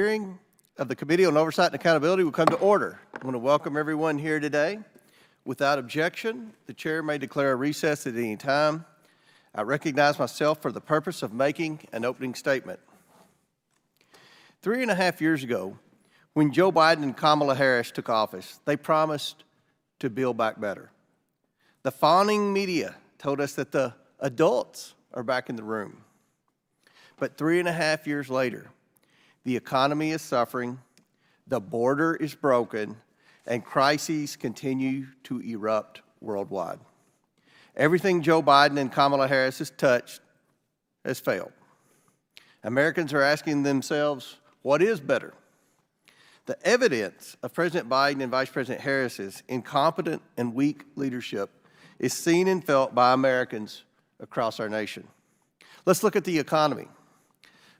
Hearing of the Committee on Oversight and Accountability will come to order. I want to welcome everyone here today. Without objection, the chair may declare a recess at any time. I recognize myself for the purpose of making an opening statement. 3.5 years ago, when Joe Biden and Kamala Harris took office, they promised to build back better. The fawning media told us that the adults are back in the room. But 3.5 years later, the economy is suffering, the border is broken, and crises continue to erupt worldwide. Everything Joe Biden and Kamala Harris has touched has failed. Americans are asking themselves, what is better? The evidence of President Biden and Vice President Harris's incompetent and weak leadership is seen and felt by Americans across our nation. Let's look at the economy.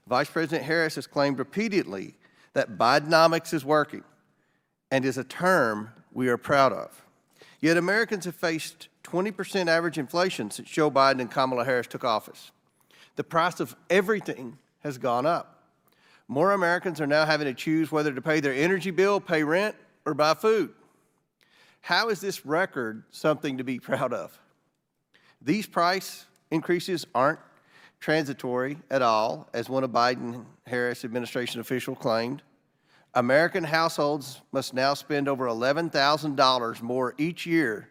Vice President Harris has claimed repeatedly that Bidenomics is working and is a term we are proud of. Yet Americans have faced 20% average inflation since Joe Biden and Kamala Harris took office. The price of everything has gone up. More Americans are now having to choose whether to pay their energy bill, pay rent, or buy food. How is this record something to be proud of? These price increases aren't transitory at all, as one of Biden-Harris administration officials claimed. American households must now spend over $11,000 more each year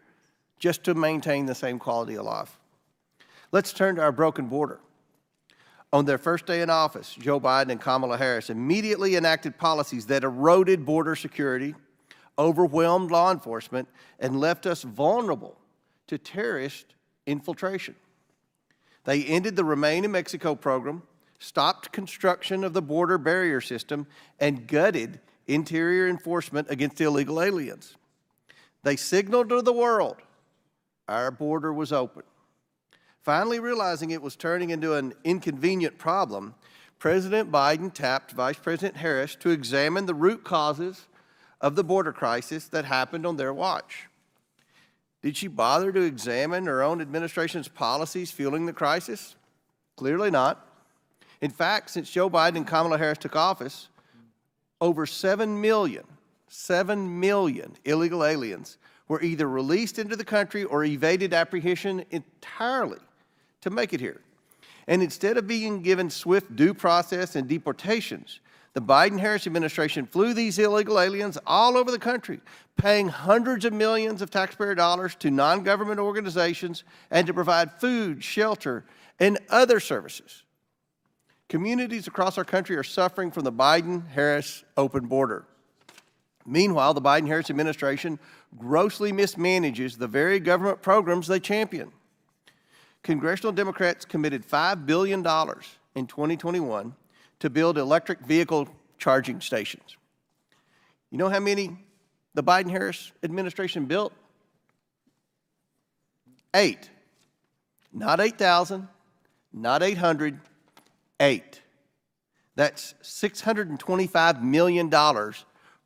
just to maintain the same quality of life. Let's turn to our broken border. On their first day in office, Joe Biden and Kamala Harris immediately enacted policies that eroded border security, overwhelmed law enforcement, and left us vulnerable to terrorist infiltration. They ended the Remain in Mexico program, stopped construction of the border barrier system, and gutted interior enforcement against illegal aliens. They signaled to the world our border was open. Finally realizing it was turning into an inconvenient problem, President Biden tapped Vice President Harris to examine the root causes of the border crisis that happened on their watch. Did she bother to examine her own administration's policies fueling the crisis? Clearly not. In fact, since Joe Biden and Kamala Harris took office, over 7 million illegal aliens were either released into the country or evaded apprehension entirely to make it here. And instead of being given swift due process and deportations, the Biden-Harris administration flew these illegal aliens all over the country, paying hundreds of millions of taxpayer dollars to non-government organizations and to provide food, shelter, and other services. Communities across our country are suffering from the Biden-Harris open border. Meanwhile, the Biden-Harris administration grossly mismanages the very government programs they champion. Congressional Democrats committed $5 billion in 2021 to build electric vehicle charging stations. You know how many the Biden-Harris administration built? 8. Not 8,000, not 800, 8. That's $625 million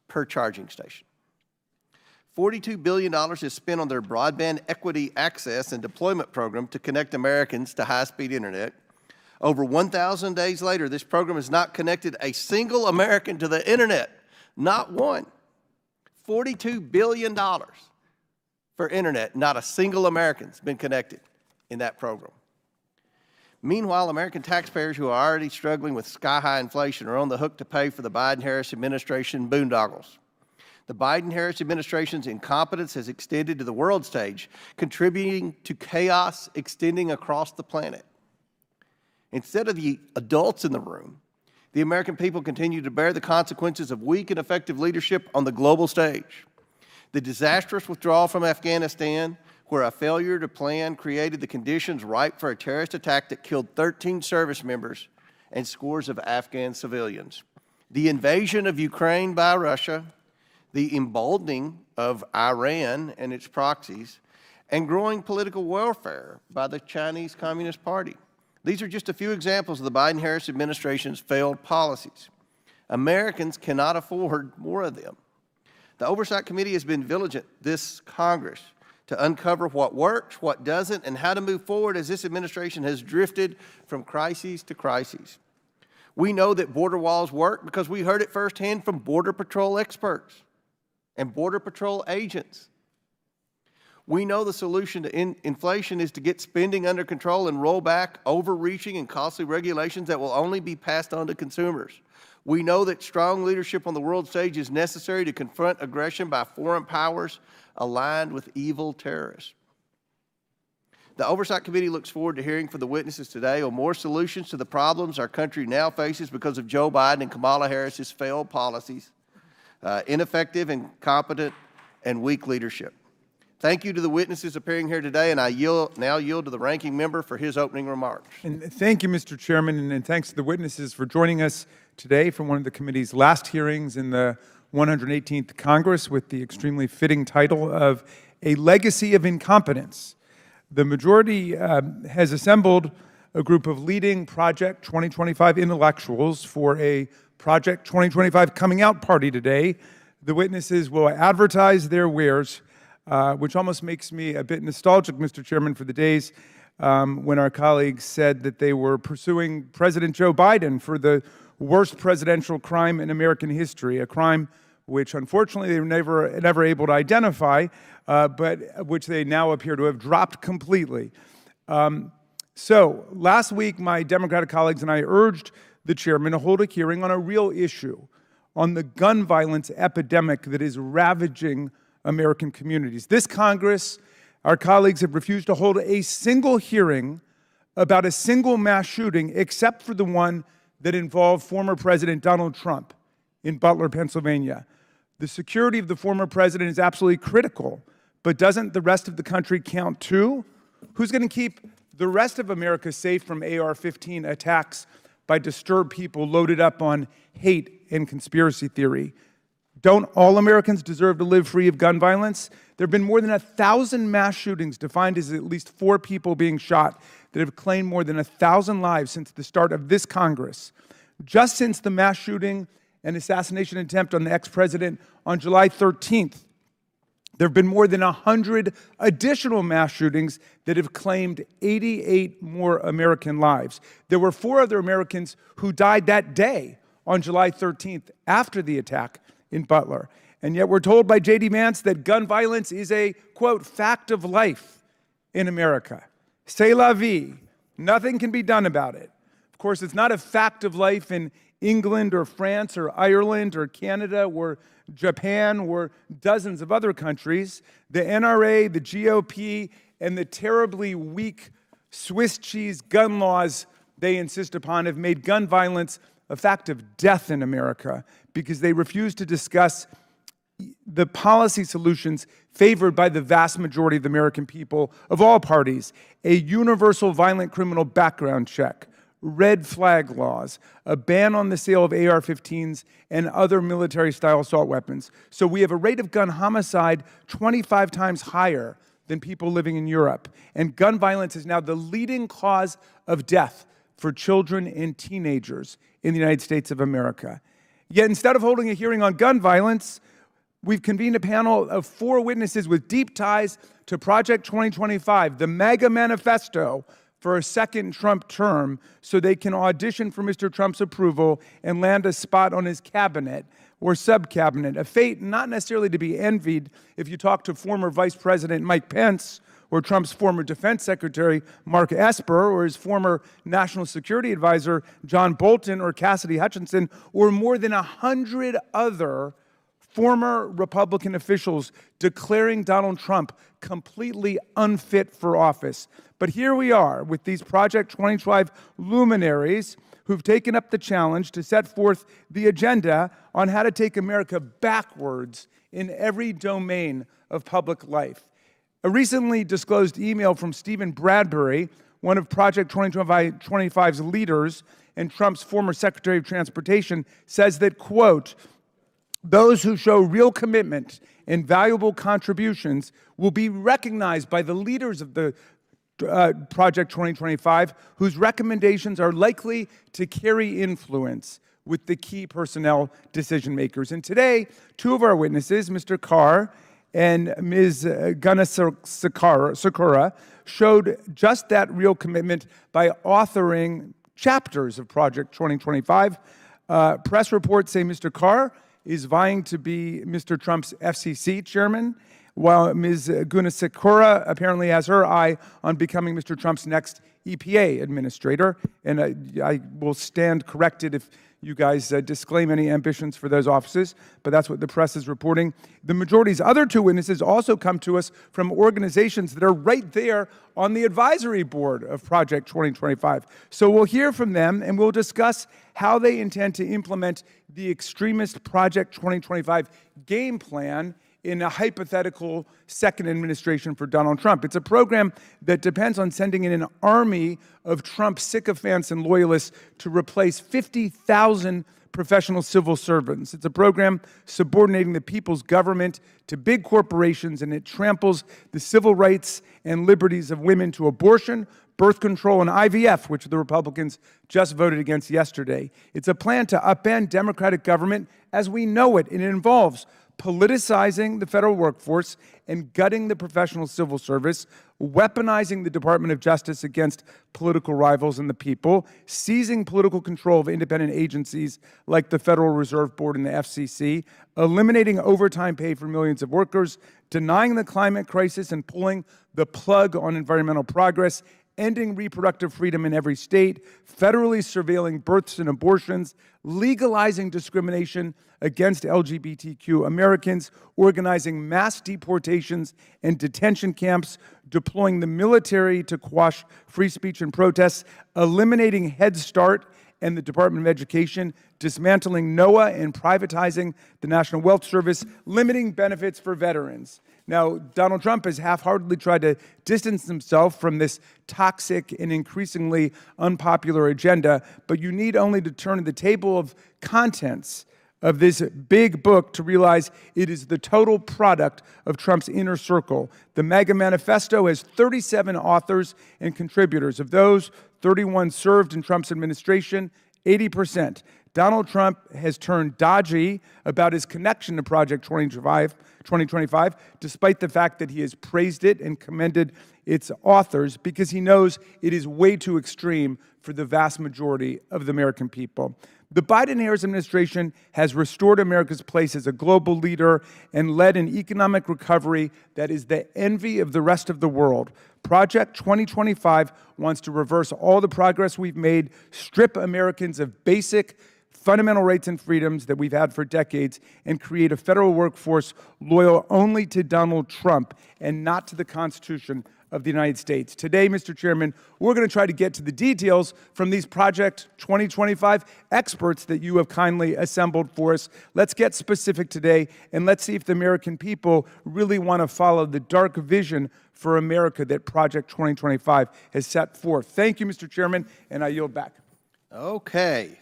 per charging station. $42 billion is spent on their broadband equity access and deployment program to connect Americans to high-speed internet. Over 1,000 days later, this program has not connected a single American to the internet, not one. $42 billion for internet, not a single American's been connected in that program. Meanwhile, American taxpayers who are already struggling with sky-high inflation are on the hook to pay for the Biden-Harris administration boondoggles. The Biden-Harris administration's incompetence has extended to the world stage, contributing to chaos extending across the planet. Instead of the adults in the room, the American people continue to bear the consequences of weak and effective leadership on the global stage. The disastrous withdrawal from Afghanistan, where a failure to plan created the conditions ripe for a terrorist attack that killed 13 service members and scores of Afghan civilians. The invasion of Ukraine by Russia, the emboldening of Iran and its proxies, and growing political warfare by the Chinese Communist Party. These are just a few examples of the Biden-Harris administration's failed policies. Americans cannot afford more of them. The Oversight Committee has been vigilant this Congress to uncover what works, what doesn't, and how to move forward as this administration has drifted from crises to crises. We know that border walls work because we heard it firsthand from Border Patrol experts and Border Patrol agents. We know the solution to inflation is to get spending under control and roll back overreaching and costly regulations that will only be passed on to consumers. We know that strong leadership on the world stage is necessary to confront aggression by foreign powers aligned with evil terrorists. The Oversight Committee looks forward to hearing from the witnesses today on more solutions to the problems our country now faces because of Joe Biden and Kamala Harris's failed policies, ineffective, incompetent, and weak leadership. Thank you to the witnesses appearing here today, and I now yield to the ranking member for his opening remarks. And thank you, Mr. Chairman, and thanks to the witnesses for joining us today for one of the committee's last hearings in the 118th Congress with the extremely fitting title of A Legacy of Incompetence. The majority has assembled a group of leading Project 2025 intellectuals for a Project 2025 coming out party today. The witnesses will advertise their wares, which almost makes me a bit nostalgic, Mr. Chairman, for the days when our colleagues said that they were pursuing President Joe Biden for the worst presidential crime in American history, a crime which unfortunately they were never able to identify, but which they now appear to have dropped completely. So last week, my Democratic colleagues and I urged the chairman to hold a hearing on a real issue, on the gun violence epidemic that is ravaging American communities. This Congress, our colleagues have refused to hold a single hearing about a single mass shooting except for the one that involved former President Donald Trump in Butler, Pennsylvania. The security of the former president is absolutely critical, but doesn't the rest of the country count too? Who's going to keep the rest of America safe from AR-15 attacks by disturbed people loaded up on hate and conspiracy theory? Don't all Americans deserve to live free of gun violence? There have been more than 1,000 mass shootings defined as at least 4 people being shot that have claimed more than 1,000 lives since the start of this Congress. Just since the mass shooting and assassination attempt on the ex-president on July 13th, there have been more than 100 additional mass shootings that have claimed 88 more American lives. There were 4 other Americans who died that day on July 13th after the attack in Butler. And yet we're told by J.D. Vance that gun violence is a, quote, fact of life in America. C'est la vie. Nothing can be done about it. Of course, it's not a fact of life in England or France or Ireland or Canada or Japan or dozens of other countries. The NRA, the GOP, and the terribly weak Swiss cheese gun laws they insist upon have made gun violence a fact of death in America because they refuse to discuss the policy solutions favored by the vast majority of the American people of all parties: a universal violent criminal background check, red flag laws, a ban on the sale of AR-15s and other military-style assault weapons. So we have a rate of gun homicide 25 times higher than people living in Europe. And gun violence is now the leading cause of death for children and teenagers in the United States of America. Yet instead of holding a hearing on gun violence, we've convened a panel of 4 witnesses with deep ties to Project 2025, the MAGA manifesto for a second Trump term, so they can audition for Mr. Trump's approval and land a spot on his cabinet or sub-cabinet, a fate not necessarily to be envied if you talk to former Vice President Mike Pence or Trump's former Defense Secretary Mark Esper or his former National Security Advisor John Bolton or Cassidy Hutchinson or more than 100 other former Republican officials declaring Donald Trump completely unfit for office. But here we are with these Project 2025 luminaries who've taken up the challenge to set forth the agenda on how to take America backwards in every domain of public life. A recently disclosed email from Stephen Bradbury, one of Project 2025's leaders and Trump's former Secretary of Transportation, says that, quote, those who show real commitment and valuable contributions will be recognized by the leaders of the Project 2025, whose recommendations are likely to carry influence with the key personnel decision makers. And today, 2 of our witnesses, Mr. Carr and Ms. Gunna Sakura, showed just that real commitment by authoring chapters of Project 2025. Press reports say Mr. Carr is vying to be Mr. Trump's FCC chairman, while Ms. Gunasekera apparently has her eye on becoming Mr. Trump's next EPA administrator. And I will stand corrected if you guys disclaim any ambitions for those offices, but that's what the press is reporting. The majority's other two witnesses also come to us from organizations that are right there on the advisory board of Project 2025. So we'll hear from them and we'll discuss how they intend to implement the extremist Project 2025 game plan in a hypothetical second administration for Donald Trump. It's a program that depends on sending in an army of Trump sycophants and loyalists to replace 50,000 professional civil servants. It's a program subordinating the people's government to big corporations, and it tramples the civil rights and liberties of women to abortion, birth control, and IVF, which the Republicans just voted against yesterday. It's a plan to upend democratic government as we know it, and it involves politicizing the federal workforce and gutting the professional civil service, weaponizing the Department of Justice against political rivals and the people, seizing political control of independent agencies like the Federal Reserve Board and the FCC, eliminating overtime pay for millions of workers, denying the climate crisis and pulling the plug on environmental progress, ending reproductive freedom in every state, federally surveilling births and abortions, legalizing discrimination against LGBTQ Americans, organizing mass deportations and detention camps, deploying the military to quash free speech and protests, eliminating Head Start and the Department of Education, dismantling NOAA and privatizing the National Wealth Service, limiting benefits for veterans. Now, Donald Trump has half-heartedly tried to distance himself from this toxic and increasingly unpopular agenda, but you need only to turn to the table of contents of this big book to realize it is the total product of Trump's inner circle. The MAGA Manifesto has 37 authors and contributors. Of those, 31 served in Trump's administration, 80%. Donald Trump has turned dodgy about his connection to Project 2025, despite the fact that he has praised it and commended its authors, because he knows it is way too extreme for the vast majority of the American people. The Biden-Harris administration has restored America's place as a global leader and led an economic recovery that is the envy of the rest of the world. Project 2025 wants to reverse all the progress we've made, strip Americans of basic fundamental rights and freedoms that we've had for decades, and create a federal workforce loyal only to Donald Trump and not to the Constitution of the United States. Today, Mr. Chairman, we're going to try to get to the details from these Project 2025 experts that you have kindly assembled for us. Let's get specific today, and let's see if the American people really want to follow the dark vision for America that Project 2025 has set forth. Thank you, Mr. Chairman, and I yield back. Okay.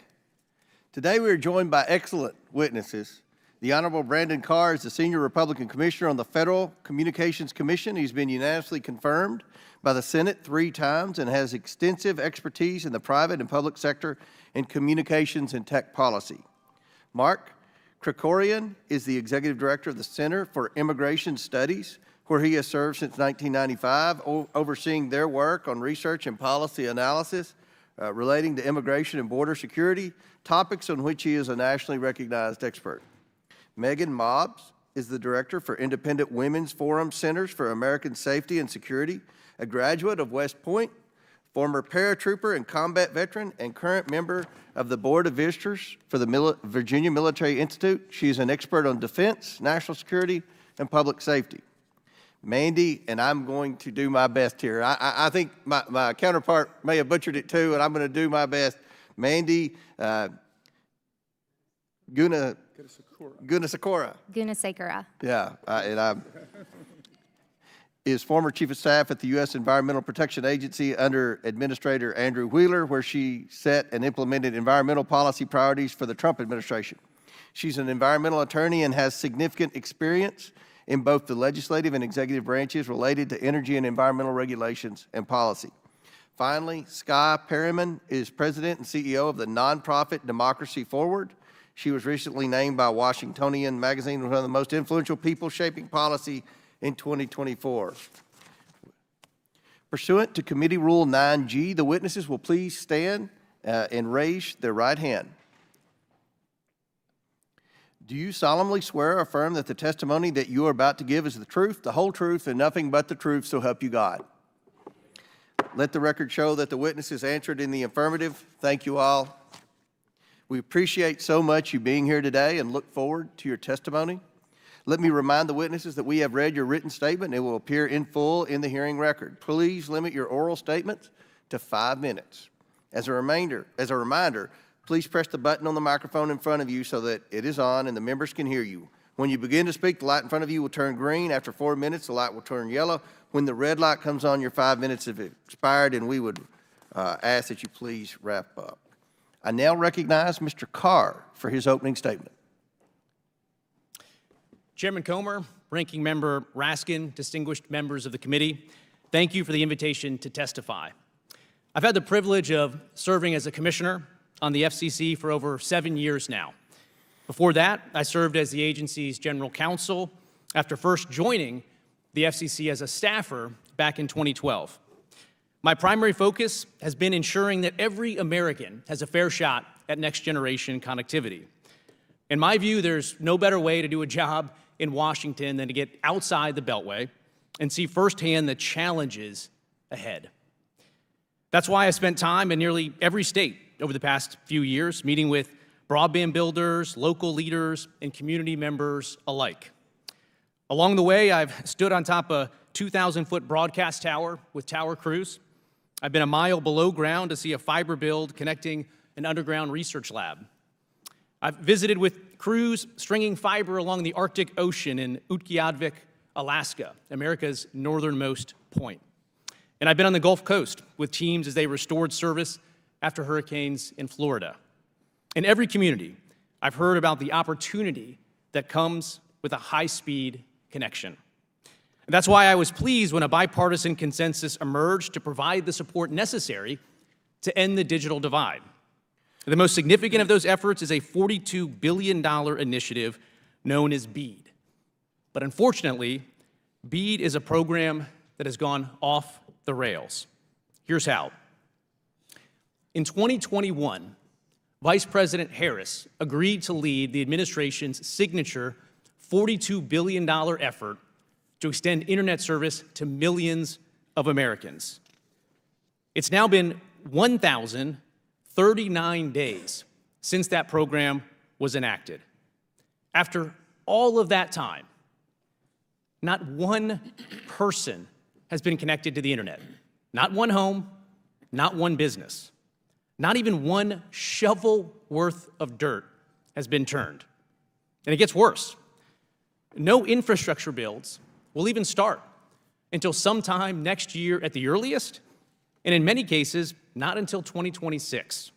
Today we are joined by excellent witnesses. The Honorable Brandon Carr is the Senior Republican Commissioner on the Federal Communications Commission. He's been unanimously confirmed by the Senate 3 times and has extensive expertise in the private and public sector in communications and tech policy. Mark Krikorian is the Executive Director of the Center for Immigration Studies, where he has served since 1995, overseeing their work on research and policy analysis relating to immigration and border security, topics on which he is a nationally recognized expert. Megan Mobbs is the Director for Independent Women's Forum Centers for American Safety and Security, a graduate of West Point, former paratrooper and combat veteran, and current member of the Board of Visitors for the Virginia Military Institute. She is an expert on defense, national security, and public safety. Mandy, and I'm going to do my best here. I think my counterpart may have butchered it too, and I'm going to do my best. Mandy Gunasekera. Yeah, is former Chief of Staff at the U.S. Environmental Protection Agency under Administrator Andrew Wheeler, where she set and implemented environmental policy priorities for the Trump administration. She's an environmental attorney and has significant experience in both the legislative and executive branches related to energy and environmental regulations and policy. Finally, Skye Perryman is President and CEO of the nonprofit Democracy Forward. She was recently named by Washingtonian Magazine one of the most influential people shaping policy in 2024. Pursuant to Committee Rule 9G, the witnesses will please stand and raise their right hand. Do you solemnly swear or affirm that the testimony that you are about to give is the truth, the whole truth, and nothing but the truth, so help you God? Let the record show that the witnesses answered in the affirmative. Thank you all. We appreciate so much you being here today and look forward to your testimony. Let me remind the witnesses that we have read your written statement and it will appear in full in the hearing record. Please limit your oral statements to 5 minutes. As a reminder, please press the button on the microphone in front of you so that it is on and the members can hear you. When you begin to speak, the light in front of you will turn green. After 4 minutes, the light will turn yellow. When the red light comes on, your 5 minutes have expired, and we would ask that you please wrap up. I now recognize Mr. Carr for his opening statement. Chairman Comer, Ranking Member Raskin, distinguished members of the committee, thank you for the invitation to testify. I've had the privilege of serving as a commissioner on the FCC for over 7 years now. Before that, I served as the agency's general counsel after first joining the FCC as a staffer back in 2012. My primary focus has been ensuring that every American has a fair shot at next-generation connectivity. In my view, there's no better way to do a job in Washington than to get outside the Beltway and see firsthand the challenges ahead. That's why I spent time in nearly every state over the past few years, meeting with broadband builders, local leaders, and community members alike. Along the way, I've stood on top a 2,000-foot broadcast tower with tower crews. I've been a mile below ground to see a fiber build connecting an underground research lab. I've visited with crews stringing fiber along the Arctic Ocean in Utqiagvik, Alaska, America's northernmost point. And I've been on the Gulf Coast with teams as they restored service after hurricanes in Florida. In every community, I've heard about the opportunity that comes with a high-speed connection. And that's why I was pleased when a bipartisan consensus emerged to provide the support necessary to end the digital divide. The most significant of those efforts is a $42 billion initiative known as BEAD. But unfortunately, BEAD is a program that has gone off the rails. Here's how. In 2021, Vice President Harris agreed to lead the administration's signature $42 billion effort to extend internet service to millions of Americans. It's now been 1,039 days since that program was enacted. After all of that time, not one person has been connected to the internet. Not one home, not one business. Not even one shovel worth of dirt has been turned. And it gets worse. No infrastructure builds will even start until sometime next year at the earliest, and in many cases, not until 2026.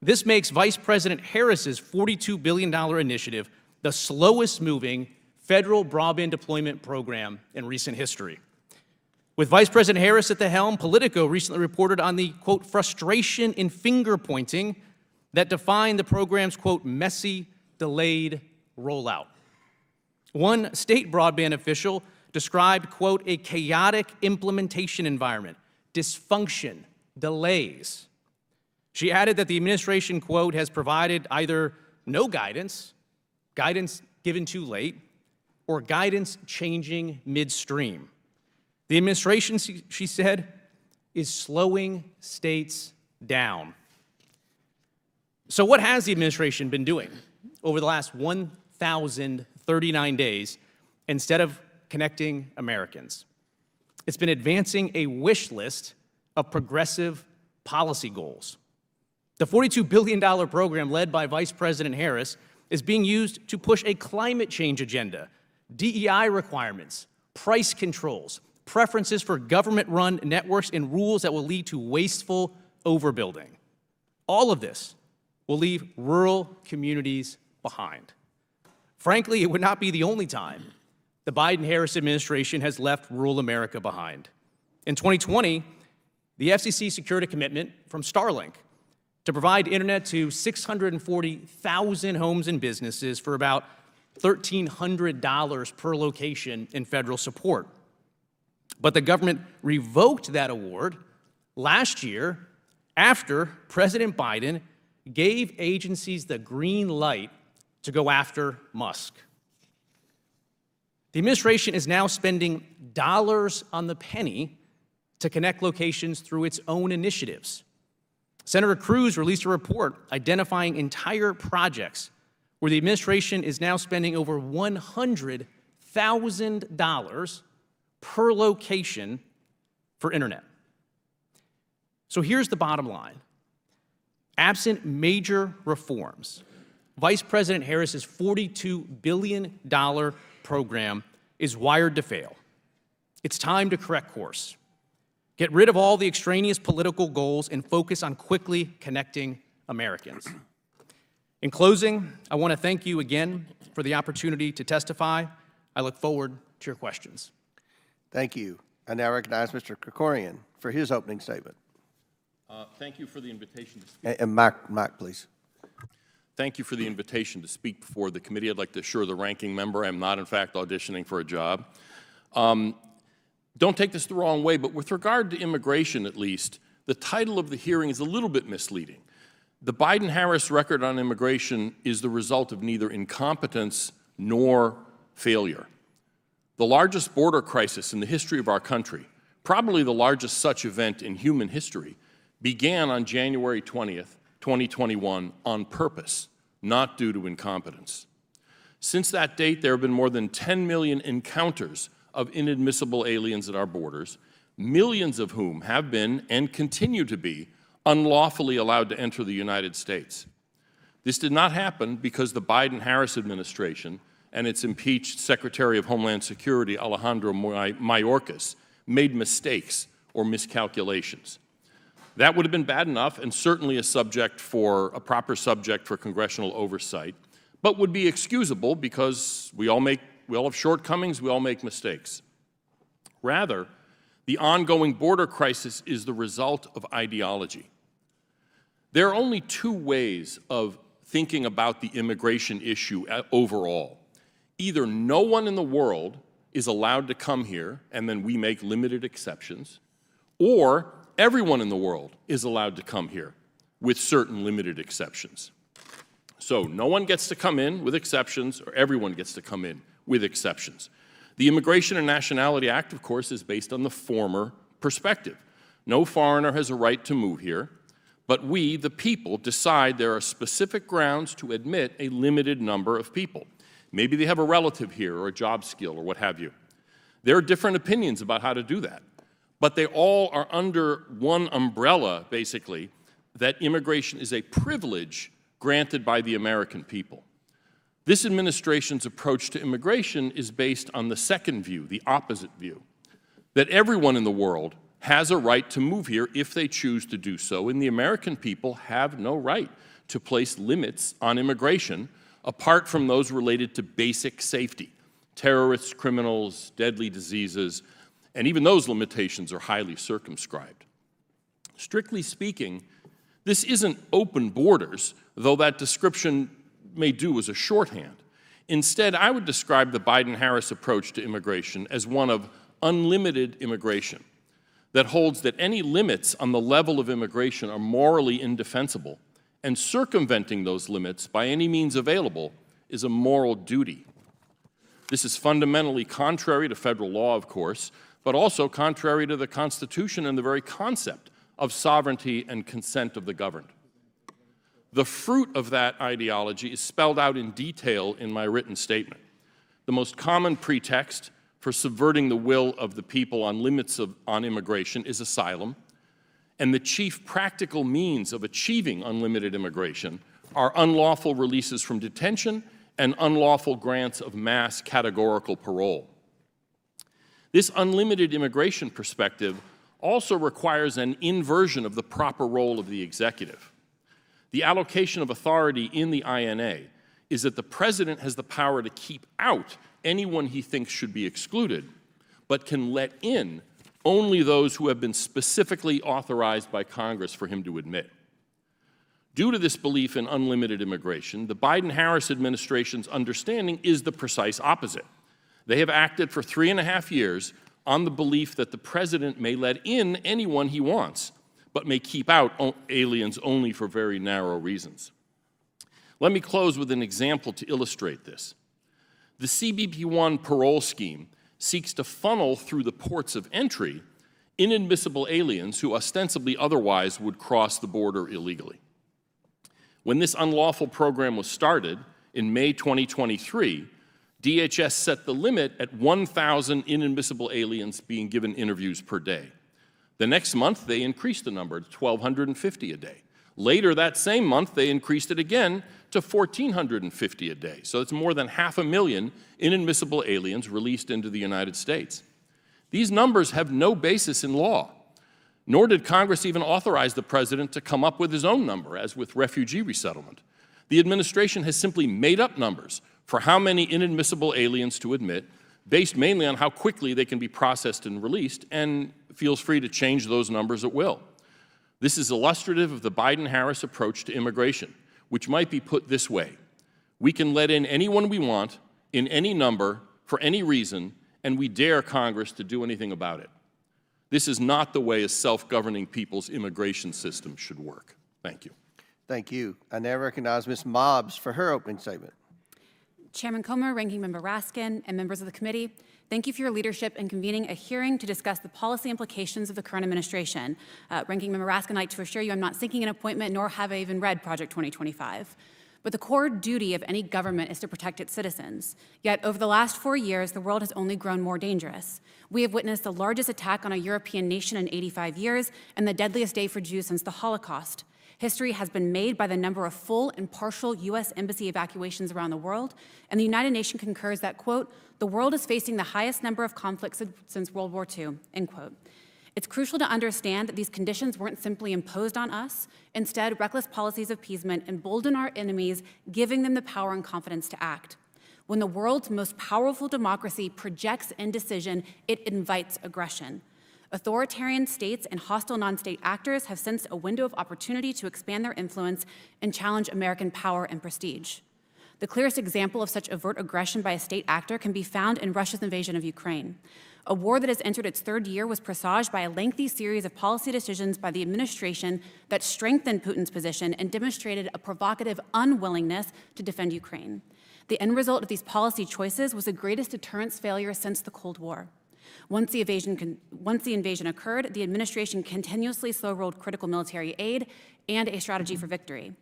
This makes Vice President Harris's $42 billion initiative the slowest moving federal broadband deployment program in recent history. With Vice President Harris at the helm, Politico recently reported on the, quote, frustration in finger pointing that defined the program's, quote, messy, delayed rollout. One state broadband official described, quote, a chaotic implementation environment, dysfunction, delays. She added that the administration, quote, has provided either no guidance, guidance given too late, or guidance changing midstream. The administration, she said, is slowing states down. So what has the administration been doing over the last 1,039 days instead of connecting Americans? It's been advancing a wish list of progressive policy goals. The $42 billion program led by Vice President Harris is being used to push a climate change agenda, DEI requirements, price controls, preferences for government-run networks, and rules that will lead to wasteful overbuilding. All of this will leave rural communities behind. Frankly, it would not be the only time the Biden-Harris administration has left rural America behind. In 2020, the FCC secured a commitment from Starlink to provide internet to 640,000 homes and businesses for about $1,300 per location in federal support. But the government revoked that award last year after President Biden gave agencies the green light to go after Musk. The administration is now spending dollars on the penny to connect locations through its own initiatives. Senator Cruz released a report identifying entire projects where the administration is now spending over $100,000 per location for internet. So here's the bottom line. Absent major reforms, Vice President Harris's $42 billion program is wired to fail. It's time to correct course. Get rid of all the extraneous political goals and focus on quickly connecting Americans. In closing, I want to thank you again for the opportunity to testify. I look forward to your questions. Thank you. I now recognize Mr. Krikorian for his opening statement. Thank you for the invitation to speak. And Mike, please. Thank you for the invitation to speak before the committee. I'd like to assure the ranking member I am not, in fact, auditioning for a job. Don't take this the wrong way, but with regard to immigration, at least, the title of the hearing is a little bit misleading. The Biden-Harris record on immigration is the result of neither incompetence nor failure. The largest border crisis in the history of our country, probably the largest such event in human history, began on January 20th, 2021 on purpose, not due to incompetence. Since that date, there have been more than 10 million encounters of inadmissible aliens at our borders, millions of whom have been and continue to be unlawfully allowed to enter the United States. This did not happen because the Biden-Harris administration and its impeached Secretary of Homeland Security, Alejandro Mayorkas, made mistakes or miscalculations. That would have been bad enough and certainly a proper subject for congressional oversight, but would be excusable because we all have shortcomings, we all make mistakes. Rather, the ongoing border crisis is the result of ideology. There are only two ways of thinking about the immigration issue overall. Either no one in the world is allowed to come here, and then we make limited exceptions, or everyone in the world is allowed to come here with certain limited exceptions. So no one gets to come in with exceptions, or everyone gets to come in with exceptions. The Immigration and Nationality Act, of course, is based on the former perspective. No foreigner has a right to move here, but we, the people, decide there are specific grounds to admit a limited number of people. Maybe they have a relative here or a job skill or what have you. There are different opinions about how to do that, but they all are under one umbrella, basically, that immigration is a privilege granted by the American people. This administration's approach to immigration is based on the second view, the opposite view, that everyone in the world has a right to move here if they choose to do so, and the American people have no right to place limits on immigration apart from those related to basic safety, terrorists, criminals, deadly diseases, and even those limitations are highly circumscribed. Strictly speaking, this isn't open borders, though that description may do as a shorthand. Instead, I would describe the Biden-Harris approach to immigration as one of unlimited immigration that holds that any limits on the level of immigration are morally indefensible, and circumventing those limits by any means available is a moral duty. This is fundamentally contrary to federal law, of course, but also contrary to the Constitution and the very concept of sovereignty and consent of the governed. The fruit of that ideology is spelled out in detail in my written statement. The most common pretext for subverting the will of the people on limits on immigration is asylum, and the chief practical means of achieving unlimited immigration are unlawful releases from detention and unlawful grants of mass categorical parole. This unlimited immigration perspective also requires an inversion of the proper role of the executive. The allocation of authority in the INA is that the president has the power to keep out anyone he thinks should be excluded, but can let in only those who have been specifically authorized by Congress for him to admit. Due to this belief in unlimited immigration, the Biden-Harris administration's understanding is the precise opposite. They have acted for 3.5 years on the belief that the president may let in anyone he wants, but may keep out aliens only for very narrow reasons. Let me close with an example to illustrate this. The CBP-1 parole scheme seeks to funnel through the ports of entry inadmissible aliens who ostensibly otherwise would cross the border illegally. When this unlawful program was started in May 2023, DHS set the limit at 1,000 inadmissible aliens being given interviews per day. The next month, they increased the number to 1,250 a day. Later that same month, they increased it again to 1,450 a day. So it's more than 500,000 inadmissible aliens released into the United States. These numbers have no basis in law, nor did Congress even authorize the president to come up with his own number, as with refugee resettlement. The administration has simply made up numbers for how many inadmissible aliens to admit, based mainly on how quickly they can be processed and released, and feels free to change those numbers at will. This is illustrative of the Biden-Harris approach to immigration, which might be put this way: we can let in anyone we want, in any number, for any reason, and we dare Congress to do anything about it. This is not the way a self-governing people's immigration system should work. Thank you. Thank you. I now recognize Ms. Mobbs for her opening statement. Chairman Comer, Ranking Member Raskin, and members of the committee, thank you for your leadership in convening a hearing to discuss the policy implications of the current administration. Ranking Member Raskin, I'd like to assure you I'm not seeking an appointment, nor have I even read Project 2025. But the core duty of any government is to protect its citizens. Yet over the last 4 years, the world has only grown more dangerous. We have witnessed the largest attack on a European nation in 85 years and the deadliest day for Jews since the Holocaust. History has been made by the number of full and partial U.S. embassy evacuations around the world, and the United Nations concurs that, quote, the world is facing the highest number of conflicts since World War II, end quote. It's crucial to understand that these conditions weren't simply imposed on us. Instead, reckless policies of appeasement embolden our enemies, giving them the power and confidence to act. When the world's most powerful democracy projects indecision, it invites aggression. Authoritarian states and hostile non-state actors have sensed a window of opportunity to expand their influence and challenge American power and prestige. The clearest example of such overt aggression by a state actor can be found in Russia's invasion of Ukraine. A war that has entered its third year was presaged by a lengthy series of policy decisions by the administration that strengthened Putin's position and demonstrated a provocative unwillingness to defend Ukraine. The end result of these policy choices was the greatest deterrence failure since the Cold War. Once the invasion occurred, the administration continuously slow-rolled critical military aid and a strategy for victory.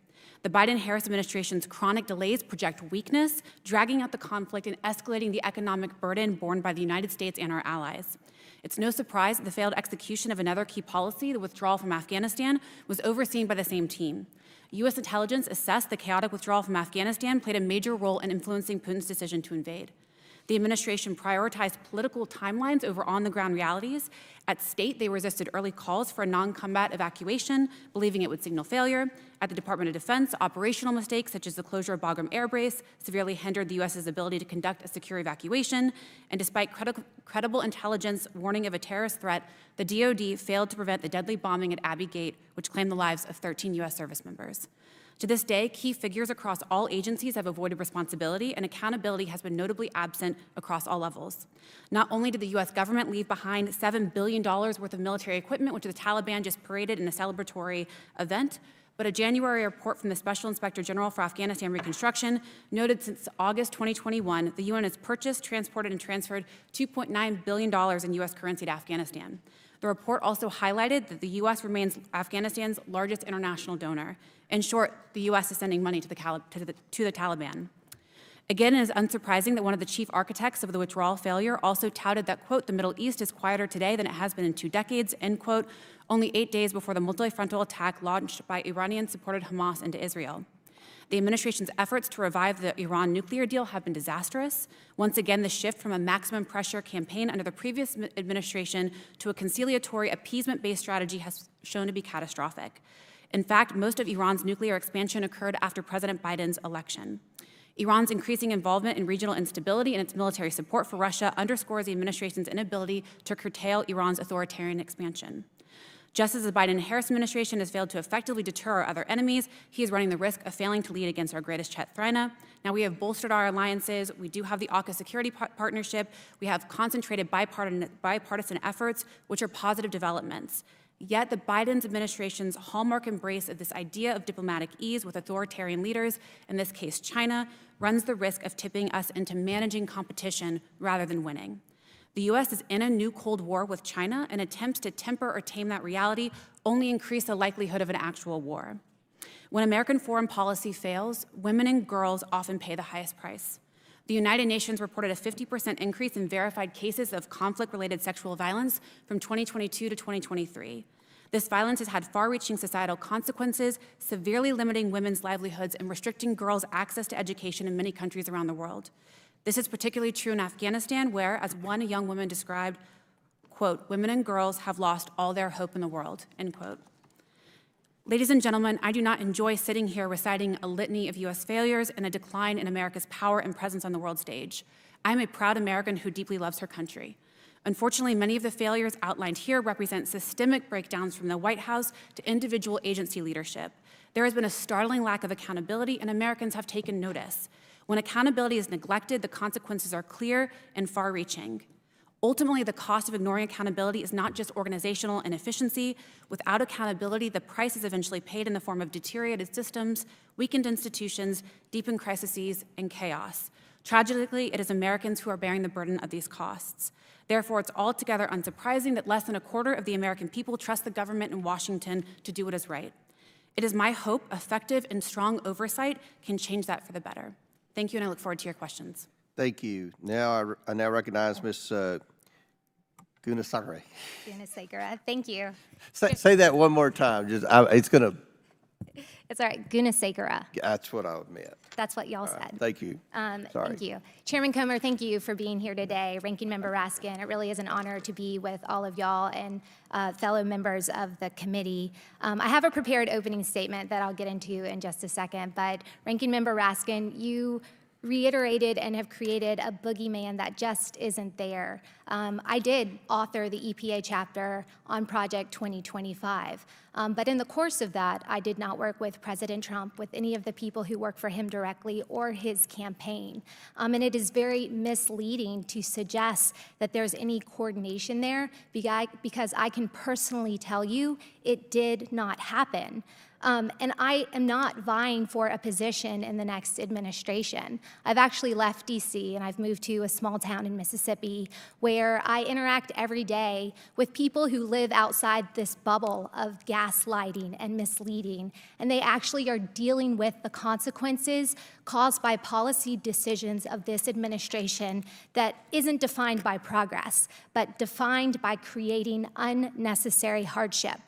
The Biden-Harris administration's chronic delays project weakness, dragging out the conflict and escalating the economic burden borne by the United States and our allies. It's no surprise that the failed execution of another key policy, the withdrawal from Afghanistan, was overseen by the same team. U.S. intelligence assessed the chaotic withdrawal from Afghanistan played a major role in influencing Putin's decision to invade. The administration prioritized political timelines over on-the-ground realities. At state, they resisted early calls for a non-combat evacuation, believing it would signal failure. At the Department of Defense, operational mistakes such as the closure of Bagram Air Base severely hindered the U.S.'s ability to conduct a secure evacuation. And despite credible intelligence warning of a terrorist threat, the DoD failed to prevent the deadly bombing at Abbey Gate, which claimed the lives of 13 U.S. service members. To this day, key figures across all agencies have avoided responsibility, and accountability has been notably absent across all levels. Not only did the U.S. government leave behind $7 billion worth of military equipment, which the Taliban just paraded in a celebratory event, but a January report from the Special Inspector General for Afghanistan Reconstruction noted since August 2021, the UN has purchased, transported, and transferred $2.9 billion in U.S. currency to Afghanistan. The report also highlighted that the U.S. remains Afghanistan's largest international donor. In short, the U.S. is sending money to the Taliban. Again, it is unsurprising that one of the chief architects of the withdrawal failure also touted that, quote, the Middle East is quieter today than it has been in 2 decades, end quote, only 8 days before the multi-frontal attack launched by Iranian-supported Hamas into Israel. The administration's efforts to revive the Iran nuclear deal have been disastrous. Once again, the shift from a maximum pressure campaign under the previous administration to a conciliatory, appeasement-based strategy has shown to be catastrophic. In fact, most of Iran's nuclear expansion occurred after President Biden's election. Iran's increasing involvement in regional instability and its military support for Russia underscores the administration's inability to curtail Iran's authoritarian expansion. Just as the Biden-Harris administration has failed to effectively deter our other enemies, he is running the risk of failing to lead against our greatest threat. Now, we have bolstered our alliances. We do have the AUKUS security partnership. We have concentrated bipartisan efforts, which are positive developments. Yet the Biden administration's hallmark embrace of this idea of diplomatic ease with authoritarian leaders, in this case China, runs the risk of tipping us into managing competition rather than winning. The U.S. is in a new Cold War with China, and attempts to temper or tame that reality only increase the likelihood of an actual war. When American foreign policy fails, women and girls often pay the highest price. The United Nations reported a 50% increase in verified cases of conflict-related sexual violence from 2022 to 2023. This violence has had far-reaching societal consequences, severely limiting women's livelihoods and restricting girls' access to education in many countries around the world. This is particularly true in Afghanistan, where, as one young woman described, quote, "Women and girls have lost all their hope in the world," end quote. Ladies and gentlemen, I do not enjoy sitting here reciting a litany of U.S. failures and a decline in America's power and presence on the world stage. I am a proud American who deeply loves her country. Unfortunately, many of the failures outlined here represent systemic breakdowns from the White House to individual agency leadership. There has been a startling lack of accountability, and Americans have taken notice. When accountability is neglected, the consequences are clear and far-reaching. Ultimately, the cost of ignoring accountability is not just organizational inefficiency. Without accountability, the price is eventually paid in the form of deteriorated systems, weakened institutions, deepened crises, and chaos. Tragically, it is Americans who are bearing the burden of these costs. Therefore, it's altogether unsurprising that less than a quarter of the American people trust the government in Washington to do what is right. It is my hope effective and strong oversight can change that for the better. Thank you, and I look forward to your questions. Thank you. Now I now recognize Ms. Gunasare. Gunasekara, thank you. Say that one more time. It's going to, It's all right, Gunasekara. that's what I meant. That's what y'all said. Thank you. Sorry. Thank you. Chairman Comer, thank you for being here today. Ranking Member Raskin, it really is an honor to be with all of y'all and fellow members of the committee. I have a prepared opening statement that I'll get into in just a second, but Ranking Member Raskin, you reiterated and have created a boogeyman that just isn't there. I did author the EPA chapter on Project 2025, but in the course of that, I did not work with President Trump, with any of the people who work for him directly or his campaign. And it is very misleading to suggest that there's any coordination there, because I can personally tell you it did not happen. And I am not vying for a position in the next administration. I've actually left DC and I've moved to a small town in Mississippi where I interact every day with people who live outside this bubble of gaslighting and misleading, and they actually are dealing with the consequences caused by policy decisions of this administration that isn't defined by progress, but defined by creating unnecessary hardship.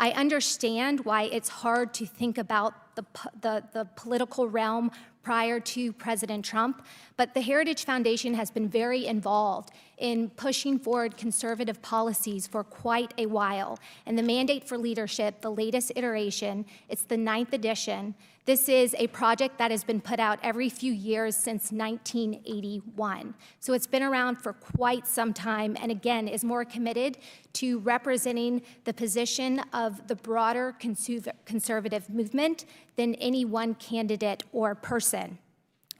I understand why it's hard to think about the political realm prior to President Trump, but the Heritage Foundation has been very involved in pushing forward conservative policies for quite a while. And the Mandate for Leadership, the latest iteration, it's the 9th edition. This is a project that has been put out every few years since 1981. So it's been around for quite some time, and again, is more committed to representing the position of the broader conservative movement than any one candidate or person.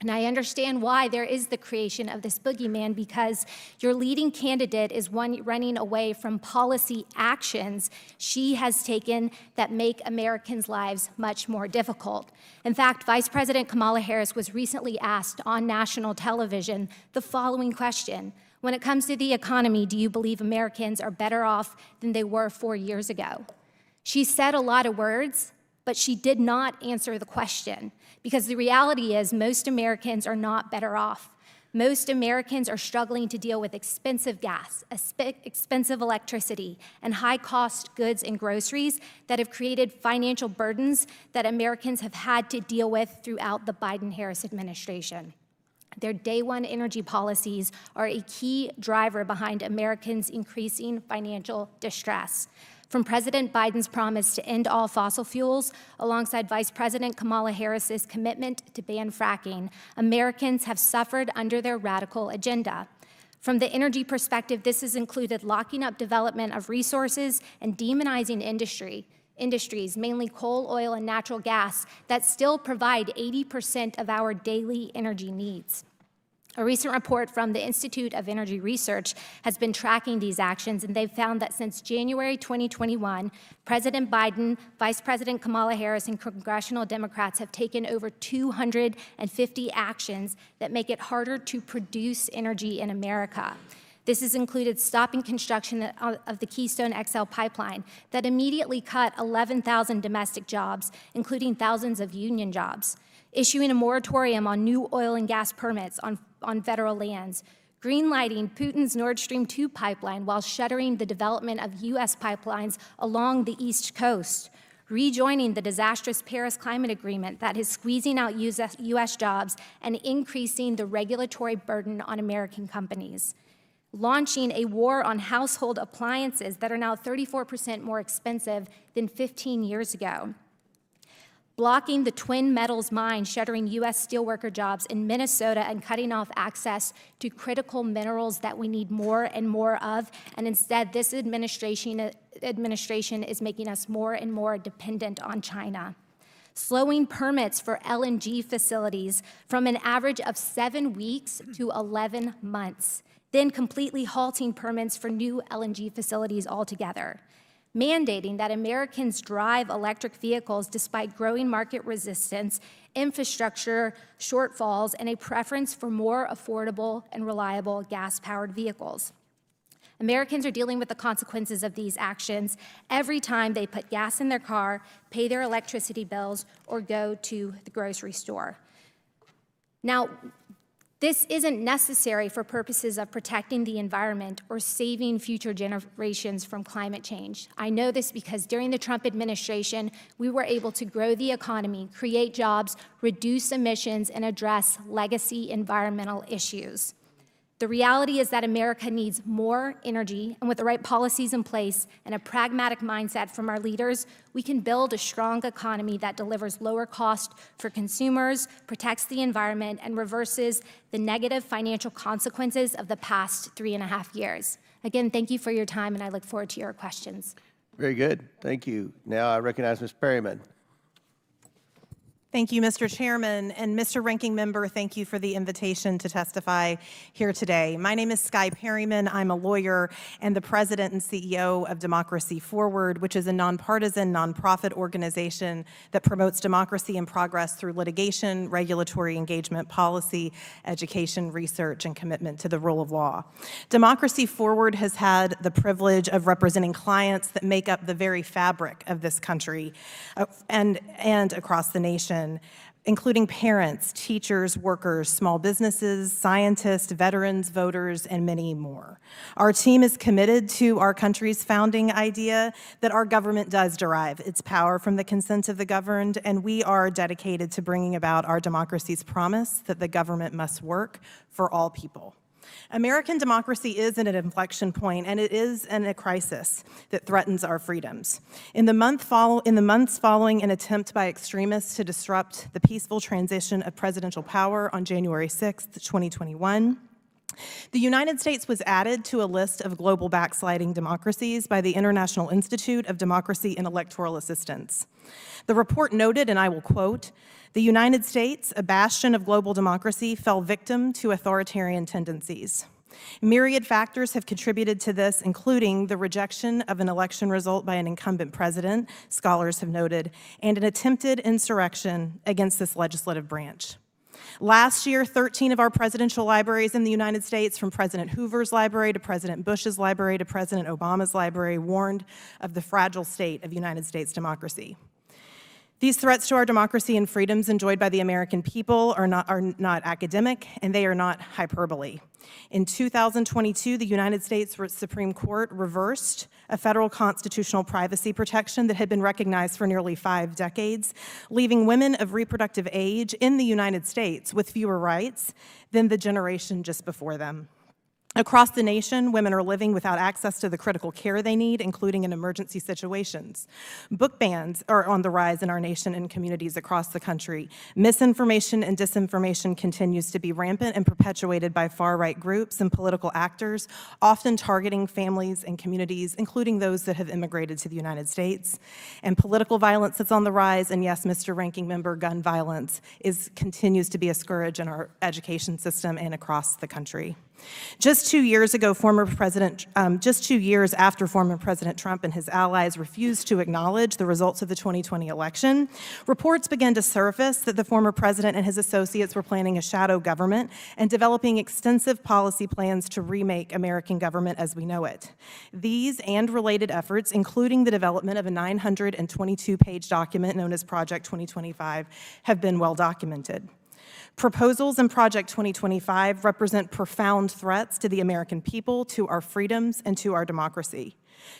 And I understand why there is the creation of this boogeyman, because your leading candidate is one running away from policy actions she has taken that make Americans' lives much more difficult. In fact, Vice President Kamala Harris was recently asked on national television the following question: when it comes to the economy, do you believe Americans are better off than they were 4 years ago? She said a lot of words, but she did not answer the question, because the reality is most Americans are not better off. Most Americans are struggling to deal with expensive gas, expensive electricity, and high-cost goods and groceries that have created financial burdens that Americans have had to deal with throughout the Biden-Harris administration. Their day one energy policies are a key driver behind Americans' increasing financial distress. From President Biden's promise to end all fossil fuels, alongside Vice President Kamala Harris's commitment to ban fracking, Americans have suffered under their radical agenda. From the energy perspective, this has included locking up development of resources and demonizing industries, mainly coal, oil, and natural gas, that still provide 80% of our daily energy needs. A recent report from the Institute of Energy Research has been tracking these actions, and they've found that since January 2021, President Biden, Vice President Kamala Harris, and congressional Democrats have taken over 250 actions that make it harder to produce energy in America. This has included stopping construction of the Keystone XL pipeline that immediately cut 11,000 domestic jobs, including thousands of union jobs, issuing a moratorium on new oil and gas permits on federal lands, greenlighting Putin's Nord Stream 2 pipeline while shuttering the development of U.S. pipelines along the East Coast, rejoining the disastrous Paris Climate Agreement that is squeezing out U.S. jobs and increasing the regulatory burden on American companies, launching a war on household appliances that are now 34% more expensive than 15 years ago, blocking the Twin Metals mine, shuttering U.S. steelworker jobs in Minnesota and cutting off access to critical minerals that we need more and more of, and instead this administration is making us more and more dependent on China. Slowing permits for LNG facilities from an average of 7 weeks to 11 months, then completely halting permits for new LNG facilities altogether. Mandating that Americans drive electric vehicles despite growing market resistance, infrastructure shortfalls, and a preference for more affordable and reliable gas-powered vehicles. Americans are dealing with the consequences of these actions every time they put gas in their car, pay their electricity bills, or go to the grocery store. Now, this isn't necessary for purposes of protecting the environment or saving future generations from climate change. I know this because during the Trump administration, we were able to grow the economy, create jobs, reduce emissions, and address legacy environmental issues. The reality is that America needs more energy, and with the right policies in place and a pragmatic mindset from our leaders, we can build a strong economy that delivers lower cost for consumers, protects the environment, and reverses the negative financial consequences of the past 3.5 years. Again, thank you for your time, and I look forward to your questions. Very good. Thank you. Now I recognize Ms. Perryman. Thank you, Mr. Chairman. And Mr. Ranking Member, thank you for the invitation to testify here today. My name is Skye Perryman. I'm a lawyer and the president and CEO of Democracy Forward, which is a nonpartisan, nonprofit organization that promotes democracy and progress through litigation, regulatory engagement, policy, education, research, and commitment to the rule of law. Democracy Forward has had the privilege of representing clients that make up the very fabric of this country and across the nation, including parents, teachers, workers, small businesses, scientists, veterans, voters, and many more. Our team is committed to our country's founding idea that our government does derive its power from the consent of the governed, and we are dedicated to bringing about our democracy's promise that the government must work for all people. American democracy is at an inflection point, and it is in a crisis that threatens our freedoms. In the months following an attempt by extremists to disrupt the peaceful transition of presidential power on January 6th, 2021, the United States was added to a list of global backsliding democracies by the International Institute of Democracy and Electoral Assistance. The report noted, and I will quote, "The United States, a bastion of global democracy, fell victim to authoritarian tendencies. Myriad factors have contributed to this, including the rejection of an election result by an incumbent president," scholars have noted, "and an attempted insurrection against this legislative branch." Last year, 13 of our presidential libraries in the United States, from President Hoover's library to President Bush's library to President Obama's library, warned of the fragile state of United States democracy. These threats to our democracy and freedoms enjoyed by the American people are not academic, and they are not hyperbole. In 2022, the United States Supreme Court reversed a federal constitutional privacy protection that had been recognized for nearly 5 decades, leaving women of reproductive age in the United States with fewer rights than the generation just before them. Across the nation, women are living without access to the critical care they need, including in emergency situations. Book bans are on the rise in our nation and communities across the country. Misinformation and disinformation continues to be rampant and perpetuated by far-right groups and political actors, often targeting families and communities, including those that have immigrated to the United States. And political violence that's on the rise, and yes, Mr. Ranking Member, gun violence continues to be a scourge in our education system and across the country. Just 2 years after former President Trump and his allies refused to acknowledge the results of the 2020 election, reports began to surface that the former president and his associates were planning a shadow government and developing extensive policy plans to remake American government as we know it. These and related efforts, including the development of a 922-page document known as Project 2025, have been well documented. Proposals in Project 2025 represent profound threats to the American people, to our freedoms, and to our democracy.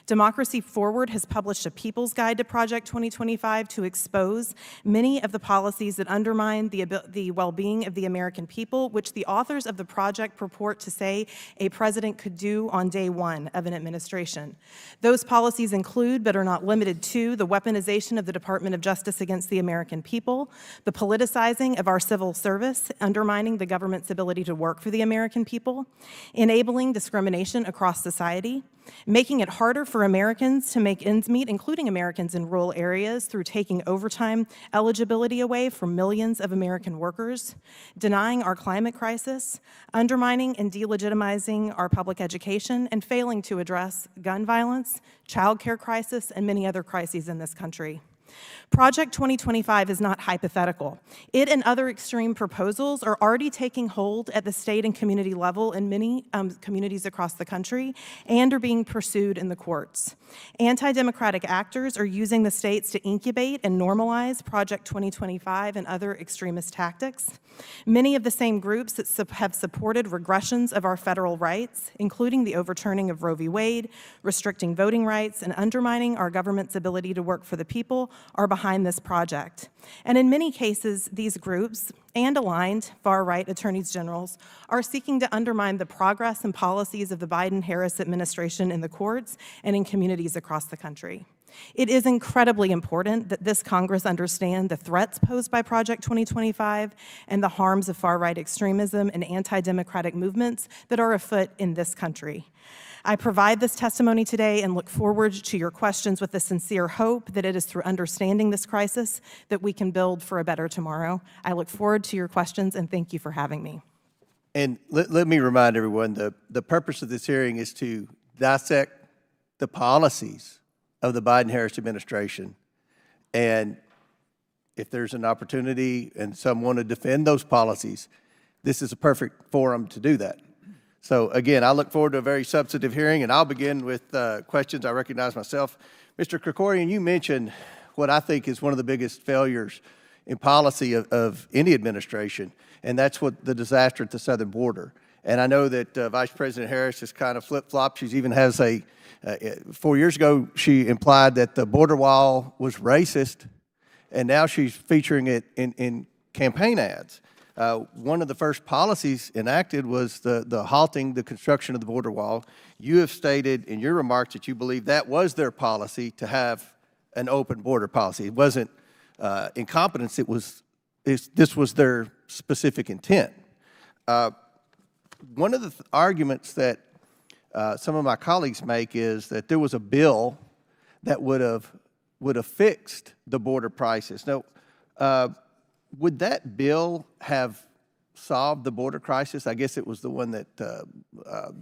Democracy Forward has published a People's Guide to Project 2025 to expose many of the policies that undermine the well-being of the American people, which the authors of the project purport to say a president could do on day one of an administration. Those policies include, but are not limited to, the weaponization of the Department of Justice against the American people, the politicizing of our civil service, undermining the government's ability to work for the American people, enabling discrimination across society, making it harder for Americans to make ends meet, including Americans in rural areas, through taking overtime eligibility away from millions of American workers, denying our climate crisis, undermining and delegitimizing our public education, and failing to address gun violence, child care crisis, and many other crises in this country. Project 2025 is not hypothetical. It and other extreme proposals are already taking hold at the state and community level in many communities across the country and are being pursued in the courts. Anti-democratic actors are using the states to incubate and normalize Project 2025 and other extremist tactics. Many of the same groups that have supported regressions of our federal rights, including the overturning of Roe v. Wade, restricting voting rights, and undermining our government's ability to work for the people, are behind this project. And in many cases, these groups and aligned far-right attorneys generals are seeking to undermine the progress and policies of the Biden-Harris administration in the courts and in communities across the country. It is incredibly important that this Congress understand the threats posed by Project 2025 and the harms of far-right extremism and anti-democratic movements that are afoot in this country. I provide this testimony today and look forward to your questions with the sincere hope that it is through understanding this crisis that we can build for a better tomorrow. I look forward to your questions, and thank you for having me. And let me remind everyone, the purpose of this hearing is to dissect the policies of the Biden-Harris administration. And if there's an opportunity and some want to defend those policies, this is a perfect forum to do that. So again, I look forward to a very substantive hearing, and I'll begin with questions. I recognize myself. Mr. Krikorian, you mentioned what I think is one of the biggest failures in policy of any administration, and that's what the disaster at the southern border. And I know that Vice President Harris has kind of flip-flopped. She even has 4 years ago, she implied that the border wall was racist, and now she's featuring it in campaign ads. One of the first policies enacted was the halting the construction of the border wall. You have stated in your remarks that you believe that was their policy, to have an open border policy. It wasn't incompetence, this was their specific intent. One of the arguments that some of my colleagues make is that there was a bill that would have fixed the border crisis. Now, would that bill have solved the border crisis? I guess it was the one that the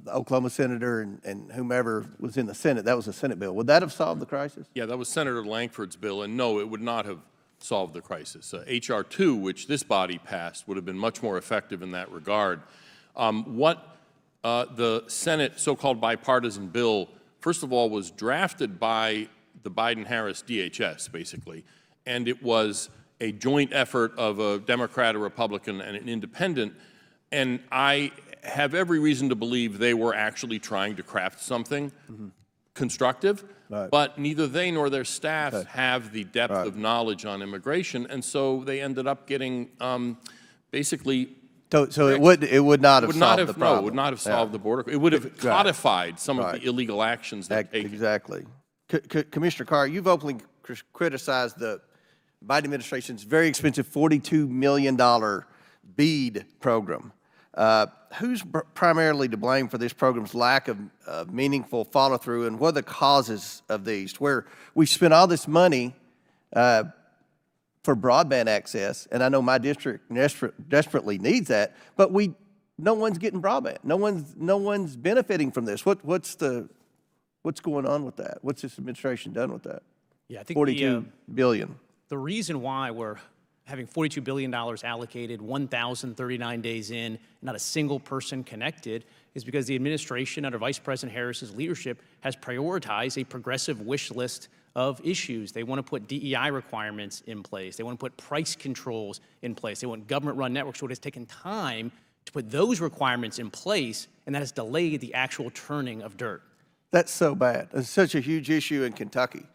Oklahoma senator and whomever was in the Senate, that was a Senate bill. Would that have solved the crisis? Yeah, that was Senator Langford's bill, and no, it would not have solved the crisis. H.R. 2, which this body passed, would have been much more effective in that regard. What the Senate so-called bipartisan bill, first of all, was drafted by the Biden-Harris DHS, basically, and it was a joint effort of a Democrat, a Republican, and an independent, and I have every reason to believe they were actually trying to craft something constructive, but neither they nor their staff have the depth of knowledge on immigration, and so they ended up getting basically So it would not have Would not solved have, the problem. no, it would not have Yeah. solved the border. It would have codified some of Right. the illegal actions that taken. Exactly. Commissioner Carr, you've openly criticized the Biden administration's very expensive $42 million BEAD program. Who's primarily to blame for this program's lack of meaningful follow-through, and what are the causes of these? Where we spent all this money for broadband access, and I know my district desperately needs that, but no one's getting broadband. No one's benefiting from this. What's going on with that? What's this administration done with that? Yeah, I think $42 billion. the reason why we're having $42 billion allocated, 1,039 days in, not a single person connected, is because the administration under Vice President Harris's leadership has prioritized a progressive wish list of issues. They want to put DEI requirements in place. They want to put price controls in place. They want government-run networks. So it has taken time to put those requirements in place, and that has delayed the actual turning of dirt. That's so bad. It's such a huge issue in Kentucky.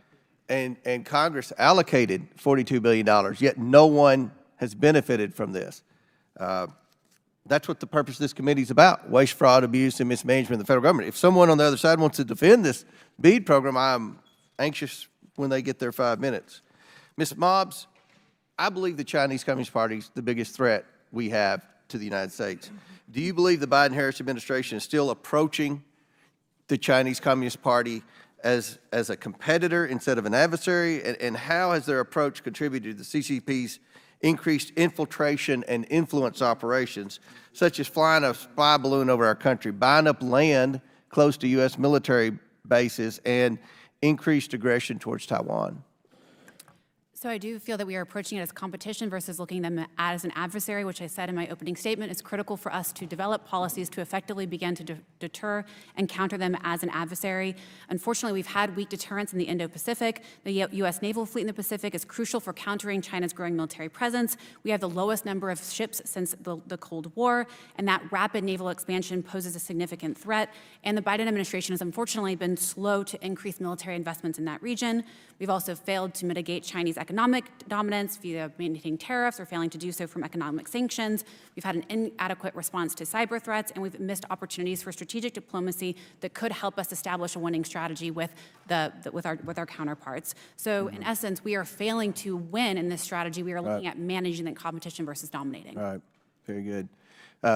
And Congress allocated $42 billion, yet no one has benefited from this. That's what the purpose of this committee is about: waste, fraud, abuse, and mismanagement of the federal government. If someone on the other side wants to defend this BEAD program, I'm anxious when they get their 5 minutes. Ms. Mobbs, I believe the Chinese Communist Party is the biggest threat we have to the United States. Do you believe the Biden-Harris administration is still approaching the Chinese Communist Party as a competitor instead of an adversary? And how has their approach contributed to the CCP's increased infiltration and influence operations, such as flying a spy balloon over our country, buying up land close to U.S. military bases, and increased aggression towards Taiwan? So I do feel that we are approaching it as competition versus looking at them as an adversary, which I said in my opening statement is critical for us to develop policies to effectively begin to deter and counter them as an adversary. Unfortunately, we've had weak deterrence in the Indo-Pacific. The U.S. naval fleet in the Pacific is crucial for countering China's growing military presence. We have the lowest number of ships since the Cold War, and that rapid naval expansion poses a significant threat. And the Biden administration has unfortunately been slow to increase military investments in that region. We've also failed to mitigate Chinese economic dominance via maintaining tariffs or failing to do so from economic sanctions. We've had an inadequate response to cyber threats, and we've missed opportunities for strategic diplomacy that could help us establish a winning strategy with our counterparts. So in essence, we are failing to win in this strategy. We are looking at managing the competition versus dominating. All right, very good.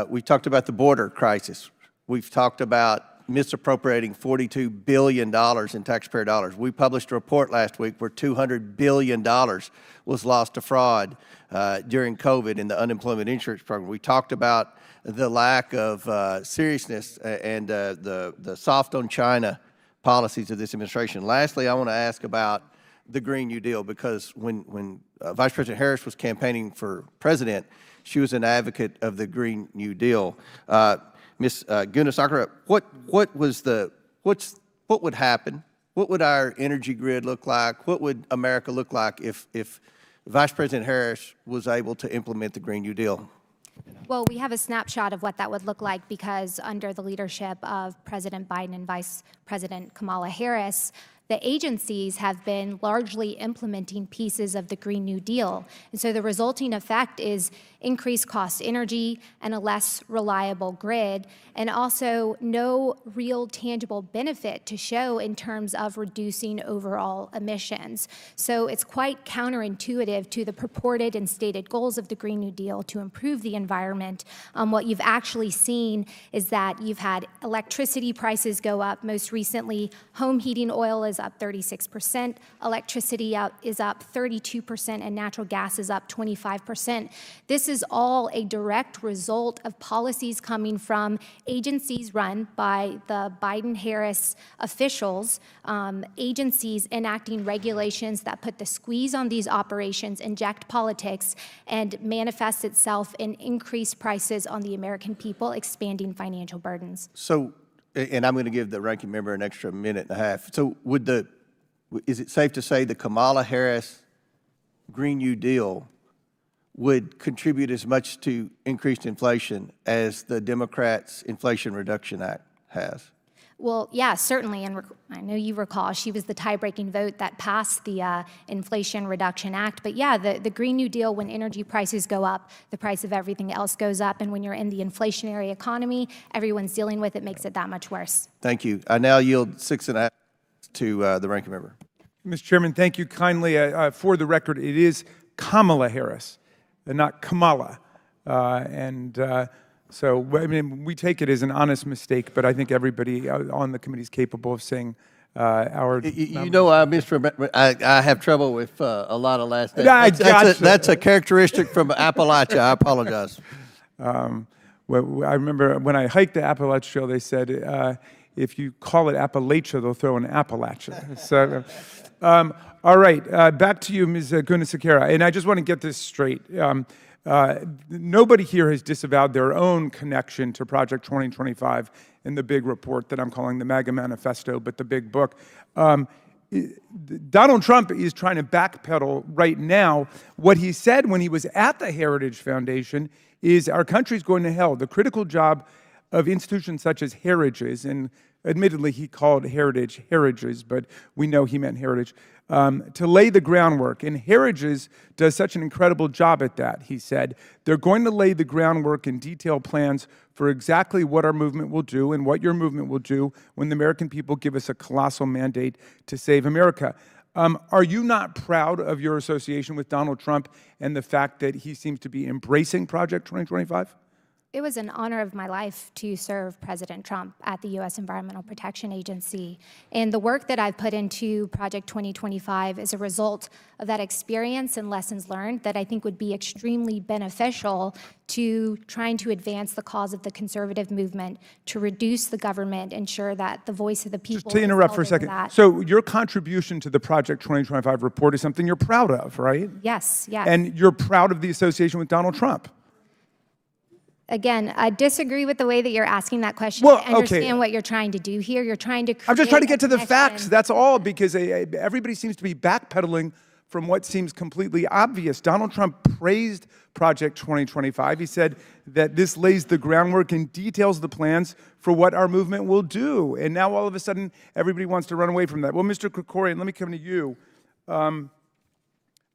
We talked about the border crisis. We've talked about misappropriating $42 billion in taxpayer dollars. We published a report last week where $200 billion was lost to fraud during COVID in the unemployment insurance program. We talked about the lack of seriousness and the soft on China policies of this administration. Lastly, I want to ask about the Green New Deal, because when Vice President Harris was campaigning for president, she was an advocate of the Green New Deal. Ms. Gunasakura, what would happen? What would our energy grid look like? What would America look like if Vice President Harris was able to implement the Green New Deal? Well, we have a snapshot of what that would look like because under the leadership of President Biden and Vice President Kamala Harris, the agencies have been largely implementing pieces of the Green New Deal. And so the resulting effect is increased cost energy and a less reliable grid, and also no real tangible benefit to show in terms of reducing overall emissions. So it's quite counterintuitive to the purported and stated goals of the Green New Deal to improve the environment. What you've actually seen is that you've had electricity prices go up. Most recently, home heating oil is up 36%, electricity is up 32%, and natural gas is up 25%. This is all a direct result of policies coming from agencies run by the Biden-Harris officials, agencies enacting regulations that put the squeeze on these operations, inject politics, and manifest itself in increased prices on the American people, expanding financial burdens. So, and I'm going to give the ranking member an extra minute and a half. So is it safe to say the Kamala Harris Green New Deal would contribute as much to increased inflation as the Democrats' Inflation Reduction Act has? Well, yeah, certainly, and I know you recall, she was the tie-breaking vote that passed the Inflation Reduction Act. But yeah, the Green New Deal, when energy prices go up, the price of everything else goes up, and when you're in the inflationary economy, everyone's dealing with it, makes it that much worse. Thank you. I now yield 6.5 to the ranking member. Mr. Chairman, thank you kindly. For the record, it is Kamala Harris, and not Kamala. So, I mean, we take it as an honest mistake, but I think everybody on the committee is capable of saying our... You know, I have trouble with a lot of last names. Gotcha. That's a characteristic from Appalachia. I apologize. Well, I remember when I hiked the Appalachia Trail, they said, if you call it Appalachia, they'll throw an Appalachia. So, all right, back to you, Ms. Gunasekera. And I just want to get this straight. Nobody here has disavowed their own connection to Project 2025 in the big report that I'm calling the MAGA Manifesto, but the big book. Donald Trump is trying to backpedal right now. What he said when he was at the Heritage Foundation is our country's going to hell. The critical job of institutions such as Heritage's, and admittedly he called Heritage Heritage's, but we know he meant Heritage, to lay the groundwork. And Heritage does such an incredible job at that, he said. They're going to lay the groundwork and detailed plans for exactly what our movement will do and what your movement will do when the American people give us a colossal mandate to save America. Are you not proud of your association with Donald Trump and the fact that he seems to be embracing Project 2025? It was an honor of my life to serve President Trump at the U.S. Environmental Protection Agency. And the work that I've put into Project 2025 is a result of that experience and lessons learned that I think would be extremely beneficial to trying to advance the cause of the conservative movement, to reduce the government, ensure that the voice of the people... Just to interrupt for a second. So your contribution to the Project 2025 report is something you're proud of, right? Yes, yes. And you're proud of the association with Donald Trump? Again, I disagree with the way that you're asking that question. Well, I understand what you're trying to do here. You're trying to create I'm just trying to get to the connection. facts, that's all, because everybody seems to be backpedaling from what seems completely obvious. Donald Trump praised Project 2025. He said that this lays the groundwork and details the plans for what our movement will do. And now all of a sudden, everybody wants to run away from that. Well, Mr. Krikorian, let me come to you. I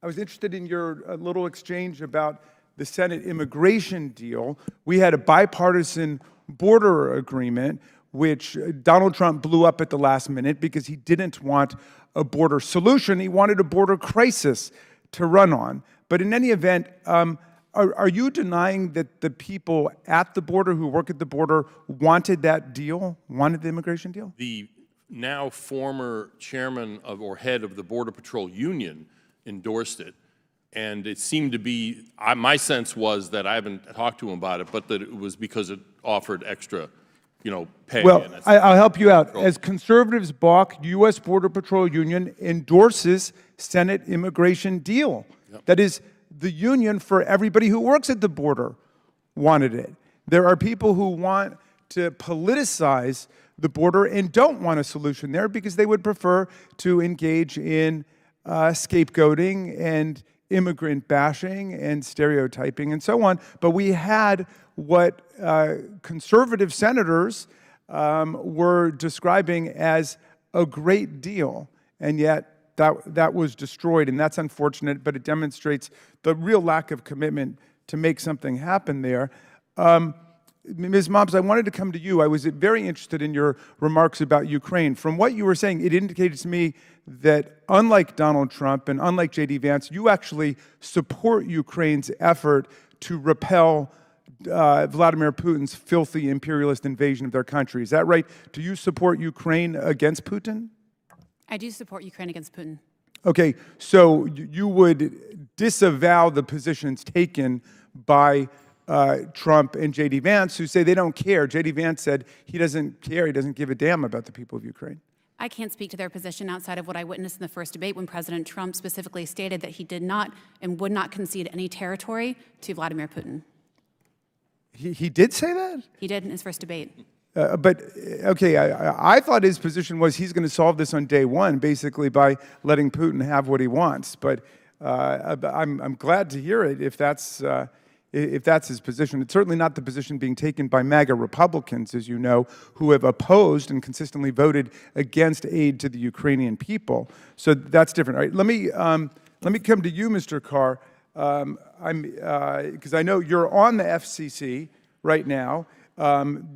was interested in your little exchange about the Senate immigration deal. We had a bipartisan border agreement, which Donald Trump blew up at the last minute because he didn't want a border solution. He wanted a border crisis to run on. But in any event, are you denying that the people at the border who work at the border wanted that deal, wanted the immigration deal? The now former chairman of or head of the Border Patrol Union endorsed it. And it seemed to be, my sense was that I haven't talked to him about it, but that it was because it offered extra, pay. Well, I'll help you out. As conservatives balk, U.S. Border Patrol Union endorses Senate immigration deal. Yep. That is, the union for everybody who works at the border wanted it. There are people who want to politicize the border and don't want a solution there because they would prefer to engage in scapegoating and immigrant bashing and stereotyping and so on. But we had what conservative senators were describing as a great deal, and yet that was destroyed, and that's unfortunate, but it demonstrates the real lack of commitment to make something happen there. Ms. Mobbs, I wanted to come to you. I was very interested in your remarks about Ukraine. From what you were saying, it indicated to me that unlike Donald Trump and unlike J.D. Vance, you actually support Ukraine's effort to repel Vladimir Putin's filthy imperialist invasion of their country. Is that right? Do you support Ukraine against Putin? I do support Ukraine against Putin. Okay, so you would disavow the positions taken by Trump and J.D. Vance, who say they don't care. J.D. Vance said he doesn't care, he doesn't give a damn about the people of Ukraine. I can't speak to their position outside of what I witnessed in the first debate when President Trump specifically stated that he did not and would not concede any territory to Vladimir Putin. He did say that? He did in his first debate. But, okay, I thought his position was he's going to solve this on day one, basically by letting Putin have what he wants. But I'm glad to hear it if that's if that's his position. It's certainly not the position being taken by MAGA Republicans, as you know, who have opposed and consistently voted against aid to the Ukrainian people. So that's different. All right, let me come to you, Mr. Carr, because I know you're on the FCC right now.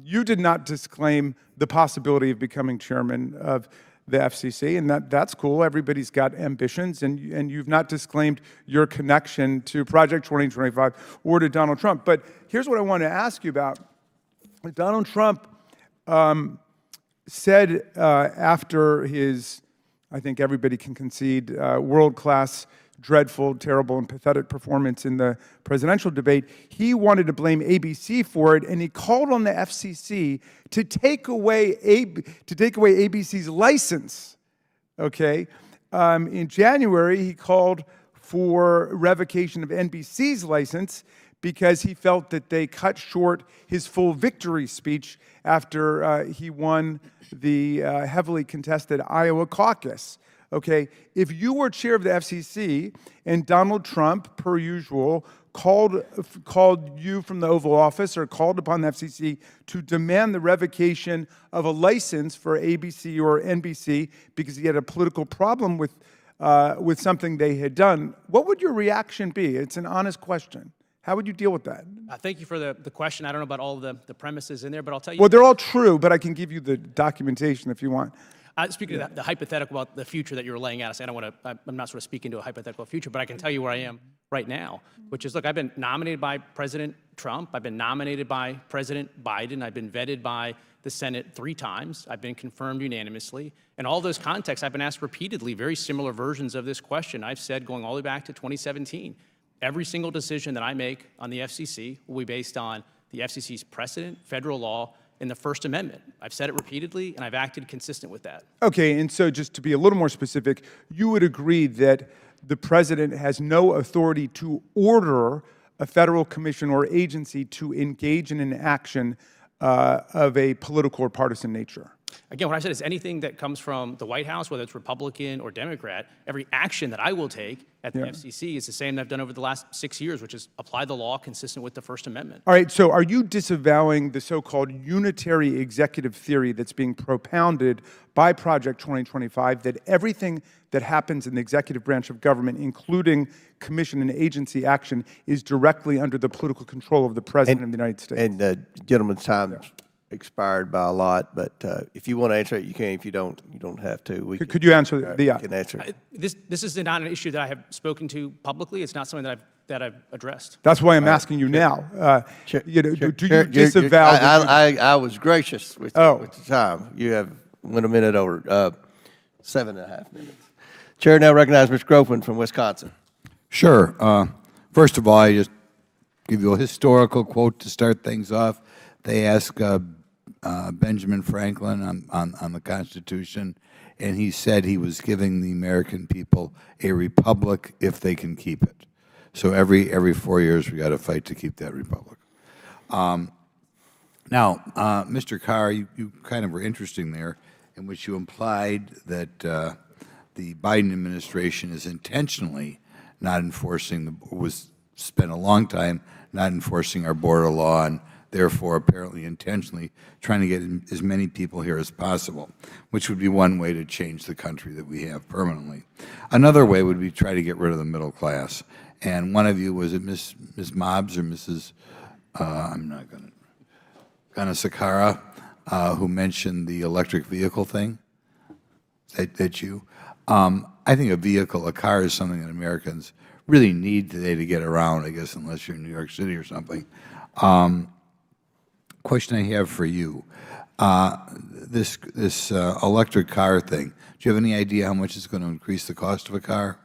You did not disclaim the possibility of becoming chairman of the FCC, and that's cool. Everybody's got ambitions, and you've not disclaimed your connection to Project 2025 or to Donald Trump. But here's what I want to ask you about. Donald Trump said after his, I think everybody can concede, world-class, dreadful, terrible, and pathetic performance in the presidential debate, he wanted to blame ABC for it, and he called on the FCC to take away ABC's license. Okay, in January, he called for revocation of NBC's license because he felt that they cut short his full victory speech after he won the heavily contested Iowa caucus. Okay, if you were chair of the FCC and Donald Trump, per usual, called you from the Oval Office or called upon the FCC to demand the revocation of a license for ABC or NBC because he had a political problem with something they had done, what would your reaction be? It's an honest question. How would you deal with that? Thank you for the question. I don't know about all of the premises in there, but I'll tell you. Well, they're all true, but I can give you the documentation if you want. Speaking of the hypothetical about the future that you're laying out, I'm not sort of speaking to a hypothetical future, but I can tell you where I am right now, which is, look, I've been nominated by President Trump. I've been nominated by President Biden. I've been vetted by the Senate 3 times. I've been confirmed unanimously. In all those contexts, I've been asked repeatedly very similar versions of this question. I've said, going all the way back to 2017, every single decision that I make on the FCC will be based on the FCC's precedent, federal law, in the First Amendment. I've said it repeatedly, and I've acted consistent with that. Okay, and so just to be a little more specific, you would agree that the president has no authority to order a federal commission or agency to engage in an action of a political or partisan nature? Again, what I said is anything that comes from the White House, whether it's Republican or Democrat, every action that I will take at the FCC is the same that I've done over the last 6 years, which is apply the law consistent with the First Amendment. All right, so are you disavowing the so-called unitary executive theory that's being propounded by Project 2025, that everything that happens in the executive branch of government, including commission and agency action, is directly under the political control of the President of the United States? And gentleman's time expired by a lot, but if you want to answer it, you can. If you don't, you don't have to. Could you answer the? You can answer it. This is not an issue that I have spoken to publicly. It's not something that I've addressed. That's why I'm asking you now. Do you disavow? I was gracious with the time. You have 1 minute over, 7.5 minutes. Chair now recognizes Mr. Groveman from Wisconsin. Sure. First of all, I just give you a historical quote to start things off. They asked Benjamin Franklin on the Constitution, and he said he was giving the American people a republic if they can keep it. So every 4 years we got to fight to keep that republic. Now, Mr. Carr, you kind of were interesting there, in which you implied that the Biden administration is intentionally not enforcing was spent a long time not enforcing our border law, and therefore apparently intentionally trying to get as many people here as possible, which would be one way to change the country that we have permanently. Another way would be try to get rid of the middle class. And one of you, was it Ms. Mobbs or Mrs. I'm not going to, Sakara, who mentioned the electric vehicle thing? That you? I think a car is something that Americans really need today to get around, I guess, unless you're in New York City or something. Question I have for you, this electric car thing, do you have any idea how much it's going to increase the cost of a car?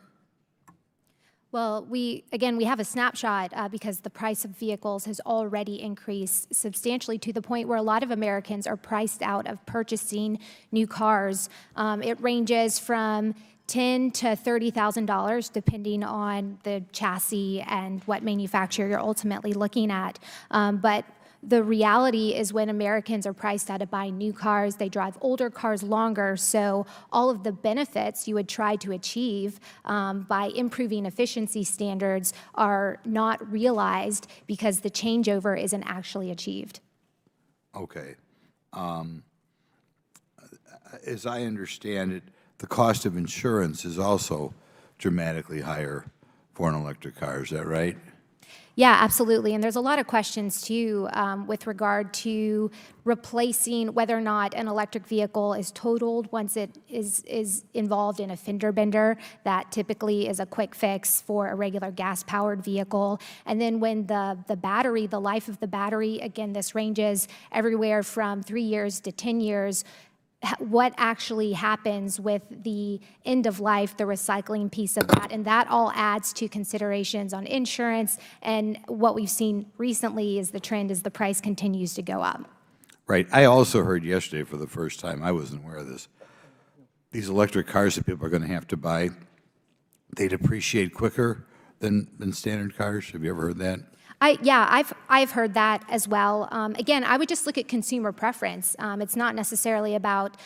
Well, we have a snapshot because the price of vehicles has already increased substantially to the point where a lot of Americans are priced out of purchasing new cars. It ranges from $10,000 to $30,000, depending on the chassis and what manufacturer you're ultimately looking at. But the reality is when Americans are priced out of buying new cars, they drive older cars longer, so all of the benefits you would try to achieve by improving efficiency standards are not realized because the changeover isn't actually achieved. Okay. As I understand it, the cost of insurance is also dramatically higher for an electric car. Is that right? Yeah, absolutely. And there's a lot of questions, too, with regard to replacing whether or not an electric vehicle is totaled once it is involved in a fender bender. That typically is a quick fix for a regular gas-powered vehicle. And then when the battery, the life of the battery, again, this ranges everywhere from 3 years to 10 years, what actually happens with the end of life, the recycling piece of that, and that all adds to considerations on insurance. And what we've seen recently is the trend as the price continues to go up. Right. I also heard yesterday for the first time, I wasn't aware of this, these electric cars that people are going to have to buy, they depreciate quicker than standard cars. Have you ever heard that? I've heard that as well. Again, I would just look at consumer preference. It's not necessarily about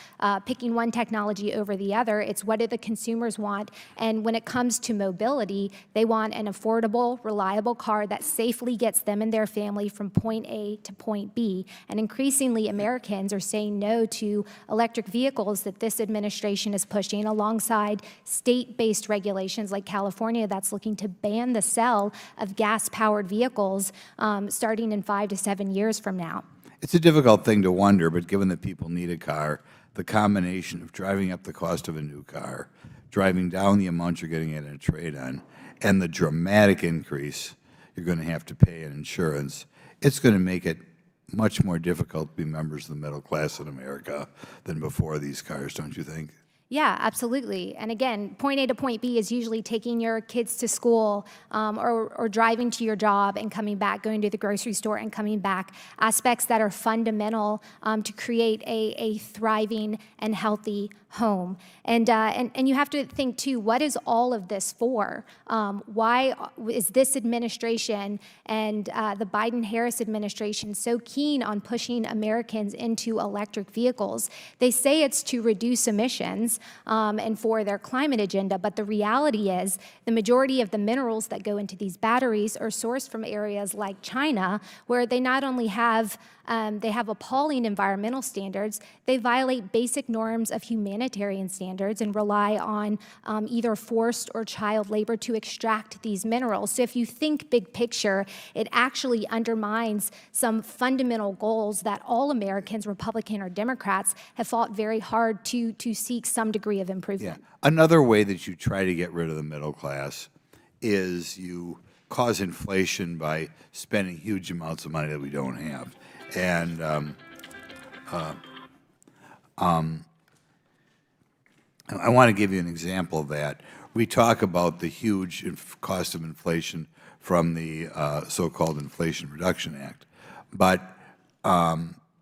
picking one technology over the other. It's what do the consumers want. And when it comes to mobility, they want an affordable, reliable car that safely gets them and their family from point A to point B. And increasingly, Americans are saying no to electric vehicles that this administration is pushing alongside state-based regulations like California that's looking to ban the sale of gas-powered vehicles starting in 5 to 7 years from now. It's a difficult thing to wonder, but given that people need a car, the combination of driving up the cost of a new car, driving down the amount you're getting in a trade-on, and the dramatic increase you're going to have to pay in insurance, it's going to make it much more difficult to be members of the middle class in America than before these cars, don't you think? Yeah, absolutely. And again, point A to point B is usually taking your kids to school or driving to your job and coming back, going to the grocery store and coming back, aspects that are fundamental to create a thriving and healthy home. And you have to think, too, what is all of this for? Why is this administration and the Biden-Harris administration so keen on pushing Americans into electric vehicles? They say it's to reduce emissions and for their climate agenda, but the reality is the majority of the minerals that go into these batteries are sourced from areas like China, where they not only have they have appalling environmental standards, they violate basic norms of humanitarian standards and rely on either forced or child labor to extract these minerals. So if you think big picture, it actually undermines some fundamental goals that all Americans, Republican or Democrats, have fought very hard to seek some degree of improvement. Yeah. Another way that you try to get rid of the middle class is you cause inflation by spending huge amounts of money that we don't have. And I want to give you an example of that. We talk about the huge cost of inflation from the so-called Inflation Reduction Act, but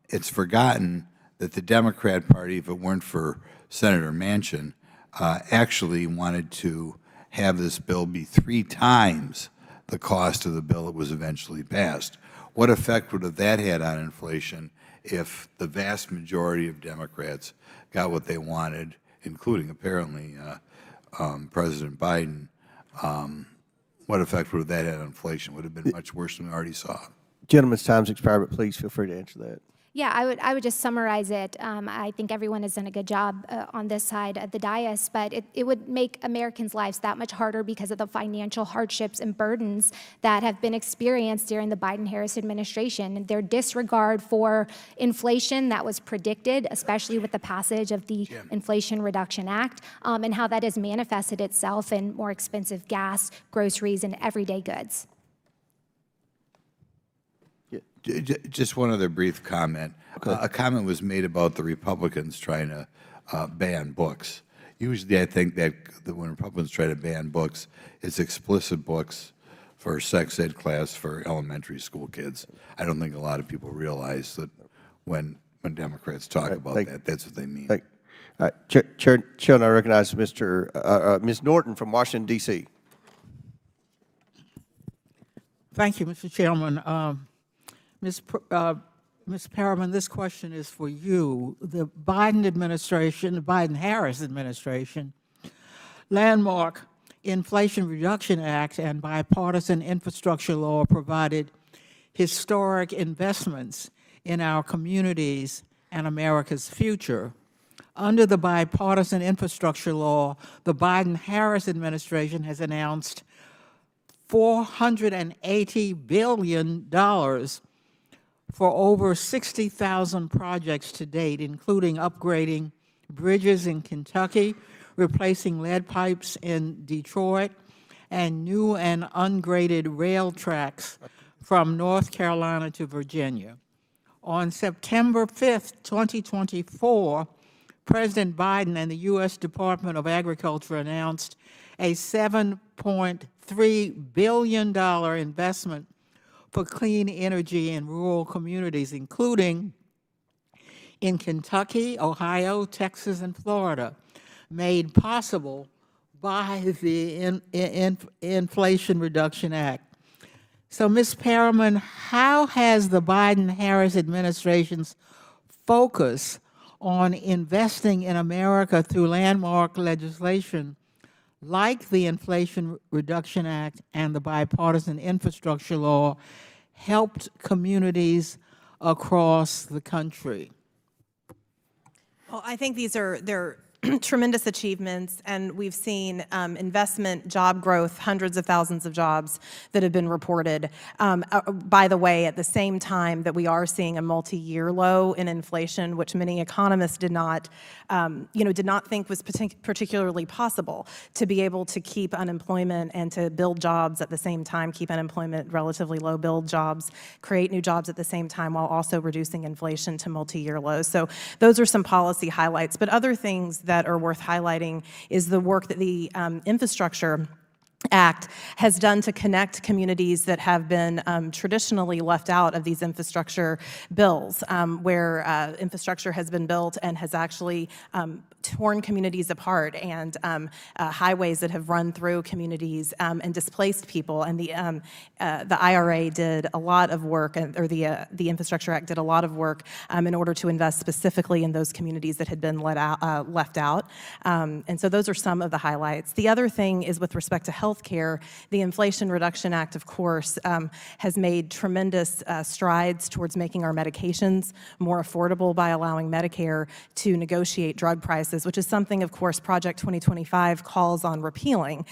it's forgotten that the Democrat Party, if it weren't for Senator Manchin, actually wanted to have this bill be 3 times the cost of the bill that was eventually passed. What effect would have that had on inflation if the vast majority of Democrats got what they wanted, including apparently President Biden? What effect would have that had on inflation? Would have been much worse than we already saw. Gentlemen's time's expired, but please feel free to answer that. Yeah, I would just summarize it. I think everyone has done a good job on this side of the dais, but it would make Americans' lives that much harder because of the financial hardships and burdens that have been experienced during the Biden-Harris administration. Their disregard for inflation that was predicted, especially with the passage of the Inflation Reduction Act, and how that has manifested itself in more expensive gas, groceries, and everyday goods. Just one other brief comment. Okay. A comment was made about the Republicans trying to ban books. Usually I think that when Republicans try to ban books, it's explicit books for sex ed class for elementary school kids. I don't think a lot of people realize that when Democrats talk about that, that's what they mean. Chair, I recognize Ms. Norton from Washington, D.C. Thank you, Mr. Chairman. Ms. Perriman, this question is for you. The Biden administration, the Biden-Harris administration, landmark Inflation Reduction Act and bipartisan infrastructure law provided historic investments in our communities and America's future. Under the bipartisan infrastructure law, the Biden-Harris administration has announced $480 billion for over 60,000 projects to date, including upgrading bridges in Kentucky, replacing lead pipes in Detroit, and new and ungraded rail tracks from North Carolina to Virginia. On September 5th, 2024, President Biden and the U.S. Department of Agriculture announced a $7.3 billion investment for clean energy in rural communities, including in Kentucky, Ohio, Texas, and Florida, made possible by the Inflation Reduction Act. So, Ms. Perriman, how has the Biden-Harris administration's focus on investing in America through landmark legislation like the Inflation Reduction Act and the bipartisan infrastructure law helped communities across the country? Well, I think they're tremendous achievements, and we've seen investment, job growth, hundreds of thousands of jobs that have been reported. By the way, at the same time that we are seeing a multi-year low in inflation, which many economists did not think was particularly possible, to be able to keep unemployment and to build jobs at the same time, keep unemployment relatively low, build jobs, create new jobs at the same time, while also reducing inflation to multi-year lows. So those are some policy highlights. But other things that are worth highlighting is the work that the Infrastructure Act has done to connect communities that have been traditionally left out of these infrastructure bills, where infrastructure has been built and has actually torn communities apart, and highways that have run through communities and displaced people. And the IRA did a lot of work, or the Infrastructure Act did a lot of work in order to invest specifically in those communities that had been left out. And so those are some of the highlights. The other thing is with respect to healthcare. The Inflation Reduction Act, of course, has made tremendous strides towards making our medications more affordable by allowing Medicare to negotiate drug prices, which is something, of course, Project 2025 calls on repealing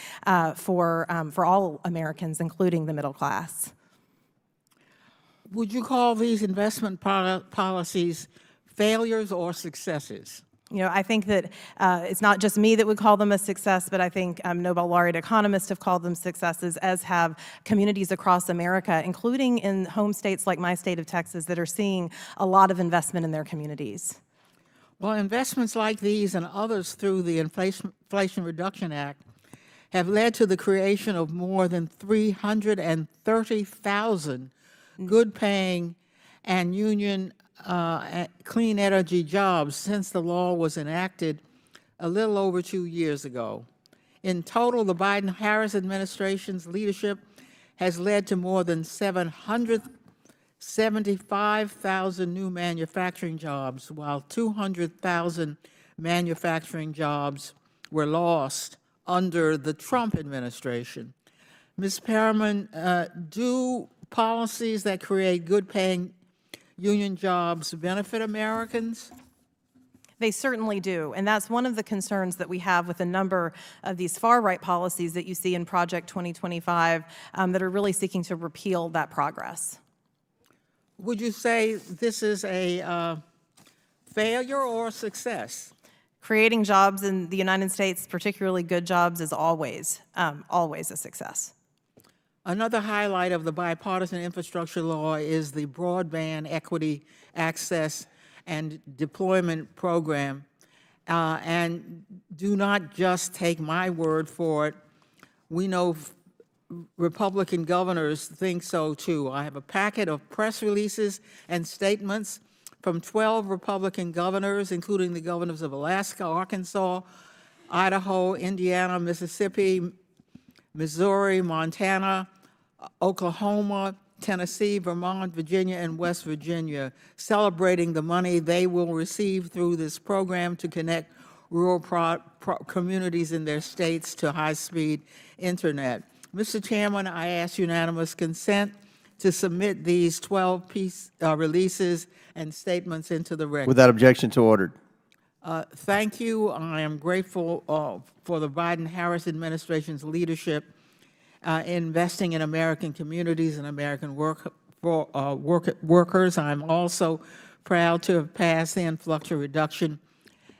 for all Americans, including the middle class. Would you call these investment policies failures or successes? You know, I think that it's not just me that would call them a success, but I think Nobel laureate economists have called them successes, as have communities across America, including in home states like my state of Texas, that are seeing a lot of investment in their communities. Well, investments like these and others through the Inflation Reduction Act have led to the creation of more than 330,000 good-paying and union clean energy jobs since the law was enacted a little over 2 years ago. In total, the Biden-Harris administration's leadership has led to more than 775,000 new manufacturing jobs, while 200,000 manufacturing jobs were lost under the Trump administration. Ms. Perriman, do policies that create good-paying union jobs benefit Americans? They certainly do, and that's one of the concerns that we have with a number of these far-right policies that you see in Project 2025 that are really seeking to repeal that progress. Would you say this is a failure or a success? Creating jobs in the United States, particularly good jobs, is always a success. Another highlight of the bipartisan infrastructure law is the Broadband Equity Access and Deployment Program. And do not just take my word for it. We know Republican governors think so too. I have a packet of press releases and statements from 12 Republican governors, including the governors of Alaska, Arkansas, Idaho, Indiana, Mississippi, Missouri, Montana, Oklahoma, Tennessee, Vermont, Virginia, and West Virginia, celebrating the money they will receive through this program to connect rural communities in their states to high-speed internet. Mr. Chairman, I ask unanimous consent to submit these 12 releases and statements into the record. Without objection, so ordered. Thank you. I am grateful for the Biden-Harris administration's leadership in investing in American communities and American workers. I'm also proud to have passed the influx reduction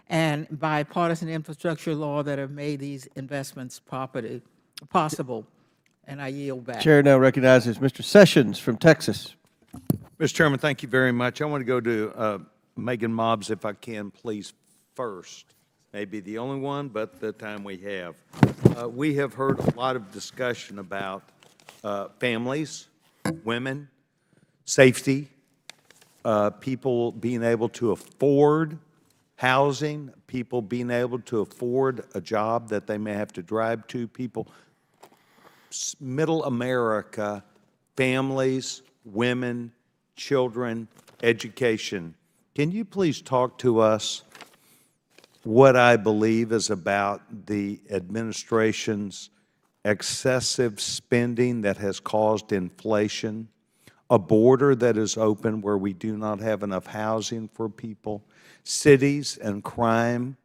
and bipartisan infrastructure law that have made these investments possible. And I yield back. Chair now recognizes Mr. Sessions from Texas. Mr. Chairman, thank you very much. I want to go to Megan Mobbs, if I can, please, first. Maybe the only one, but the time we have. We have heard a lot of discussion about families, women, safety, people being able to afford housing, people being able to afford a job that they may have to drive to, people, middle America, families, women, children, education. Can you please talk to us what I believe is about the administration's excessive spending that has caused inflation, a border that is open where we do not have enough housing for people, cities and crime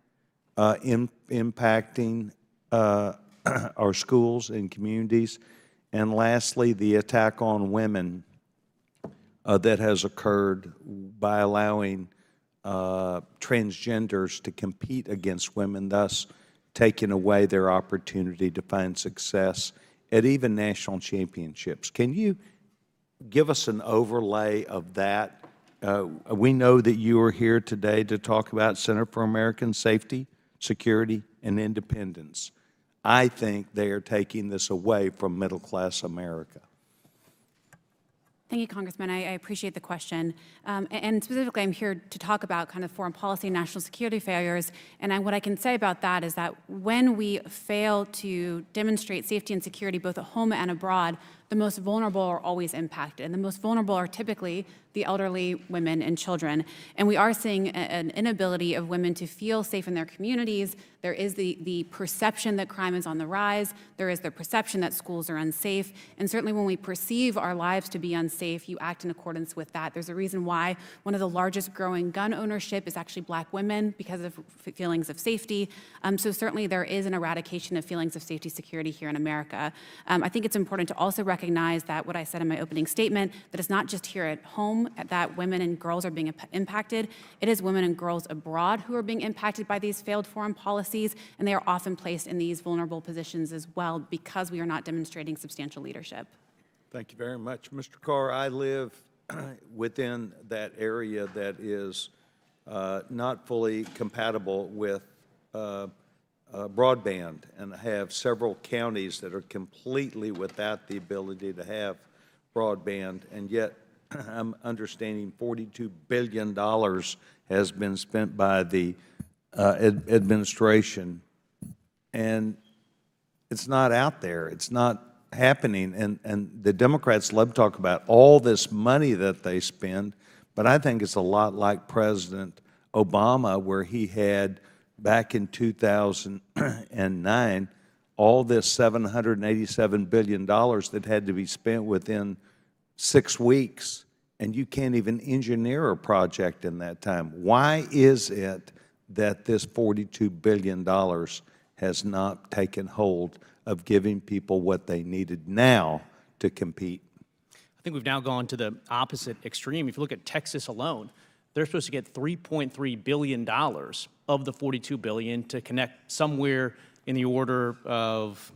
impacting our schools and communities, and lastly, the attack on women that has occurred by allowing transgenders to compete against women, thus taking away their opportunity to find success at even national championships. Can you give us an overlay of that? We know that you are here today to talk about Center for American Safety, Security, and Independence. I think they are taking this away from middle-class America. Thank you, Congressman. I appreciate the question. And specifically, I'm here to talk about kind of foreign policy and national security failures. And what I can say about that is that when we fail to demonstrate safety and security both at home and abroad, the most vulnerable are always impacted. And the most vulnerable are typically the elderly, women, and children. And we are seeing an inability of women to feel safe in their communities. There is the perception that crime is on the rise. There is the perception that schools are unsafe. And certainly when we perceive our lives to be unsafe, you act in accordance with that. There's a reason why one of the largest growing gun ownership is actually Black women because of feelings of safety. So certainly there is an eradication of feelings of safety, security here in America. I think it's important to also recognize that what I said in my opening statement, that it's not just here at home that women and girls are being impacted. It is women and girls abroad who are being impacted by these failed foreign policies, and they are often placed in these vulnerable positions as well because we are not demonstrating substantial leadership. Thank you very much. Mr. Carr, I live within that area that is not fully compatible with broadband, and have several counties that are completely without the ability to have broadband, and yet I'm understanding $42 billion has been spent by the administration, and it's not out there. It's not happening, and the Democrats love to talk about all this money that they spend, but I think it's a lot like President Obama, where he had back in 2009 all this $787 billion that had to be spent within 6 weeks, and you can't even engineer a project in that time. Why is it that this $42 billion has not taken hold of giving people what they needed now to compete? I think we've now gone to the opposite extreme. If you look at Texas alone, they're supposed to get $3.3 billion of the $42 billion to connect somewhere in the order of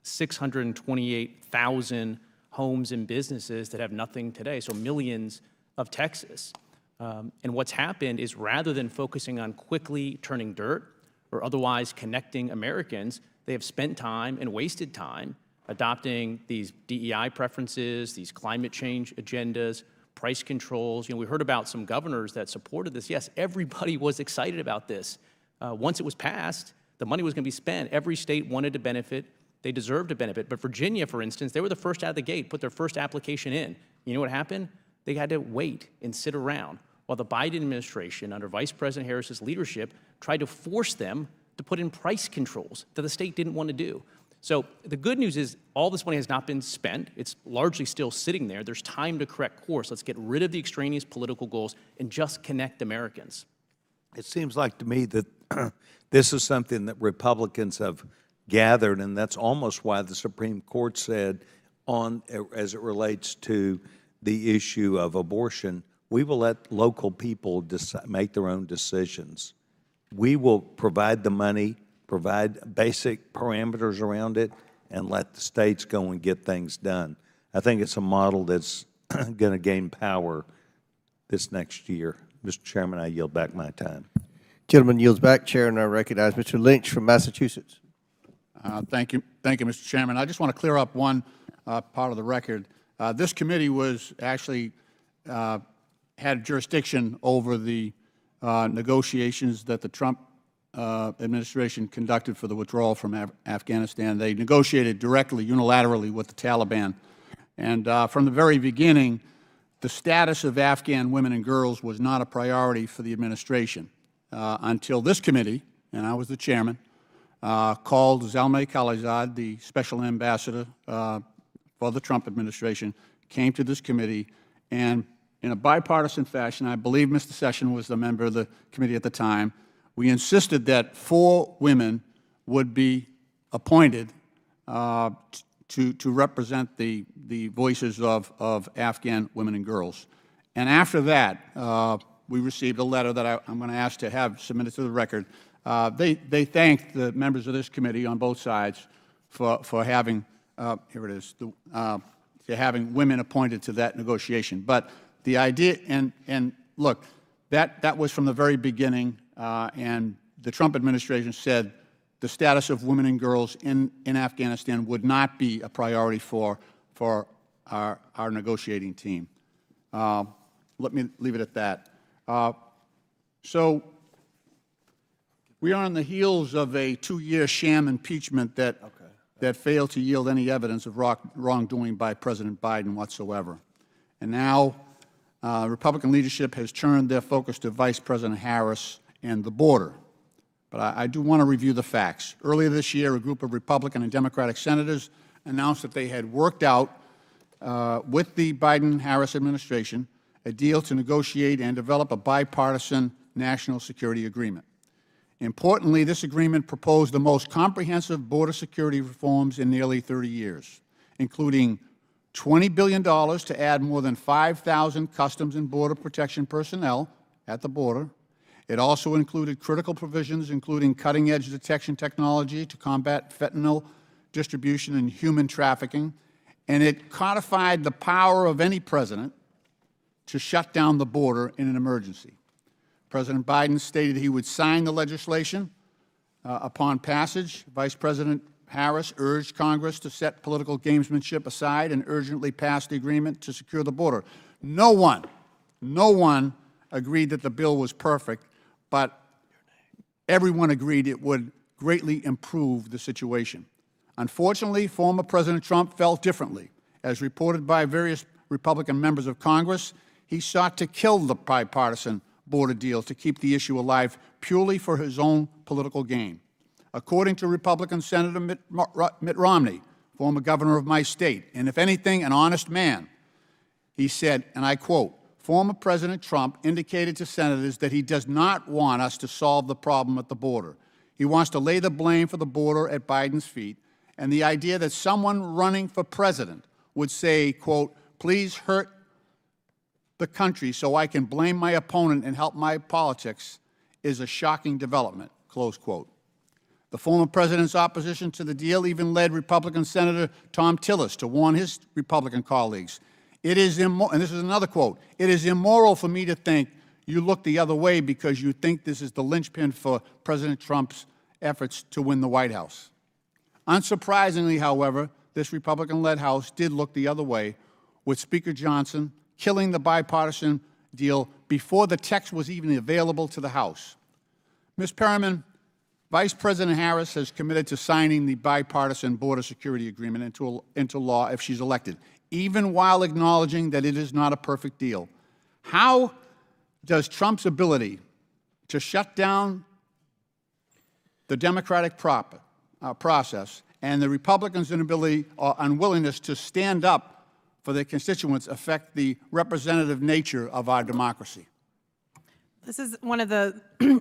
628,000 homes and businesses that have nothing today, so millions of Texas. And what's happened is rather than focusing on quickly turning dirt or otherwise connecting Americans, they have spent time and wasted time adopting these DEI preferences, these climate change agendas, price controls. You know, we heard about some governors that supported this. Yes, everybody was excited about this. Once it was passed, the money was going to be spent. Every state wanted to benefit They deserve to benefit. But Virginia, for instance, they were the first out of the gate, put their first application in. You know what happened? They had to wait and sit around while the Biden administration, under Vice President Harris's leadership, tried to force them to put in price controls that the state didn't want to do. So the good news is all this money has not been spent. It's largely still sitting there. There's time to correct course. Let's get rid of the extraneous political goals and just connect Americans. It seems like to me that this is something that Republicans have gathered, and that's almost why the Supreme Court said as it relates to the issue of abortion, we will let local people make their own decisions. We will provide the money, provide basic parameters around it, and let the states go and get things done. I think it's a model that's going to gain power this next year. Mr. Chairman, I yield back my time. Gentleman yields back. Chair, and I recognize Mr. Lynch from Massachusetts. Thank you, Mr. Chairman. I just want to clear up one part of the record. This committee was actually had jurisdiction over the negotiations that the Trump administration conducted for the withdrawal from Afghanistan. They negotiated directly, unilaterally with the Taliban. And from the very beginning, the status of Afghan women and girls was not a priority for the administration until this committee, and I was the chairman, called Zalmay Khalilzad, the special ambassador for the Trump administration, came to this committee, and in a bipartisan fashion, I believe Mr. Sessions was a member of the committee at the time, we insisted that 4 women would be appointed to represent the voices of Afghan women and girls. And after that, we received a letter that I'm going to ask to have submitted to the record. They thanked the members of this committee on both sides for having, here it is, for having women appointed to that negotiation. But the idea, and look, that was from the very beginning, and the Trump administration said the status of women and girls in Afghanistan would not be a priority for our negotiating team. Let me leave it at that. So we are on the heels of a 2-year sham impeachment that failed to yield any evidence of wrongdoing by President Biden whatsoever. And now Republican leadership has turned their focus to Vice President Harris and the border. But I do want to review the facts. Earlier this year, a group of Republican and Democratic senators announced that they had worked out with the Biden-Harris administration a deal to negotiate and develop a bipartisan national security agreement. Importantly, this agreement proposed the most comprehensive border security reforms in nearly 30 years, including $20 billion to add more than 5,000 Customs and Border Protection personnel at the border. It also included critical provisions, including cutting-edge detection technology to combat fentanyl distribution and human trafficking, and it codified the power of any president to shut down the border in an emergency. President Biden stated he would sign the legislation upon passage. Vice President Harris urged Congress to set political gamesmanship aside and urgently pass the agreement to secure the border. No one agreed that the bill was perfect, but everyone agreed it would greatly improve the situation. Unfortunately, former President Trump felt differently. As reported by various Republican members of Congress, he sought to kill the bipartisan border deal to keep the issue alive purely for his own political gain. According to Republican Senator Mitt Romney, former governor of my state, and if anything, an honest man, he said, and I quote, "Former President Trump indicated to senators that he does not want us to solve the problem at the border. He wants to lay the blame for the border at Biden's feet, and the idea that someone running for president would say, quote, please hurt the country so I can blame my opponent and help my politics is a shocking development," close quote. The former president's opposition to the deal even led Republican Senator Tom Tillis to warn his Republican colleagues, "It is immoral," and this is another quote, "It is immoral for me to think you look the other way because you think this is the linchpin for President Trump's efforts to win the White House." Unsurprisingly, however, this Republican-led House did look the other way, with Speaker Johnson killing the bipartisan deal before the text was even available to the House. Ms. Perriman, Vice President Harris has committed to signing the bipartisan border security agreement into law if she's elected, even while acknowledging that it is not a perfect deal. How does Trump's ability to shut down the democratic process and the Republicans' inability or unwillingness to stand up for their constituents affect the representative nature of our democracy? This is one of the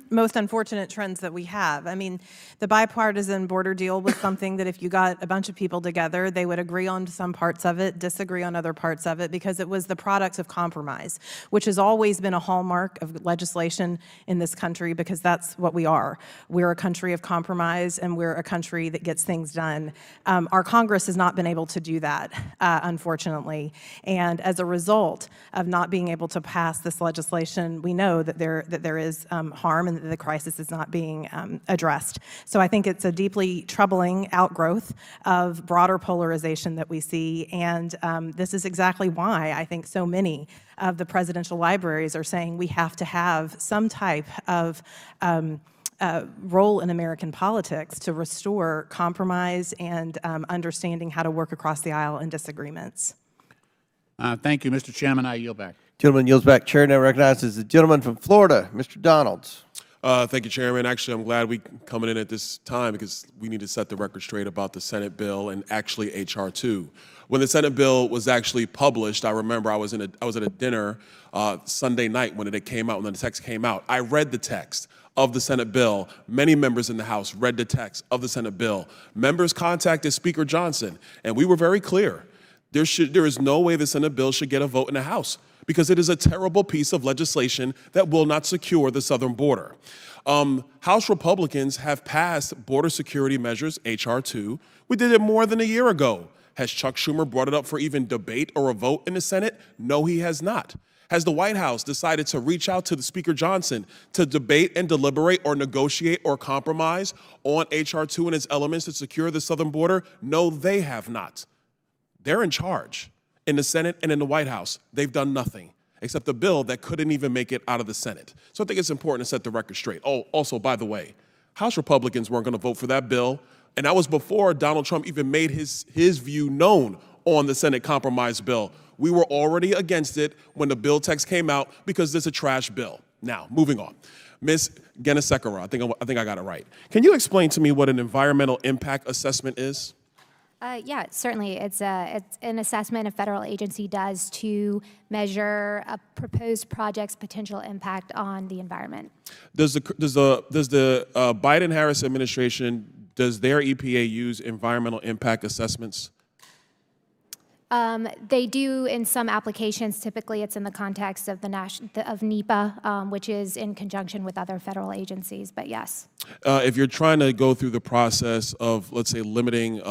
most unfortunate trends that we have. I mean, the bipartisan border deal was something that if you got a bunch of people together, they would agree on some parts of it, disagree on other parts of it, because it was the product of compromise, which has always been a hallmark of legislation in this country, because that's what we are. We're a country of compromise, and we're a country that gets things done. Our Congress has not been able to do that, unfortunately. And as a result of not being able to pass this legislation, we know that there is harm and that the crisis is not being addressed. So I think it's a deeply troubling outgrowth of broader polarization that we see, and this is exactly why I think so many of the presidential libraries are saying we have to have some type of role in American politics to restore compromise and understanding how to work across the aisle in disagreements. Thank you, Mr. Chairman. I yield back. Gentleman yields back. Chair now recognizes the gentleman from Florida, Mr. Donalds. Thank you, Chairman. Actually, I'm glad we're coming in at this time because we need to set the record straight about the Senate bill and actually H.R. 2. When the Senate bill was actually published, I remember I was at a dinner Sunday night when it came out, when the text came out. I read the text of the Senate bill. Many members in the House read the text of the Senate bill. Members contacted Speaker Johnson, and we were very clear. There is no way the Senate bill should get a vote in the House, because it is a terrible piece of legislation that will not secure the southern border. House Republicans have passed border security measures, H.R. 2. We did it more than a year ago. Has Chuck Schumer brought it up for even debate or a vote in the Senate? No, he has not. Has the White House decided to reach out to the Speaker Johnson to debate and deliberate or negotiate or compromise on H.R. 2 and its elements to secure the southern border? No, they have not. They're in charge. In the Senate and in the White House, they've done nothing except a bill that couldn't even make it out of the Senate. So I think it's important to set the record straight. Oh, also, by the way, House Republicans weren't going to vote for that bill, and that was before Donald Trump even made his view known on the Senate compromise bill. We were already against it when the bill text came out because it's a trash bill. Now, moving on. Ms. Genesekera, I think I got it right. Can you explain to me what an environmental impact assessment is? Yeah, certainly. It's an assessment a federal agency does to measure a proposed project's potential impact on the environment. Does the Biden-Harris administration, does their EPA use environmental impact assessments? They do in some applications. Typically, it's in the context of of NEPA, which is in conjunction with other federal agencies. But yes. If you're trying to go through the process of, let's say, limiting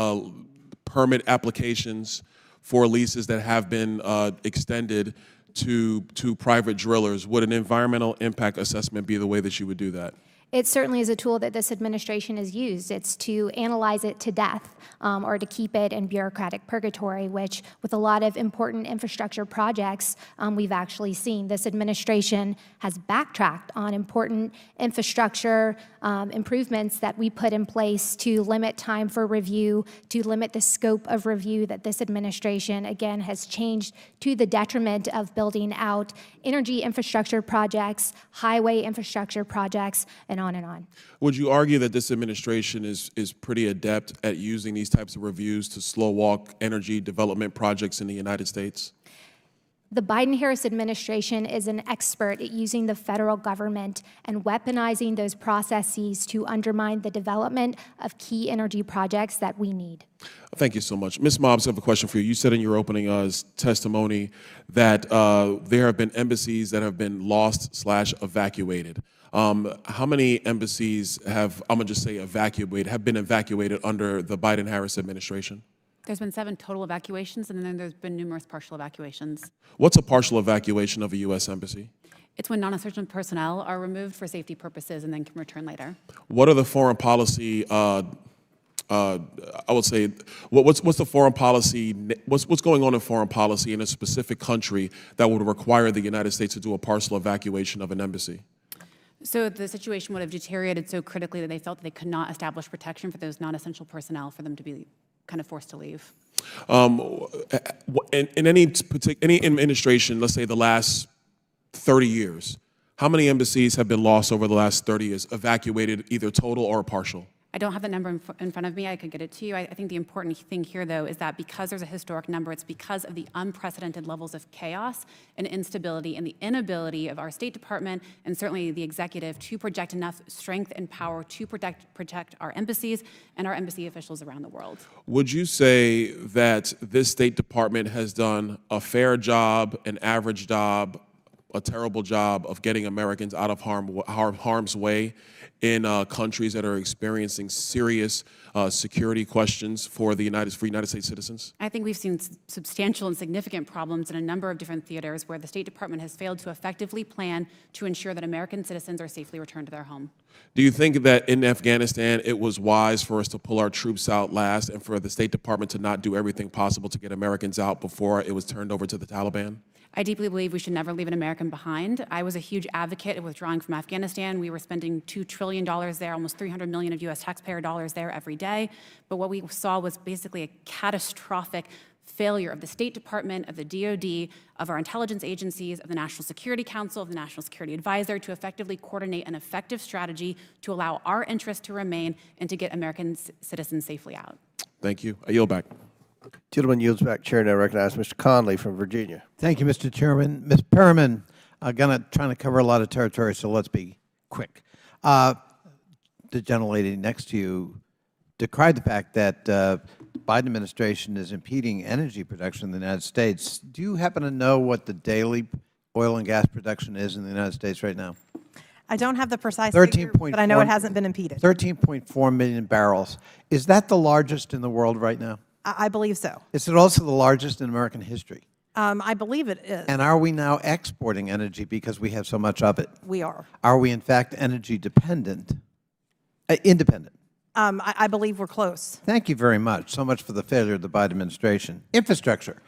permit applications for leases that have been extended to private drillers, would an environmental impact assessment be the way that you would do that? It certainly is a tool that this administration has used. It's to analyze it to death or to keep it in bureaucratic purgatory, which with a lot of important infrastructure projects we've actually seen. This administration has backtracked on important infrastructure improvements that we put in place to limit time for review, to limit the scope of review that this administration, again, has changed to the detriment of building out energy infrastructure projects, highway infrastructure projects, and on and on. Would you argue that this administration is pretty adept at using these types of reviews to slow walk energy development projects in the United States? The Biden-Harris administration is an expert at using the federal government and weaponizing those processes to undermine the development of key energy projects that we need. Thank you so much. Ms. Mobbs, I have a question for you. You said in your opening testimony that there have been embassies that have been lost/evacuated. How many embassies have, I'm going to just say have been evacuated under the Biden-Harris administration? There's been 7 total evacuations, and then there's been numerous partial evacuations. What's a partial evacuation of a U.S. embassy? It's when non-essential personnel are removed for safety purposes and then can return later. What are the foreign policy, I would say, what's the foreign policy, what's going on in foreign policy in a specific country that would require the United States to do a partial evacuation of an embassy? So the situation would have deteriorated so critically that they felt that they could not establish protection for those non-essential personnel for them to be kind of forced to leave. In any administration, let's say the last 30 years, how many embassies have been lost over the last 30 years, evacuated either total or partial? I don't have the number in front of me. I could get it to you. I think the important thing here, though, is that because there's a historic number, it's because of the unprecedented levels of chaos and instability and the inability of our State Department and certainly the executive to project enough strength and power to protect our embassies and our embassy officials around the world. Would you say that this State Department has done a fair job, an average job, a terrible job of getting Americans out of harm's way in countries that are experiencing serious security questions for the United States citizens? I think we've seen substantial and significant problems in a number of different theaters where the State Department has failed to effectively plan to ensure that American citizens are safely returned to their home. Do you think that in Afghanistan it was wise for us to pull our troops out last and for the State Department to not do everything possible to get Americans out before it was turned over to the Taliban? I deeply believe we should never leave an American behind. I was a huge advocate of withdrawing from Afghanistan. We were spending $2 trillion there, almost $300 million of U.S. taxpayer dollars there every day. But what we saw was basically a catastrophic failure of the State Department, of the DoD, of our intelligence agencies, of the National Security Council, of the National Security Advisor to effectively coordinate an effective strategy to allow our interests to remain and to get American citizens safely out. Thank you. I yield back. Gentleman yields back. Chair now recognizes Mr. Conley from Virginia. Thank you, Mr. Chairman. Ms. Perriman, trying to cover a lot of territory, so let's be quick. The gentlelady next to you decried the fact that Biden administration is impeding energy production in the United States. Do you happen to know what the daily oil and gas production is in the United States right now? I don't have the precise figure, but I know it hasn't been impeded. 13.4 million barrels. Is that the largest in the world right now? I believe so. Is it also the largest in American history? I believe it is. And are we now exporting energy because we have so much of it? We are. Are we, in fact, energy dependent? Independent? I believe we're close. Thank you very much. So much for the failure of the Biden administration. Infrastructure.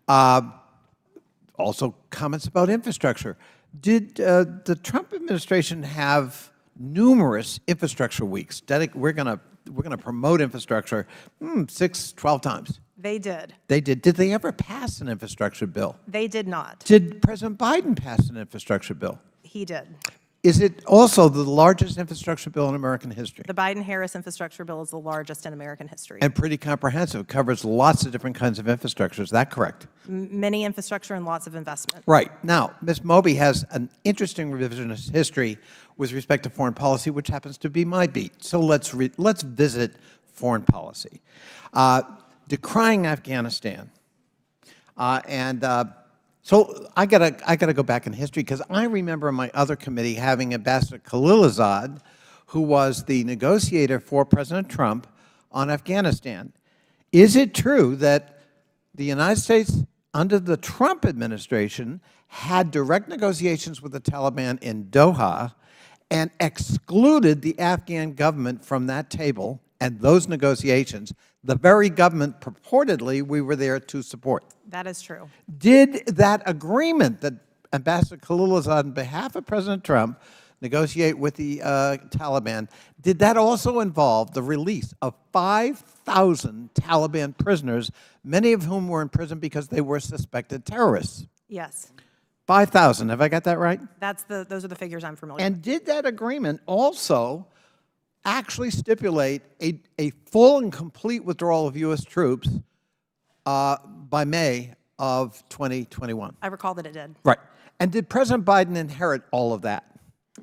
Also, comments about infrastructure. Did the Trump administration have numerous infrastructure weeks? We're going to promote infrastructure 12 times. They did. They did. Did they ever pass an infrastructure bill? They did not. Did President Biden pass an infrastructure bill? He did. Is it also the largest infrastructure bill in American history? The Biden-Harris infrastructure bill is the largest in American history. And pretty comprehensive. It covers lots of different kinds of infrastructure. Is that correct? Many infrastructure and lots of investment. Right. Now, Ms. Moby has an interesting revisionist history with respect to foreign policy, which happens to be my beat. So let's visit foreign policy. Decrying Afghanistan. So I gotta go back in history because I remember in my other committee having Ambassador Khalilzad, who was the negotiator for President Trump on Afghanistan. Is it true that the United States, under the Trump administration, had direct negotiations with the Taliban in Doha and excluded the Afghan government from that table and those negotiations, the very government purportedly we were there to support? That is true. Did that agreement that Ambassador Khalilzad, on behalf of President Trump, negotiate with the Taliban, did that also involve the release of 5,000 Taliban prisoners, many of whom were in prison because they were suspected terrorists? Yes. 5,000. Have I got that right? Those are the figures I'm familiar with. And did that agreement also actually stipulate a full and complete withdrawal of U.S. troops by May of 2021? I recall that it did. Right. And did President Biden inherit all of that?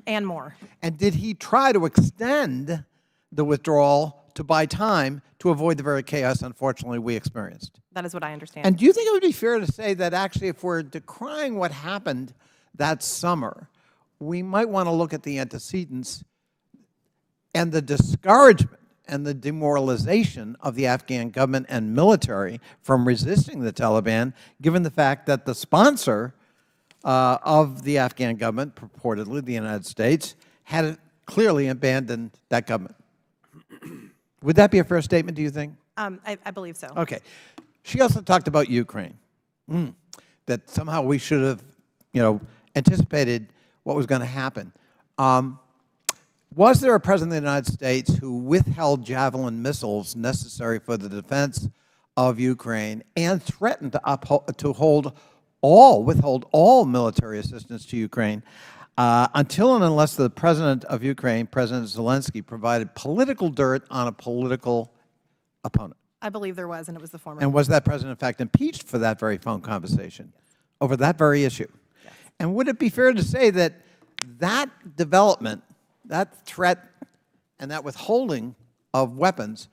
And more. And did he try to extend the withdrawal to buy time to avoid the very chaos, unfortunately, we experienced? That is what I understand. And do you think it would be fair to say that actually if we're decrying what happened that summer, we might want to look at the antecedents and the discouragement and the demoralization of the Afghan government and military from resisting the Taliban, given the fact that the sponsor of the Afghan government, purportedly the United States, had clearly abandoned that government? Would that be a fair statement, do you think? I believe so. Okay. She also talked about Ukraine, that somehow we should have, anticipated what was going to happen. Was there a president of the United States who withheld Javelin missiles necessary for the defense of Ukraine and threatened to withhold all military assistance to Ukraine until and unless the president of Ukraine, President Zelensky, provided political dirt on a political opponent? I believe there was, and it was the former. And was that president, in fact, impeached for that very phone conversation over that very issue? Yes. And would it be fair to say that that development, that threat, and that withholding of weapons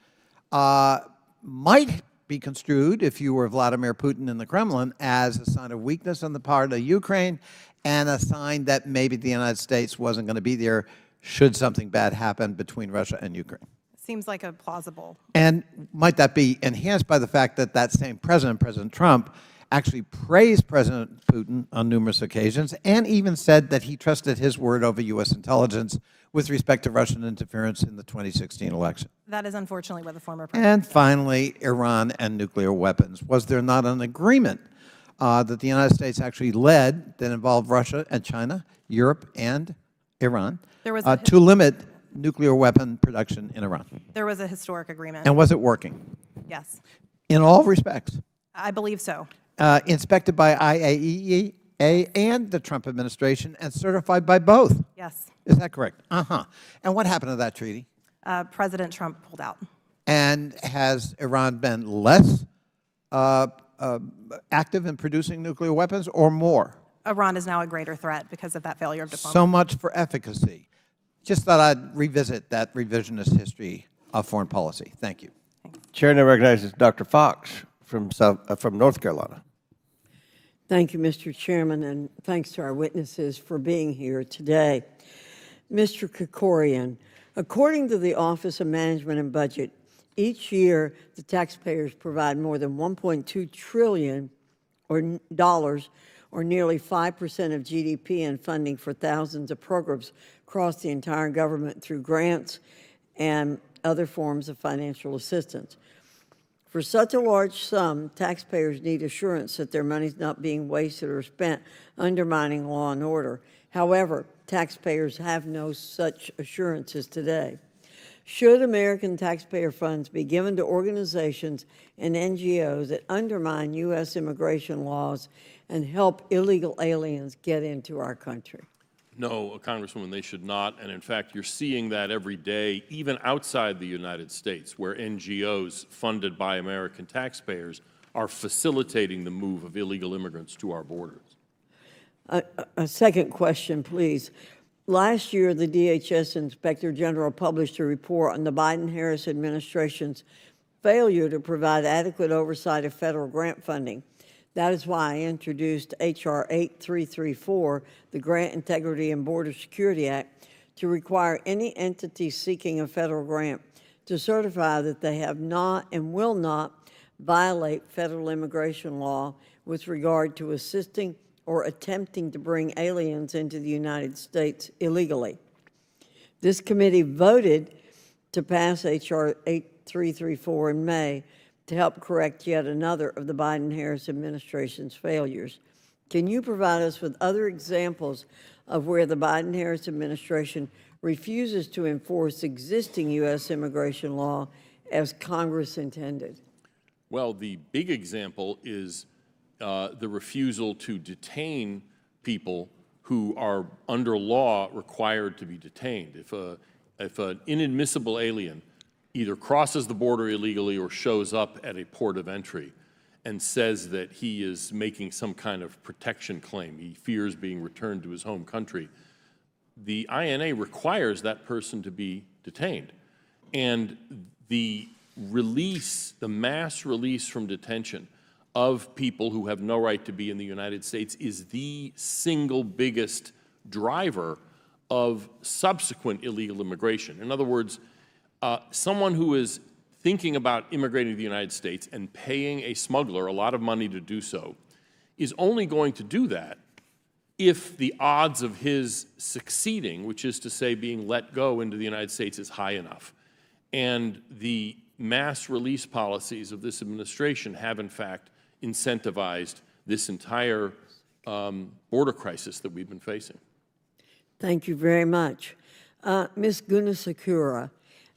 might be construed, if you were Vladimir Putin in the Kremlin, as a sign of weakness on the part of Ukraine and a sign that maybe the United States wasn't going to be there should something bad happen between Russia and Ukraine? Seems like a plausible. And might that be enhanced by the fact that that same president, President Trump, actually praised President Putin on numerous occasions and even said that he trusted his word over U.S. intelligence with respect to Russian interference in the 2016 election? That is unfortunately what the former president And finally, Iran and nuclear weapons. Was there not an agreement that the United States actually led that involved Russia and China, Europe and Iran, There was to limit nuclear weapon production in Iran? There was a historic agreement. And was it working? Yes, In all respects? I believe so. Inspected by IAEA and the Trump administration and certified by both. Yes. Is that correct? Uh-huh. And what happened to that treaty? President Trump pulled out. And has Iran been less active in producing nuclear weapons or more? Iran is now a greater threat because of that failure of diplomacy. So much for efficacy. Just thought I'd revisit that revisionist history of foreign policy. Thank you. Chair now recognizes Dr. Fox from North Carolina. Thank you, Mr. Chairman, and thanks to our witnesses for being here today. Mr. Krikorian, according to the Office of Management and Budget, each year the taxpayers provide more than $1.2 trillion or nearly 5% of GDP in funding for thousands of programs across the entire government through grants and other forms of financial assistance. For such a large sum, taxpayers need assurance that their money is not being wasted or spent undermining law and order. However, taxpayers have no such assurances today. Should American taxpayer funds be given to organizations and NGOs that undermine U.S. immigration laws and help illegal aliens get into our country? No, Congresswoman, they should not. And in fact, you're seeing that every day, even outside the United States, where NGOs funded by American taxpayers are facilitating the move of illegal immigrants to our borders. A second question, please. Last year, the DHS Inspector General published a report on the Biden-Harris administration's failure to provide adequate oversight of federal grant funding. That is why I introduced H.R. 8334, the Grant Integrity and Border Security Act, to require any entity seeking a federal grant to certify that they have not and will not violate federal immigration law with regard to assisting or attempting to bring aliens into the United States illegally. This committee voted to pass H.R. 8334 in May to help correct yet another of the Biden-Harris administration's failures. Can you provide us with other examples of where the Biden-Harris administration refuses to enforce existing U.S. immigration law as Congress intended? Well, the big example is the refusal to detain people who are under law required to be detained. If an inadmissible alien either crosses the border illegally or shows up at a port of entry and says that he is making some kind of protection claim, he fears being returned to his home country, the INA requires that person to be detained. And the release, the mass release from detention of people who have no right to be in the United States is the single biggest driver of subsequent illegal immigration. In other words, someone who is thinking about immigrating to the United States and paying a smuggler a lot of money to do so is only going to do that if the odds of his succeeding, which is to say being let go into the United States, is high enough. And the mass release policies of this administration have, in fact, incentivized this entire border crisis that we've been facing. Thank you very much. Ms. Gunasekera,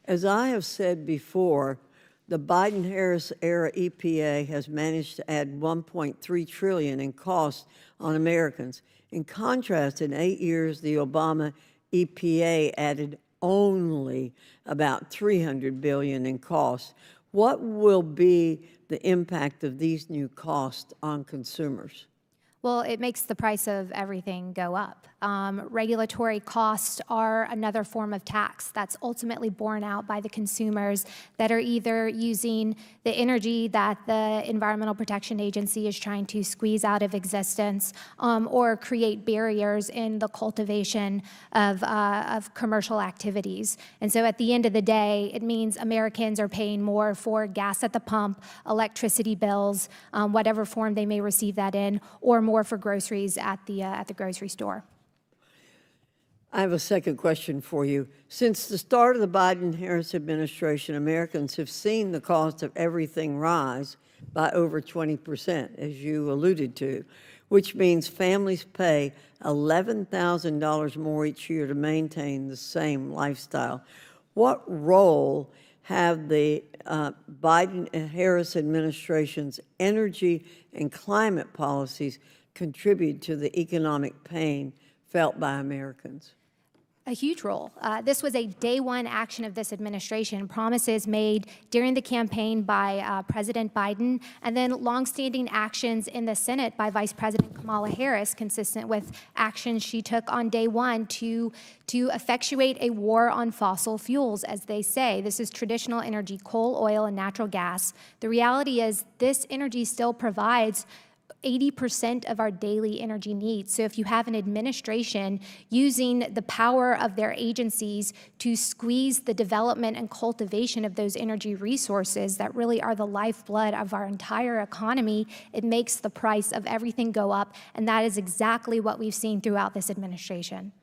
as I have said before, the Biden-Harris era EPA has managed to add $1.3 trillion in costs on Americans. In contrast, in 8 years, the Obama EPA added only about $300 billion in costs. What will be the impact of these new costs on consumers? Well, it makes the price of everything go up. Regulatory costs are another form of tax that's ultimately borne out by the consumers that are either using the energy that the Environmental Protection Agency is trying to squeeze out of existence or create barriers in the cultivation of commercial activities. And so at the end of the day, it means Americans are paying more for gas at the pump, electricity bills, whatever form they may receive that in, or more for groceries at the grocery store. I have a second question for you. Since the start of the Biden-Harris administration, Americans have seen the cost of everything rise by over 20%, as you alluded to, which means families pay $11,000 more each year to maintain the same lifestyle. What role have the Biden-Harris administration's energy and climate policies contribute to the economic pain felt by Americans? A huge role. This was a day one action of this administration, promises made during the campaign by President Biden, and then longstanding actions in the Senate by Vice President Kamala Harris, consistent with actions she took on day one to effectuate a war on fossil fuels, as they say. This is traditional energy, coal, oil, and natural gas. The reality is this energy still provides 80% of our daily energy needs. So if you have an administration using the power of their agencies to squeeze the development and cultivation of those energy resources that really are the lifeblood of our entire economy, it makes the price of everything go up, and that is exactly what we've seen throughout this administration.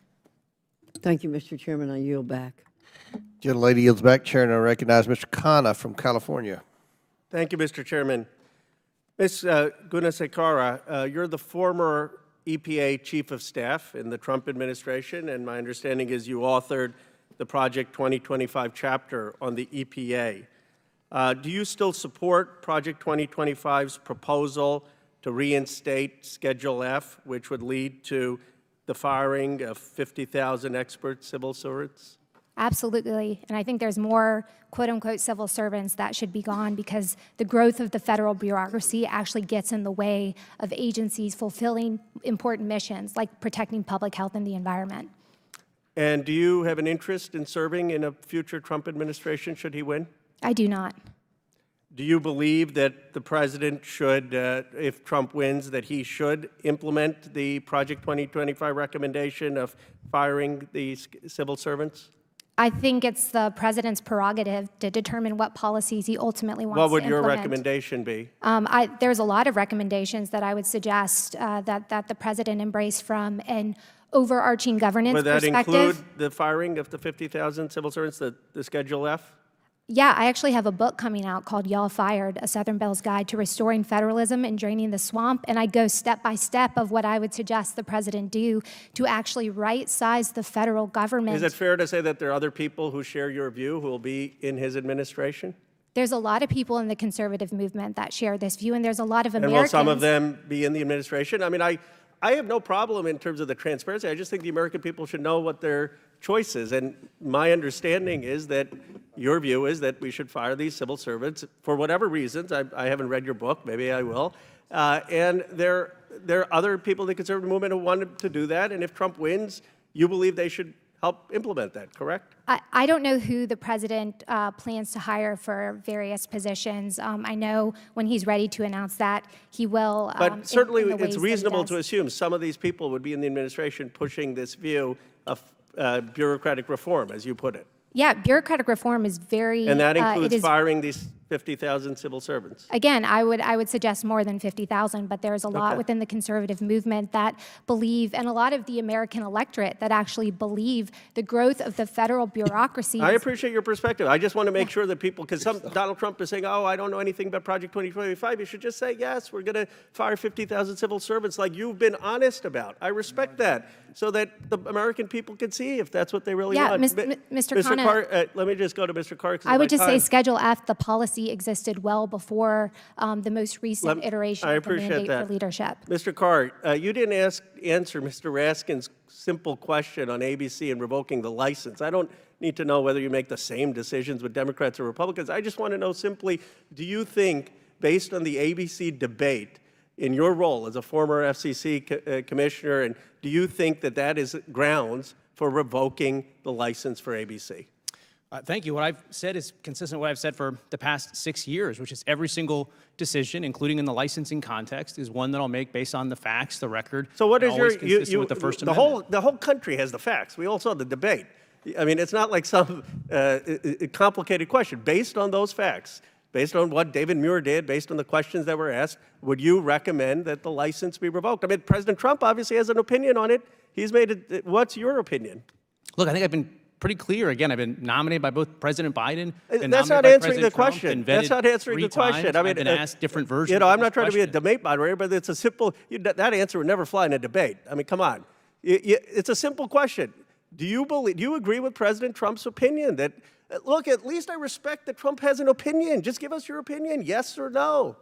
Thank you, Mr. Chairman. I yield back. Gentlelady yields back. Chair, and I recognize Mr. Khanna from California. Thank you, Mr. Chairman. Ms. Gunasekera, you're the former EPA Chief of Staff in the Trump administration, and my understanding is you authored the Project 2025 chapter on the EPA. Do you still support Project 2025's proposal to reinstate Schedule F, which would lead to the firing of 50,000 expert civil servants? Absolutely, and I think there's more quote-unquote civil servants that should be gone because the growth of the federal bureaucracy actually gets in the way of agencies fulfilling important missions like protecting public health and the environment. And do you have an interest in serving in a future Trump administration should he win? I do not. Do you believe that the president should, if Trump wins, that he should implement the Project 2025 recommendation of firing these civil servants? I think it's the president's prerogative to determine what policies he ultimately wants to implement. What would your recommendation be? There's a lot of recommendations that I would suggest that the president embrace from an overarching governance perspective. Would that include the firing of the 50,000 civil servants, the Schedule F? Yeah, I actually have a book coming out called Y'all Fired, A Southern Belle's Guide to Restoring Federalism and Draining the Swamp, and I go step by step of what I would suggest the president do to actually right-size the federal government. Is it fair to say that there are other people who share your view who will be in his administration? There's a lot of people in the conservative movement that share this view, and there's a lot of Americans. And will some of them be in the administration? I mean, I have no problem in terms of the transparency. I just think the American people should know what their choices. And my understanding is that your view is that we should fire these civil servants for whatever reasons. I haven't read your book. Maybe I will. And there are other people in the conservative movement who wanted to do that. And if Trump wins, you believe they should help implement that, correct? I don't know who the president plans to hire for various positions. I know when he's ready to announce that, he will. But certainly it's reasonable to assume some of these people would be in the administration pushing this view of bureaucratic reform, as you put it. Yeah, bureaucratic reform is very. And that includes firing these 50,000 civil servants. Again, I would suggest more than 50,000, but there's a lot within the conservative movement that believe, and a lot of the American electorate that actually believe the growth of the federal bureaucracy. I appreciate your perspective. I just want to make sure that people, because Donald Trump is saying, oh, I don't know anything about Project 2025. You should just say, yes, we're going to fire 50,000 civil servants like you've been honest about. I respect that. so that the American people can see if that's what they really Yeah, want. Mr. Khanna, Let me just go to Mr. Carr. I would just say Schedule F, the policy existed well before the most recent iteration I of the appreciate mandate that. for leadership. Mr. Carr, you didn't answer Mr. Raskin's simple question on ABC and revoking the license. I don't need to know whether you make the same decisions with Democrats or Republicans. I just want to know simply, do you think, based on the ABC debate, in your role as a former FCC commissioner, and do you think that that is grounds for revoking the license for ABC? Thank you. What I've said is consistent with what I've said for the past 6 years, which is every single decision, including in the licensing context, is one that I'll make based on the facts, the record. So what is your consistent with the First Amendment. The whole country has the facts. We all saw the debate. I mean, it's not like some complicated question. Based on those facts, based on what David Muir did, based on the questions that were asked, would you recommend that the license be revoked? I mean, President Trump obviously has an opinion on it. He's made it. What's your opinion? Look, I think I've been pretty clear. Again, I've been nominated by both President Biden and That's not answering the question. That's not answering the question. I mean, I've been asked different versions. You know, I'm of this not trying to be a question. debate moderator, but it's a simple. That answer would never fly in a debate. I mean, come on. It's a simple question. Do you agree with President Trump's opinion that? Look, at least I respect that Trump has an opinion. Just give us your opinion, yes or no.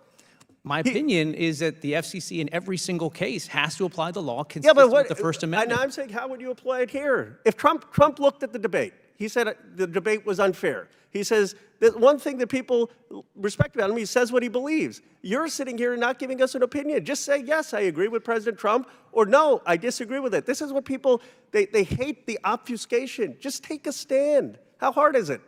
My opinion is that the FCC in every single case has to apply the law consistent with the First Amendment. And I'm saying, how would you apply it here? If Trump looked at the debate, he said the debate was unfair. He says that one thing that people respect about him, he says what he believes. You're sitting here and not giving us an opinion. Just say, yes, I agree with President Trump, or no, I disagree with it. This is what people, they hate the obfuscation. Just take a stand. How hard is it?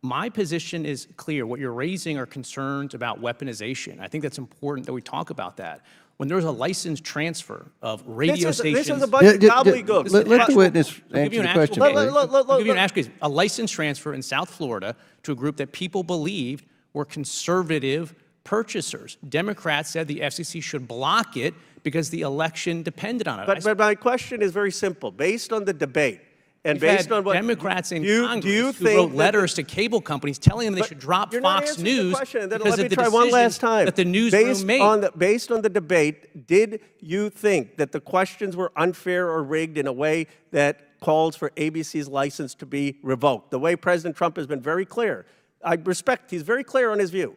My position is clear. What you're raising are concerns about weaponization. I think that's important that we talk about that. When there's a license transfer of radio stations... This is a bunch of gobbledygook. Let the witness answer the question, please. I'll give you an actual case. A license transfer in South Florida to a group that people believed were conservative purchasers. Democrats said the FCC should block it because the election depended on it. But my question is very simple. Based on the debate, and We've based had on what Democrats in Congress who who wrote letters to cable companies telling them they should drop Fox News because let me of the try one last time. that the newsroom made. Based on the debate, did you think that the questions were unfair or rigged in a way that calls for ABC's license to be revoked? The way President Trump has been very clear. I respect, he's very clear on his view.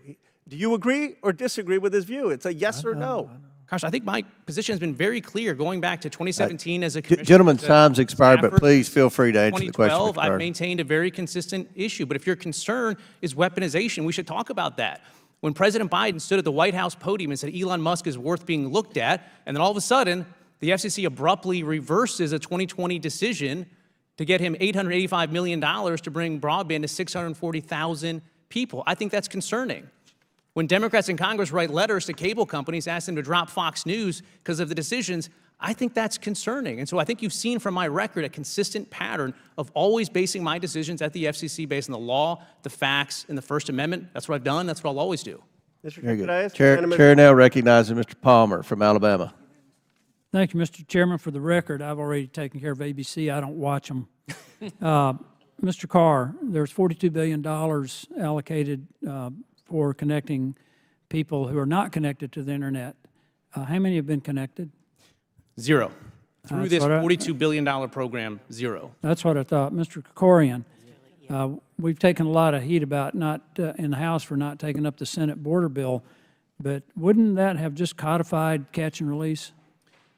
Do you agree or disagree with his view? It's a yes or no. Gosh, I think my position has been very clear going back to 2017 as a commissioner. Gentleman's time's expired, but please feel free to answer the question. 2012, Mr. Carter. I've maintained a very consistent issue. But if your concern is weaponization, we should talk about that. When President Biden stood at the White House podium and said Elon Musk is worth being looked at, and then all of a sudden, the FCC abruptly reverses a 2020 decision to get him $885 million to bring broadband to 640,000 people. I think that's concerning. When Democrats in Congress write letters to cable companies asking them to drop Fox News because of the decisions, I think that's concerning. And so I think you've seen from my record a consistent pattern of always basing my decisions at the FCC based on the law, the facts, and the First Amendment. That's what I've done. That's what I'll always do. Very good. Chair now recognizes Mr. Palmer from Alabama. Thank you, Mr. Chairman. For the record, I've already taken care of ABC. I don't watch them. Mr. Carr, there's $42 billion allocated for connecting people who are not connected to the internet. How many have been connected? Zero. Through this $42 billion program, zero. That's what I thought. Mr. Krikorian, we've taken a lot of heat about not in the House for not taking up the Senate border bill, but wouldn't that have just codified catch and release?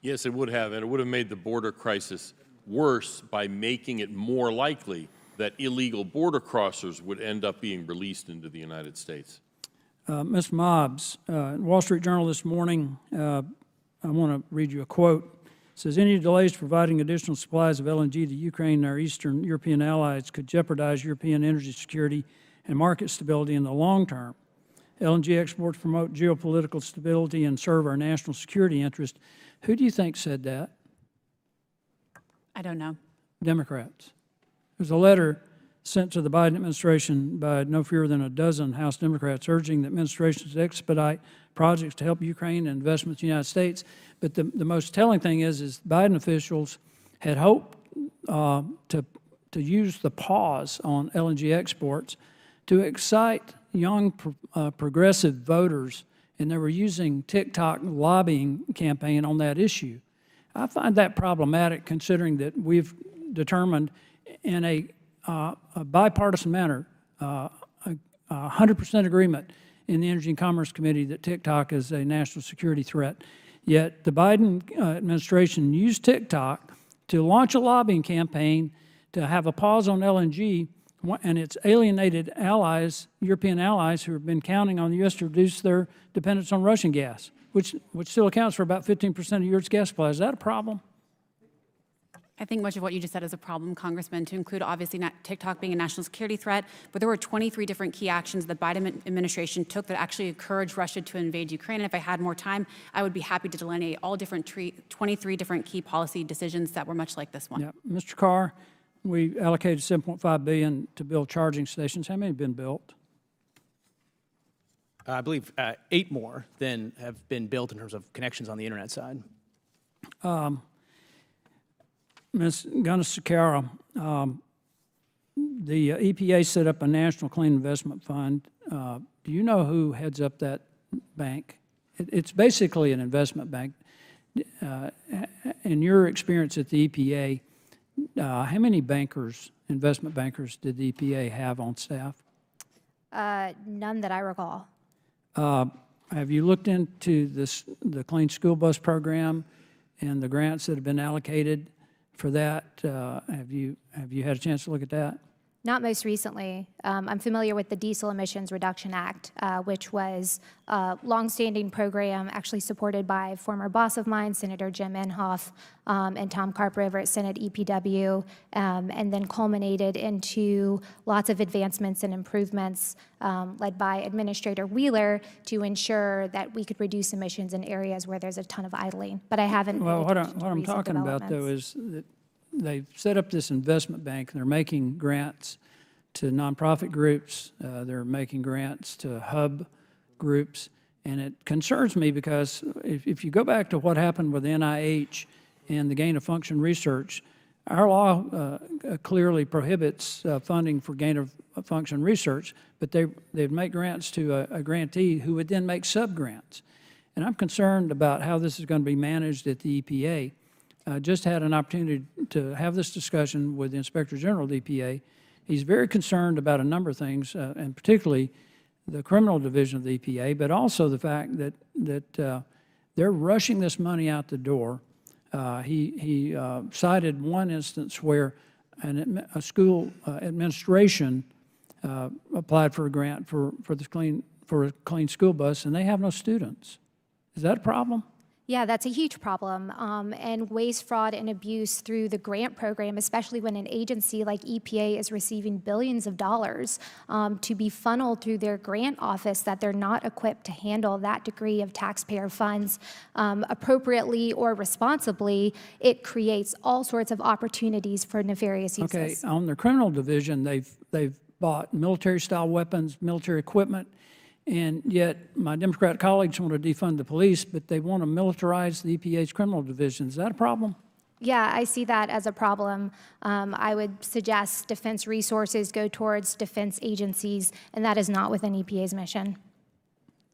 Yes, it would have, and it would have made the border crisis worse by making it more likely that illegal border crossers would end up being released into the United States. Ms. Mobbs, Wall Street Journal this morning, I want to read you a quote. It says, any delays providing additional supplies of LNG to Ukraine and our Eastern European allies could jeopardize European energy security and market stability in the long term. LNG exports promote geopolitical stability and serve our national security interest. Who do you think said that? I don't know. Democrats. There's a letter sent to the Biden administration by no fewer than a dozen House Democrats urging the administration to expedite projects to help Ukraine and investments in the United States. But the most telling thing is Biden officials had hoped to use the pause on LNG exports to excite young progressive voters, and they were using TikTok lobbying campaign on that issue. I find that problematic, considering that we've determined in a bipartisan manner, 100% agreement in the Energy and Commerce Committee that TikTok is a national security threat. Yet the Biden administration used TikTok to launch a lobbying campaign to have a pause on LNG, and it's alienated allies, European allies, who have been counting on the U.S. to reduce their dependence on Russian gas, which still accounts for about 15% of Europe's gas supply. Is that a problem? I think much of what you just said is a problem, Congressman, to include obviously not TikTok being a national security threat, but there were 23 different key actions the Biden administration took that actually encouraged Russia to invade Ukraine. And if I had more time, I would be happy to delineate all 23 different key policy decisions that were much like this one. Yeah. Mr. Carr, we allocated $7.5 billion to build charging stations. How many have been built? I believe 8 more than have been built in terms of connections on the internet side. Ms. Gunnar-Sakara, the EPA set up a National Clean Investment Fund. Do you know who heads up that bank? It's basically an investment bank. In your experience at the EPA, how many investment bankers did the EPA have on staff? None that I recall. Have you looked into the Clean School Bus Program and the grants that have been allocated for that? Have you had a chance to look at that? Not most recently. I'm familiar with the Diesel Emissions Reduction Act, which was a longstanding program actually supported by former boss of mine, Senator Jim Inhofe, and Tom Carper over at Senate EPW, and then culminated into lots of advancements and improvements led by Administrator Wheeler to ensure that we could reduce emissions in areas where there's a ton of idling. But I haven't. Well, what I'm talking about, though, is that they've set up this investment bank, and they're making grants to nonprofit groups. They're making grants to hub groups. And it concerns me because if you go back to what happened with NIH and the gain of function research, our law clearly prohibits funding for gain of function research, but they'd make grants to a grantee who would then make sub-grants. And I'm concerned about how this is going to be managed at the EPA. Just had an opportunity to have this discussion with the Inspector General of the EPA. He's very concerned about a number of things, and particularly the criminal division of the EPA, but also the fact that they're rushing this money out the door. He cited one instance where a school administration applied for a grant for a clean school bus, and they have no students. Is that a problem? Yeah, that's a huge problem. And waste, fraud, and abuse through the grant program, especially when an agency like EPA is receiving billions of dollars to be funneled through their grant office, that they're not equipped to handle that degree of taxpayer funds appropriately or responsibly, it creates all sorts of opportunities for nefarious uses. Okay, on the criminal division, they've bought military-style weapons, military equipment, and yet my Democrat colleagues want to defund the police, but they want to militarize the EPA's criminal division. Is that a problem? Yeah, I see that as a problem. I would suggest defense resources go towards defense agencies, and that is not within EPA's mission.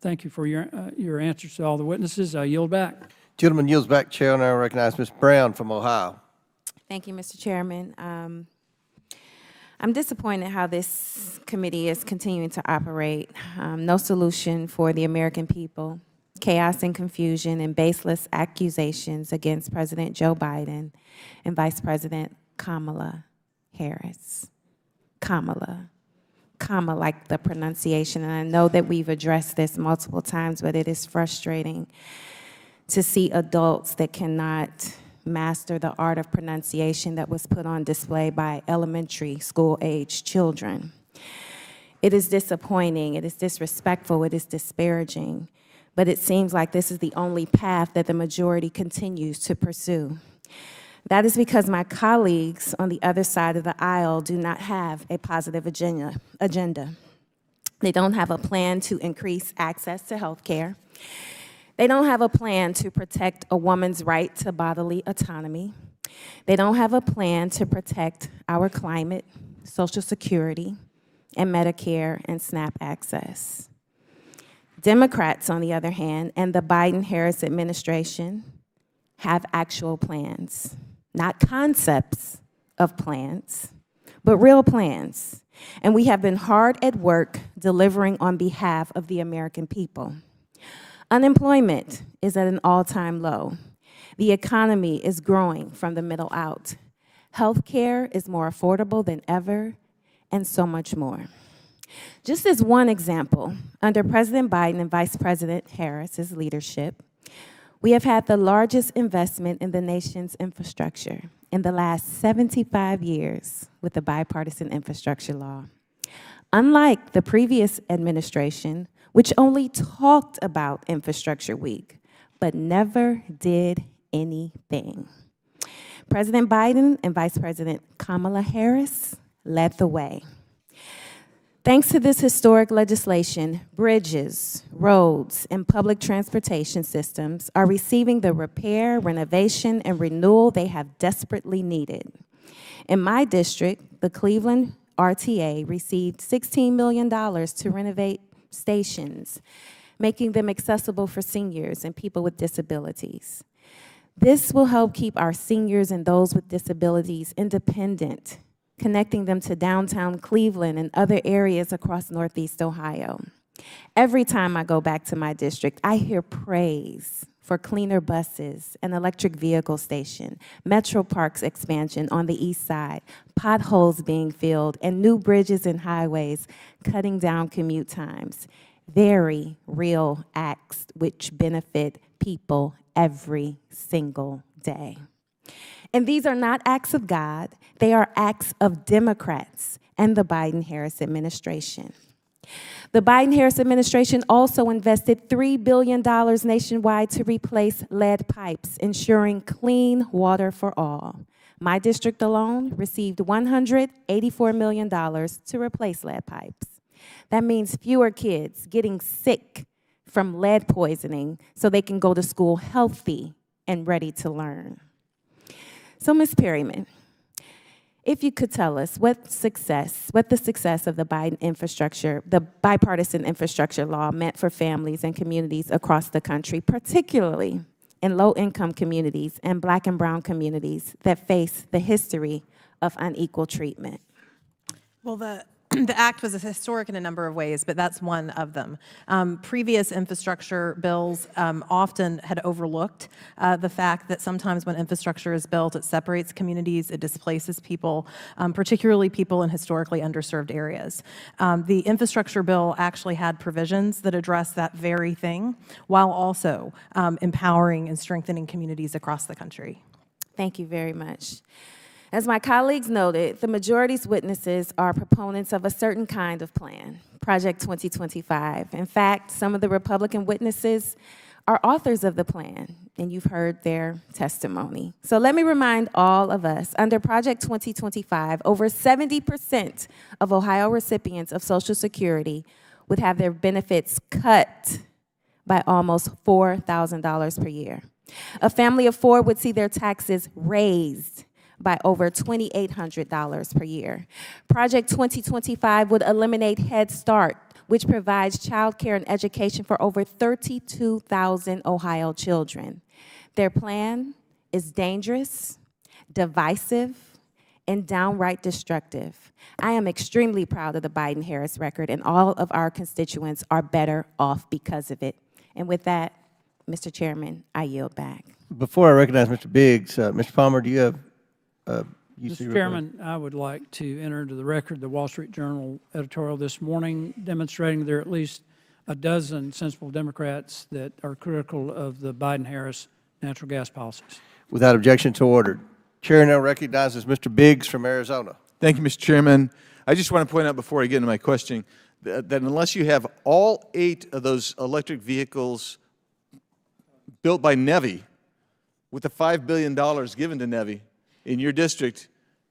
Thank you for your answers to all the witnesses. I yield back. Gentleman yields back. Chair, and I recognize Ms. Brown from Ohio. Thank you, Mr. Chairman. I'm disappointed how this committee is continuing to operate. No solution for the American people. Chaos and confusion and baseless accusations against President Joe Biden and Vice President Kamala Harris. Kamala, like the pronunciation. And I know that we've addressed this multiple times, but it is frustrating to see adults that cannot master the art of pronunciation that was put on display by elementary school-age children. It is disappointing, it is disrespectful, it is disparaging, but it seems like this is the only path that the majority continues to pursue. That is because my colleagues on the other side of the aisle do not have a positive agenda. They don't have a plan to increase access to health care. They don't have a plan to protect a woman's right to bodily autonomy. They don't have a plan to protect our climate, Social Security, and Medicare and SNAP access. Democrats, on the other hand, and the Biden-Harris administration have actual plans, not concepts of plans, but real plans. And we have been hard at work delivering on behalf of the American people. Unemployment is at an all-time low. The economy is growing from the middle out. Healthcare is more affordable than ever, and so much more. Just as one example, under President Biden and Vice President Harris's leadership, we have had the largest investment in the nation's infrastructure in the last 75 years with the bipartisan infrastructure law. Unlike the previous administration, which only talked about Infrastructure Week, but never did anything. President Biden and Vice President Kamala Harris led the way. Thanks to this historic legislation, bridges, roads, and public transportation systems are receiving the repair, renovation, and renewal they have desperately needed. In my district, the Cleveland RTA received $16 million to renovate stations, making them accessible for seniors and people with disabilities. This will help keep our seniors and those with disabilities independent, connecting them to downtown Cleveland and other areas across Northeast Ohio. Every time I go back to my district, I hear praise for cleaner buses, an electric vehicle station, Metro Parks expansion on the east side, potholes being filled, and new bridges and highways cutting down commute times. Very real acts which benefit people every single day. And these are not acts of God, they are acts of Democrats and the Biden-Harris administration. The Biden-Harris administration also invested $3 billion nationwide to replace lead pipes, ensuring clean water for all. My district alone received $184 million to replace lead pipes. That means fewer kids getting sick from lead poisoning so they can go to school healthy and ready to learn. So, Ms. Perryman, if you could tell us what the success of the Biden infrastructure, the bipartisan infrastructure law meant for families and communities across the country, particularly in low-income communities and Black and brown communities that face the history of unequal treatment. Well, the act was historic in a number of ways, but that's one of them. Previous infrastructure bills often had overlooked the fact that sometimes when infrastructure is built, it separates communities, it displaces people, particularly people in historically underserved areas. The infrastructure bill actually had provisions that address that very thing, while also empowering and strengthening communities across the country. Thank you very much. As my colleagues noted, the majority's witnesses are proponents of a certain kind of plan, Project 2025. In fact, some of the Republican witnesses are authors of the plan, and you've heard their testimony. So let me remind all of us, under Project 2025, over 70% of Ohio recipients of Social Security would have their benefits cut by almost $4,000 per year. A family of four would see their taxes raised by over $2,800 per year. Project 2025 would eliminate Head Start, which provides child care and education for over 32,000 Ohio children. Their plan is dangerous, divisive, and downright destructive. I am extremely proud of the Biden-Harris record, and all of our constituents are better off because of it. And with that, Mr. Chairman, I yield back. Before I recognize Mr. Biggs, Mr. Palmer, do you have Mr. Chairman, I would like to enter into the record the Wall Street Journal editorial this morning demonstrating there are at least a dozen sensible Democrats that are critical of the Biden-Harris natural gas policies. Without objection, to order. Chair now recognizes Mr. Biggs from Arizona. Thank you, Mr. Chairman. I just want to point out before I get into my question that unless you have all 8 of those electric vehicles built by NEVI with the $5 billion given to NEVI in your district,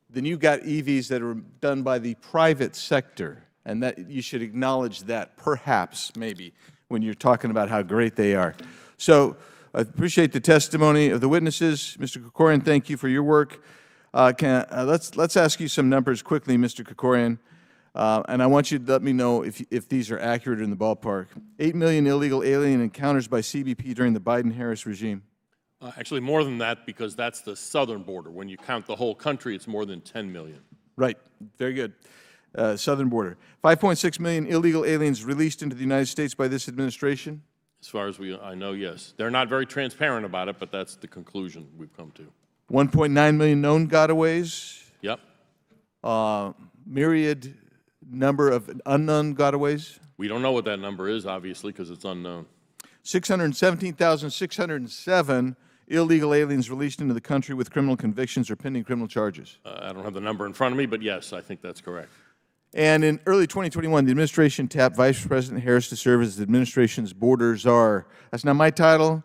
then you've got EVs that are done by the private sector, and that you should acknowledge that, perhaps, maybe, when you're talking about how great they are. So I appreciate the testimony of the witnesses. Mr. Krikorian, thank you for your work. Let's ask you some numbers quickly, Mr. Krikorian, and I want you to let me know if these are accurate or in the ballpark. 8 million illegal alien encounters by CBP during the Biden-Harris regime. Actually, more than that, because that's the southern border. When you count the whole country, it's more than 10 million. Right. Very good. Southern border. 5.6 million illegal aliens released into the United States by this administration? As far as I know, yes. They're not very transparent about it, but that's the conclusion we've come to. 1.9 million known gotaways? Yep. Myriad number of unknown gotaways? We don't know what that number is, obviously, because it's unknown. 617,607 illegal aliens released into the country with criminal convictions or pending criminal charges. I don't have the number in front of me, but yes, I think that's correct. And in early 2021, the administration tapped Vice President Harris to serve as the administration's border czar. That's not my title.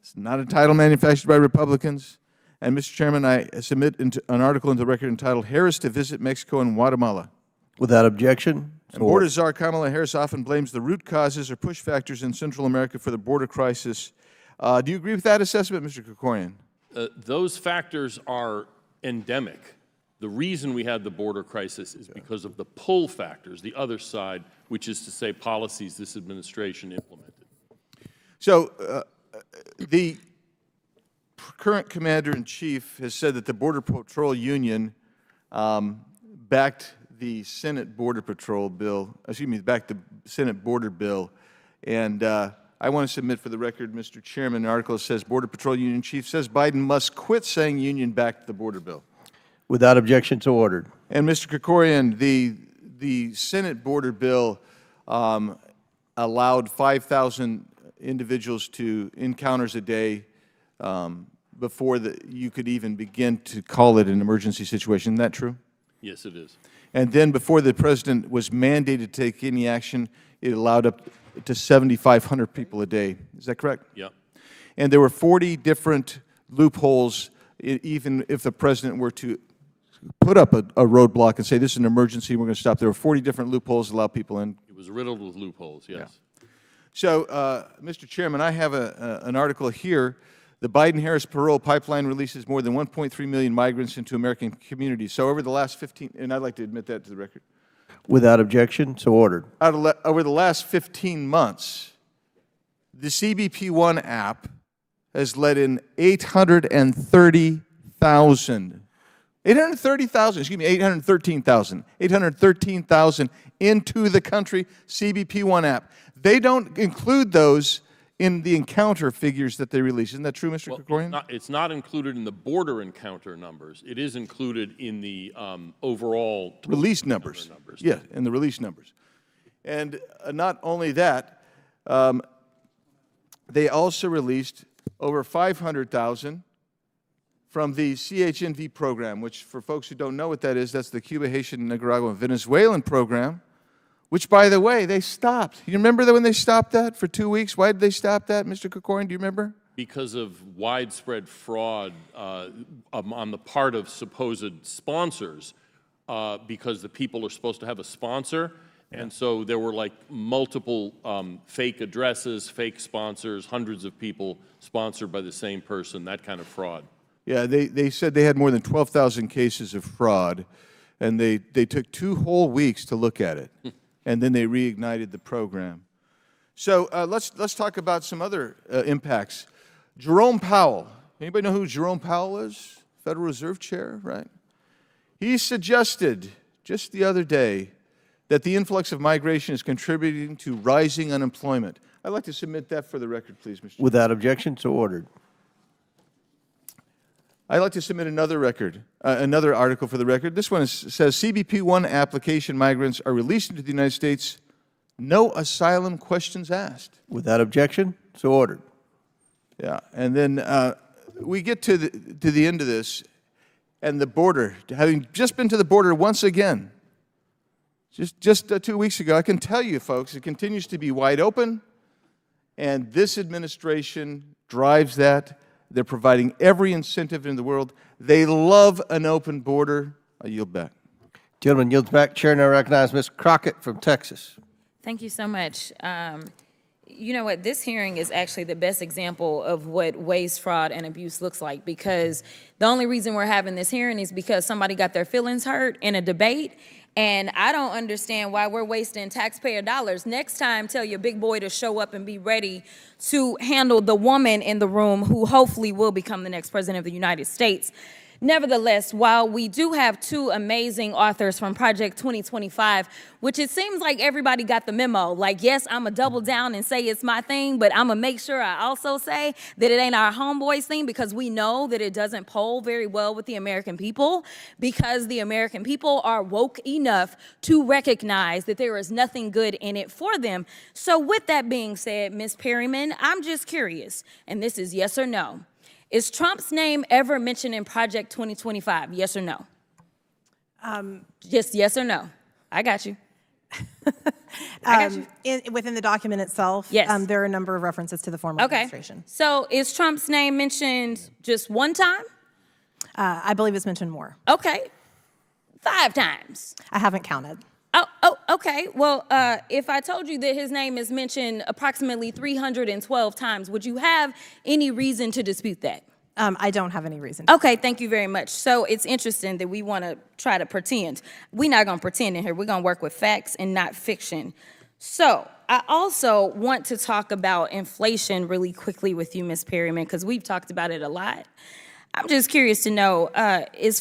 It's not a title manufactured by Republicans. And, Mr. Chairman, I submit an article into the record entitled "Harris to Visit Mexico and Guatemala." Without objection. And border czar Kamala Harris often blames the root causes or push factors in Central America for the border crisis. Do you agree with that assessment, Mr. Krikorian? Those factors are endemic. The reason we had the border crisis is because of the pull factors, the other side, which is to say policies this administration implemented. So the current commander-in-chief has said that the Border Patrol Union backed the Senate Border Patrol bill, backed the Senate Border Bill, and I want to submit for the record, Mr. Chairman, an article that says Border Patrol Union Chief says Biden must quit saying Union backed the border bill. Without objection, so ordered. And Mr. Krikorian, the Senate border bill allowed 5,000 individuals to encounters a day before you could even begin to call it an emergency situation. Isn't that true? Yes, it is. And then before the president was mandated to take any action, it allowed up to 7,500 people a day. Is that correct? Yep. And there were 40 different loopholes, even if the president were to put up a roadblock and say this is an emergency, we're going to stop. There were 40 different loopholes to allow people in. It was riddled with loopholes, yes. Yeah. So, Mr. Chairman, I have an article here. The Biden-Harris parole pipeline releases more than 1.3 million migrants into American communities. So over the last 15, and I'd like to admit that to the record. Without objection, so ordered. Over the last 15 months, the CBP-1 app has let in 813,000 into the country, CBP-1 app. They don't include those in the encounter figures that they release. Isn't that true, Mr. Krikorian? It's not included in the border encounter numbers. It is included in the overall release numbers. Yeah, in the release numbers. And not only that, they also released over 500,000 from the CHNV program, which for folks who don't know what that is, that's the Cuba, Haitian, Nicaragua, and Venezuelan program, which, by the way, they stopped. You remember that when they stopped that for 2 weeks? Why did they stop that, Mr. Krikorian? Do you remember? Because of widespread fraud on the part of supposed sponsors, because the people are supposed to have a sponsor, and so there were like multiple fake addresses, fake sponsors, hundreds of people sponsored by the same person, that kind of fraud. Yeah, they said they had more than 12,000 cases of fraud, and they took 2 whole weeks to look at it, and then they reignited the program. So let's talk about some other impacts. Jerome Powell. Anybody know who Jerome Powell is? Federal Reserve Chair, right? He suggested just the other day that the influx of migration is contributing to rising unemployment. I'd like to submit that for the record, please, Mr. Chairman. Without objection, so ordered. I'd like to submit another article for the record. This one says CBP-1 application migrants are released into the United States, no asylum questions asked. Without objection, so ordered. Yeah, and then we get to the end of this, and the border, having just been to the border once again, just 2 weeks ago, I can tell you, folks, it continues to be wide open, and this administration drives that. They're providing every incentive in the world. They love an open border. I yield back. Gentleman yields back. Chair now recognizes Ms. Crockett from Texas. Thank you so much. You know what, this hearing is actually the best example of what waste, fraud, and abuse looks like, because the only reason we're having this hearing is because somebody got their feelings hurt in a debate, And I don't understand why we're wasting taxpayer dollars. Next time, tell your big boy to show up and be ready to handle the woman in the room who hopefully will become the next president of the United States. Nevertheless, while we do have two amazing authors from Project 2025, which it seems like everybody got the memo, like, yes, I'm going to double down and say it's my thing, but I'm going to make sure I also say that it ain't our homeboys thing, because we know that it doesn't poll very well with the American people, because the American people are woke enough to recognize that there is nothing good in it for them. So with that being said, Ms. Perryman, I'm just curious, and this is yes or no. Is Trump's name ever mentioned in Project 2025? Yes or no? Just yes or no. I got you. I got you. Within the document itself, yes. There are a number of references to the former administration. So is Trump's name mentioned just one time? I believe it's mentioned more. Okay. 5 times. I haven't counted. Oh, okay. Well, if I told you that his name is mentioned approximately 312 times, would you have any reason to dispute that? I don't have any reason. Okay, thank you very much. So it's interesting that we want to try to pretend. We're not going to pretend in here. We're going to work with facts and not fiction. So I also want to talk about inflation really quickly with you, Ms. Perryman, because we've talked about it a lot. I'm just curious to know, is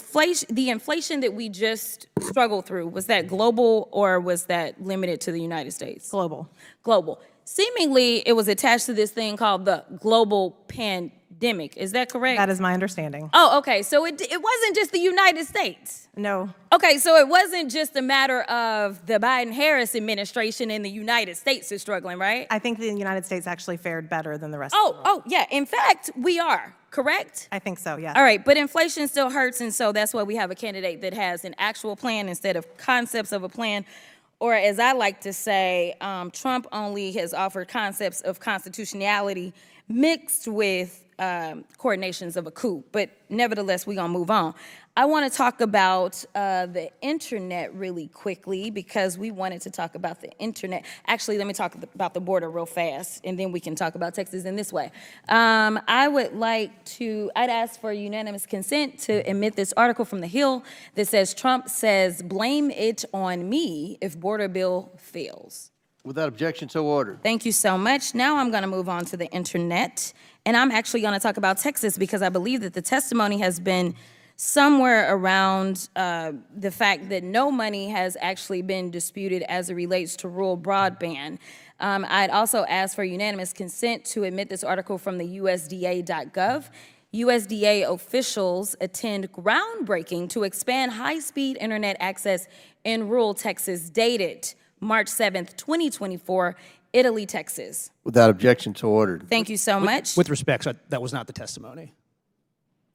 the inflation that we just struggled through, was that global or was that limited to the United States? Global. Global. Seemingly, it was attached to this thing called the global pandemic. Is that correct? That is my understanding. Oh, okay. So it wasn't just the United States. No. Okay, so it wasn't just a matter of the Biden-Harris administration and the United States is struggling, right? I think the United States actually fared better than the rest of the world. Oh, yeah. In fact, we are, correct? I think so, yeah. All right, but inflation still hurts, and so that's why we have a candidate that has an actual plan instead of concepts of a plan. Or as I like to say, Trump only has offered concepts of constitutionality mixed with coordinations of a coup. But nevertheless, we're going to move on. I want to talk about the internet really quickly because we wanted to talk about the internet. Actually, let me talk about the border real fast, and then we can talk about Texas in this way. I'd ask for unanimous consent to emit this article from The Hill that says, Trump says, blame it on me if border bill fails. Without objection, so ordered. Thank you so much. Now I'm going to move on to the internet, and I'm actually going to talk about Texas because I believe that the testimony has been somewhere around the fact that no money has actually been disputed as it relates to rural broadband. I'd also ask for unanimous consent to admit this article from the USDA.gov. USDA officials attend groundbreaking to expand high-speed internet access in rural Texas, dated March 7th, 2024, Italy, Texas. Without objection, so ordered. Thank you so much. With respect, that was not the testimony.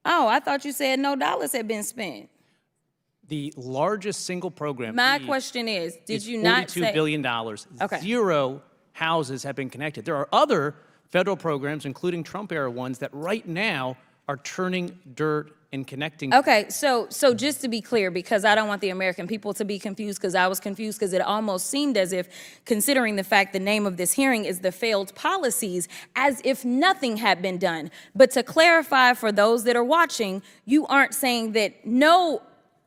Oh, I thought you said no dollars had been spent. The largest single program. My question is, did you not say $42 billion. Okay. 0 houses have been connected. There are other federal programs, including Trump-era ones, that right now are turning dirt and connecting. Okay, so just to be clear, because I don't want the American people to be confused, because I was confused, because it almost seemed as if, considering the fact the name of this hearing is the failed policies, as if nothing had been done. But to clarify for those that are watching, you aren't saying that no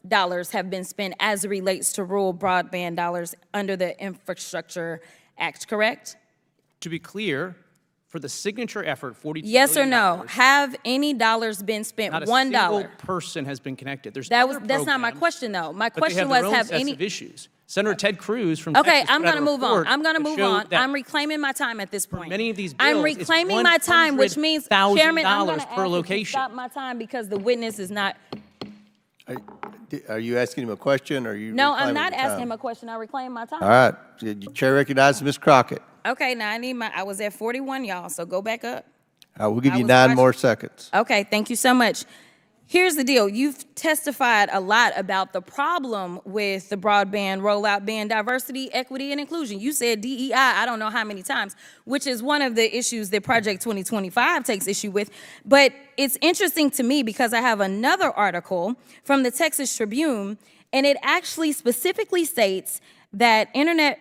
dollars have been spent as it relates to rural broadband dollars under the Infrastructure Act, correct? To be clear, for the signature effort, $42 yes billion. Yes or no? Have any dollars been spent? Not a $1. single person has been connected. There's that's not my question, though. My question was, have any issues. Senator Ted Cruz from Okay, Texas I'm going to move on. I'm going to move on. that I'm reclaiming my time at this point. Many of these bills, I'm reclaiming my time, which means, $100,000 Chairman, I'm going to per ask you to location. stop my time because the witness is not. Are you asking him a question, or are you? No, I'm reclaiming not your time? asking him a question. I reclaim my time. All right. The chair recognizes Ms. Crockett. Okay, now I was at 41, y'all, so go back up. We'll give you 9 more seconds. Okay, thank you so much. Here's the deal. You've testified a lot about the problem with the broadband rollout being diversity, equity, and inclusion. You said DEI, I don't know how many times, which is one of the issues that Project 2025 takes issue with. But it's interesting to me because I have another article from the Texas Tribune, and it actually specifically states that internet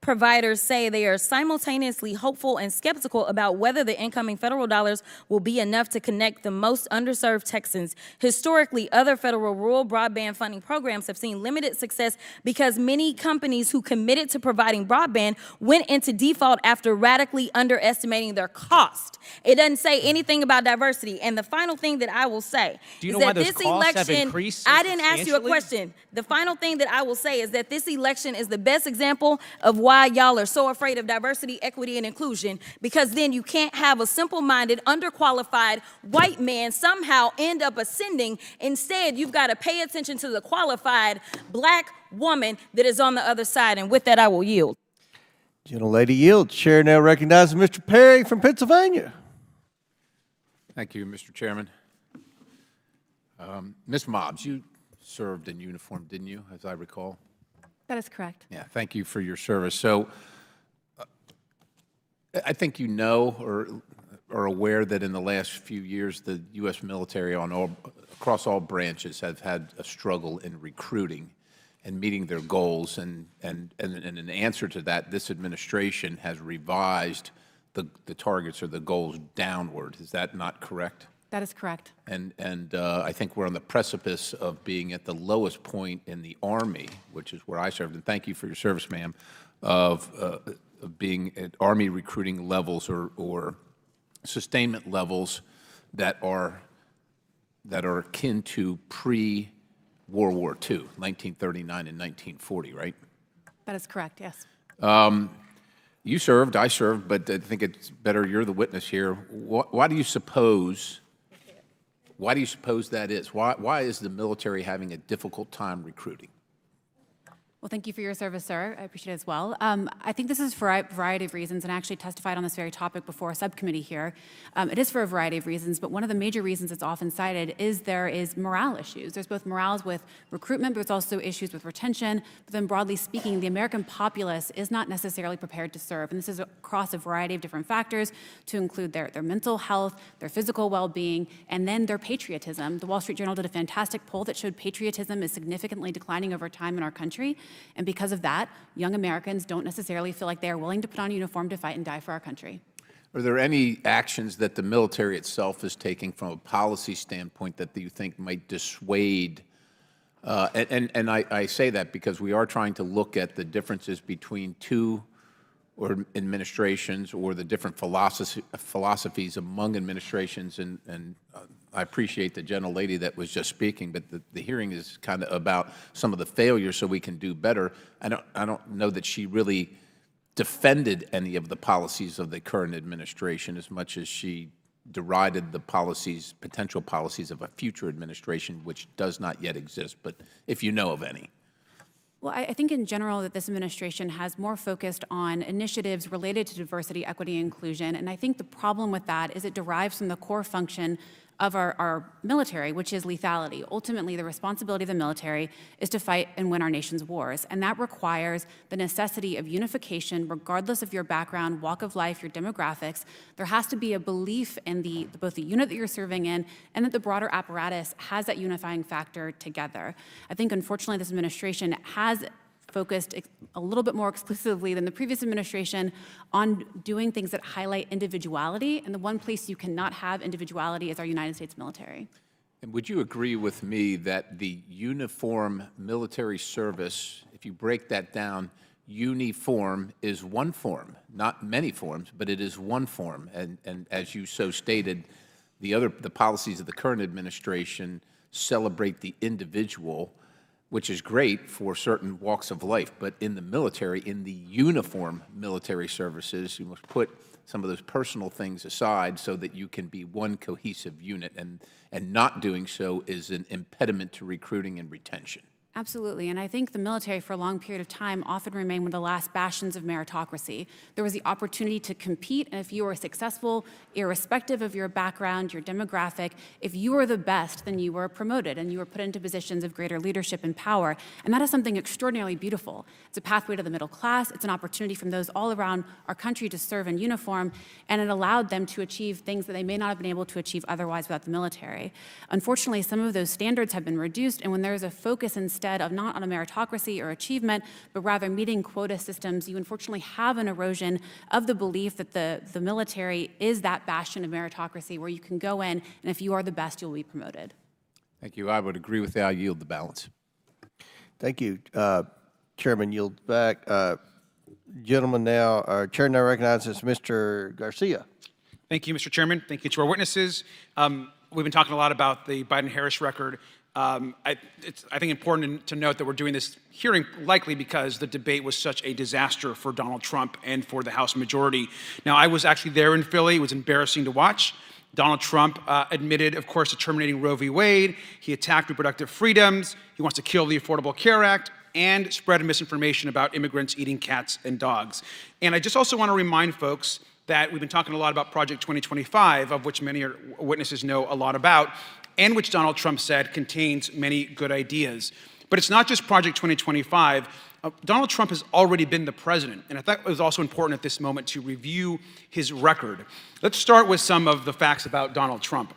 providers say they are simultaneously hopeful and skeptical about whether the incoming federal dollars will be enough to connect the most underserved Texans. Historically, other federal rural broadband funding programs have seen limited success because many companies who committed to providing broadband went into default after radically underestimating their cost. It doesn't say anything about diversity. And the final thing that I will say Do you is know why that those this costs have election, increased so I didn't ask you a substantially? question. The final thing that I will say is that this election is the best example of why y'all are so afraid of diversity, equity, and inclusion, because then you can't have a simple-minded, underqualified white man somehow end up ascending. Instead, you've got to pay attention to the qualified black woman that is on the other side. And with that, I will yield. Gentlelady yields. Chair now recognizes Mr. Perry from Pennsylvania. Thank you, Mr. Chairman. Ms. Mobbs, you served in uniform, didn't you, as I recall? That is correct. Yeah, thank you for your service. So I think you know or are aware that in the last few years, the U.S. military across all branches have had a struggle in recruiting and meeting their goals. And in answer to that, this administration has revised the targets or the goals downward. Is that not correct? That is correct. And I think we're on the precipice of being at the lowest point in the Army, which is where I served. And thank you for your service, ma'am, of being at Army recruiting levels or sustainment levels that are akin to pre-World War II, 1939 and 1940, right? That is correct, yes. You served, I served, but I think it's better you're the witness here. Why do you suppose that is? Why is the military having a difficult time recruiting? Well, thank you for your service, sir. I appreciate it as well. I think this is for a variety of reasons, and I actually testified on this very topic before a subcommittee here. It is for a variety of reasons, but one of the major reasons it's often cited is there is morale issues. There's both morale with recruitment, but there's also issues with retention. But then broadly speaking, the American populace is not necessarily prepared to serve. And this is across a variety of different factors to include their mental health, their physical well-being, and then their patriotism. The Wall Street Journal did a fantastic poll that showed patriotism is significantly declining over time in our country. And because of that, young Americans don't necessarily feel like they are willing to put on a uniform to fight and die for our country. Are there any actions that the military itself is taking from a policy standpoint that you think might dissuade? And I say that because we are trying to look at the differences between two administrations or the different philosophies among administrations. And I appreciate the gentlelady that was just speaking, but the hearing is kind of about some of the failures so we can do better. I don't know that she really defended any of the policies of the current administration as much as she derided the policies, potential policies of a future administration, which does not yet exist, but if you know of any. Well, I think in general that this administration has more focused on initiatives related to diversity, equity, and inclusion. And I think the problem with that is it derives from the core function of our military, which is lethality. Ultimately, the responsibility of the military is to fight and win our nation's wars. And that requires the necessity of unification, regardless of your background, walk of life, your demographics. There has to be a belief in both the unit that you're serving in and that the broader apparatus has that unifying factor together. I think, unfortunately, this administration has focused a little bit more exclusively than the previous administration on doing things that highlight individuality, and the one place you cannot have individuality is our United States military. And would you agree with me that the uniform military service, if you break that down, uniform is one form, not many forms, but it is one form. And as you so stated, the policies of the current administration celebrate the individual, which is great for certain walks of life. But in the military, in the uniform military services, you must put some of those personal things aside so that you can be one cohesive unit. And not doing so is an impediment to recruiting and retention. Absolutely, and I think the military for a long period of time often remained one of the last bastions of meritocracy. There was the opportunity to compete, and if you were successful, irrespective of your background, your demographic, if you were the best, then you were promoted and you were put into positions of greater leadership and power, and that is something extraordinarily beautiful. It's a pathway to the middle class, it's an opportunity from those all around our country to serve in uniform, and it allowed them to achieve things that they may not have been able to achieve otherwise without the military. Unfortunately, some of those standards have been reduced, and when there is a focus instead instead of not on a meritocracy or achievement, but rather meeting quota systems, you unfortunately have an erosion of the belief that the military is that bastion of meritocracy where you can go in, and if you are the best, you'll be promoted. Thank you. I would agree with that. I yield the balance. Thank you. Chairman yields back. Gentleman now, Chair now recognizes Mr. Garcia. Thank you, Mr. Chairman. Thank you to our witnesses. We've been talking a lot about the Biden-Harris record. It's, I think, important to note that we're doing this hearing likely because the debate was such a disaster for Donald Trump and for the House majority. Now, I was actually there in Philly. It was embarrassing to watch. Donald Trump admitted, of course, to terminating Roe v. Wade. He attacked reproductive freedoms. He wants to kill the Affordable Care Act and spread misinformation about immigrants eating cats and dogs. And I just also want to remind folks that we've been talking a lot about Project 2025, of which many witnesses know a lot about, and which Donald Trump said contains many good ideas. But it's not just Project 2025. Donald Trump has already been the president, and I thought it was also important at this moment to review his record. Let's start with some of the facts about Donald Trump.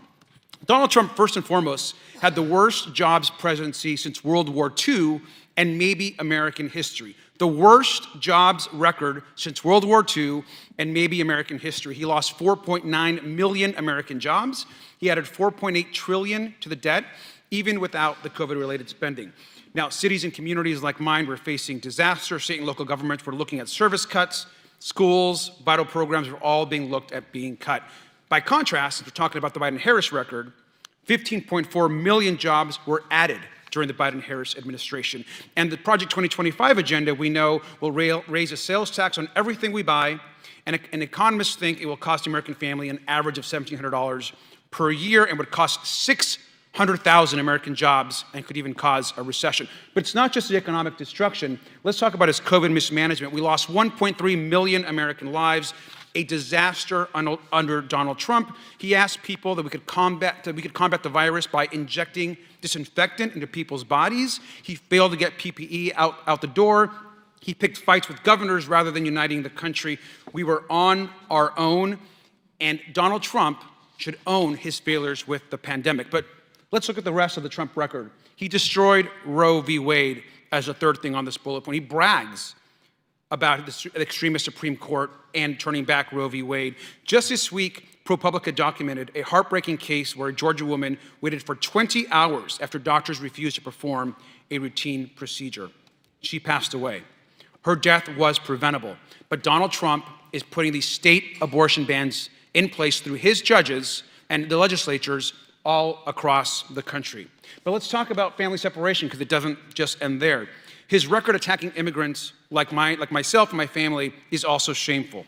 Donald Trump, first and foremost, had the worst jobs presidency since World War II and maybe American history. The worst jobs record since World War II and maybe American history. He lost 4.9 million American jobs. He added 4.8 trillion to the debt, even without the COVID-related spending. Now, cities and communities like mine were facing disaster. State and local governments were looking at service cuts. Schools, vital programs were all being looked at being cut. By contrast, if we're talking about the Biden-Harris record, 15.4 million jobs were added during the Biden-Harris administration. And the Project 2025 agenda, we know, will raise a sales tax on everything we buy, and economists think it will cost the American family an average of $1,700 per year and would cost 600,000 American jobs and could even cause a recession. But it's not just the economic destruction. Let's talk about his COVID mismanagement. We lost 1.3 million American lives, a disaster under Donald Trump. He asked people that we could combat the virus by injecting disinfectant into people's bodies. He failed to get PPE out the door. He picked fights with governors rather than uniting the country. We were on our own, and Donald Trump should own his failures with the pandemic. But let's look at the rest of the Trump record. He destroyed Roe v. Wade as the third thing on this bullet point. He brags about the extremist Supreme Court and turning back Roe v. Wade. Just this week, ProPublica documented a heartbreaking case where a Georgia woman waited for 20 hours after doctors refused to perform a routine procedure. She passed away. Her death was preventable, but Donald Trump is putting these state abortion bans in place through his judges and the legislatures all across the country. But let's talk about family separation, because it doesn't just end there. His record attacking immigrants like myself and my family is also shameful.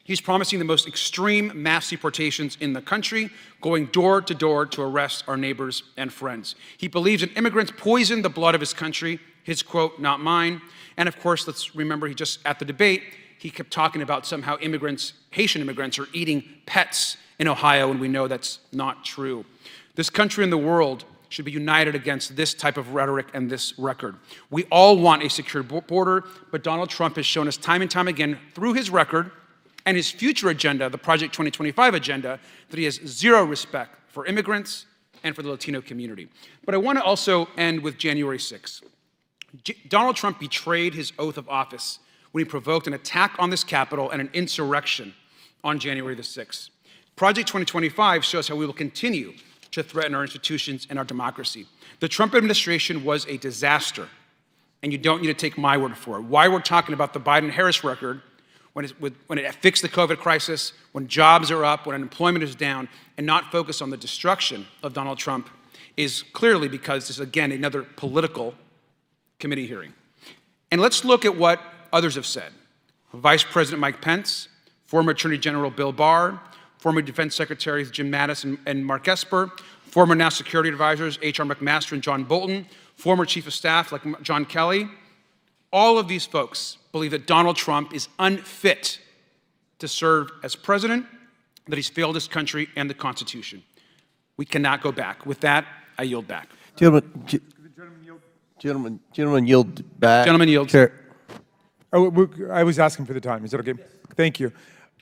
He's promising the most extreme mass deportations in the country, going door to door to arrest our neighbors and friends. He believes that immigrants poison the blood of his country, his quote, not mine. And of course, let's remember, he just, at the debate, he kept talking about somehow immigrants, Haitian immigrants, are eating pets in Ohio, and we know that's not true. This country and the world should be united against this type of rhetoric and this record. We all want a secure border, but Donald Trump has shown us time and time again through his record and his future agenda, the Project 2025 agenda, that he has zero respect for immigrants and for the Latino community. But I want to also end with January 6th. Donald Trump betrayed his oath of office when he provoked an attack on this Capitol and an insurrection on January the 6th. Project 2025 shows how we will continue to threaten our institutions and our democracy. The Trump administration was a disaster, and you don't need to take my word for it. Why we're talking about the Biden-Harris record, when it fixed the COVID crisis, when jobs are up, when unemployment is down, and not focus on the destruction of Donald Trump, is clearly because this is, again, another political committee hearing. And let's look at what others have said. Vice President Mike Pence, former Attorney General Bill Barr, former Defense Secretaries Jim Mattis and Mark Esper, former National Security Advisors H.R. McMaster and John Bolton, former Chief of Staff like John Kelly. All of these folks believe that Donald Trump is unfit to serve as president, that he's failed his country and the Constitution. We cannot go back. With that, I yield back. Gentlemen yield back. Gentlemen yield. Chair. Oh, I was asking for the time. Is that okay? Yes. Thank you.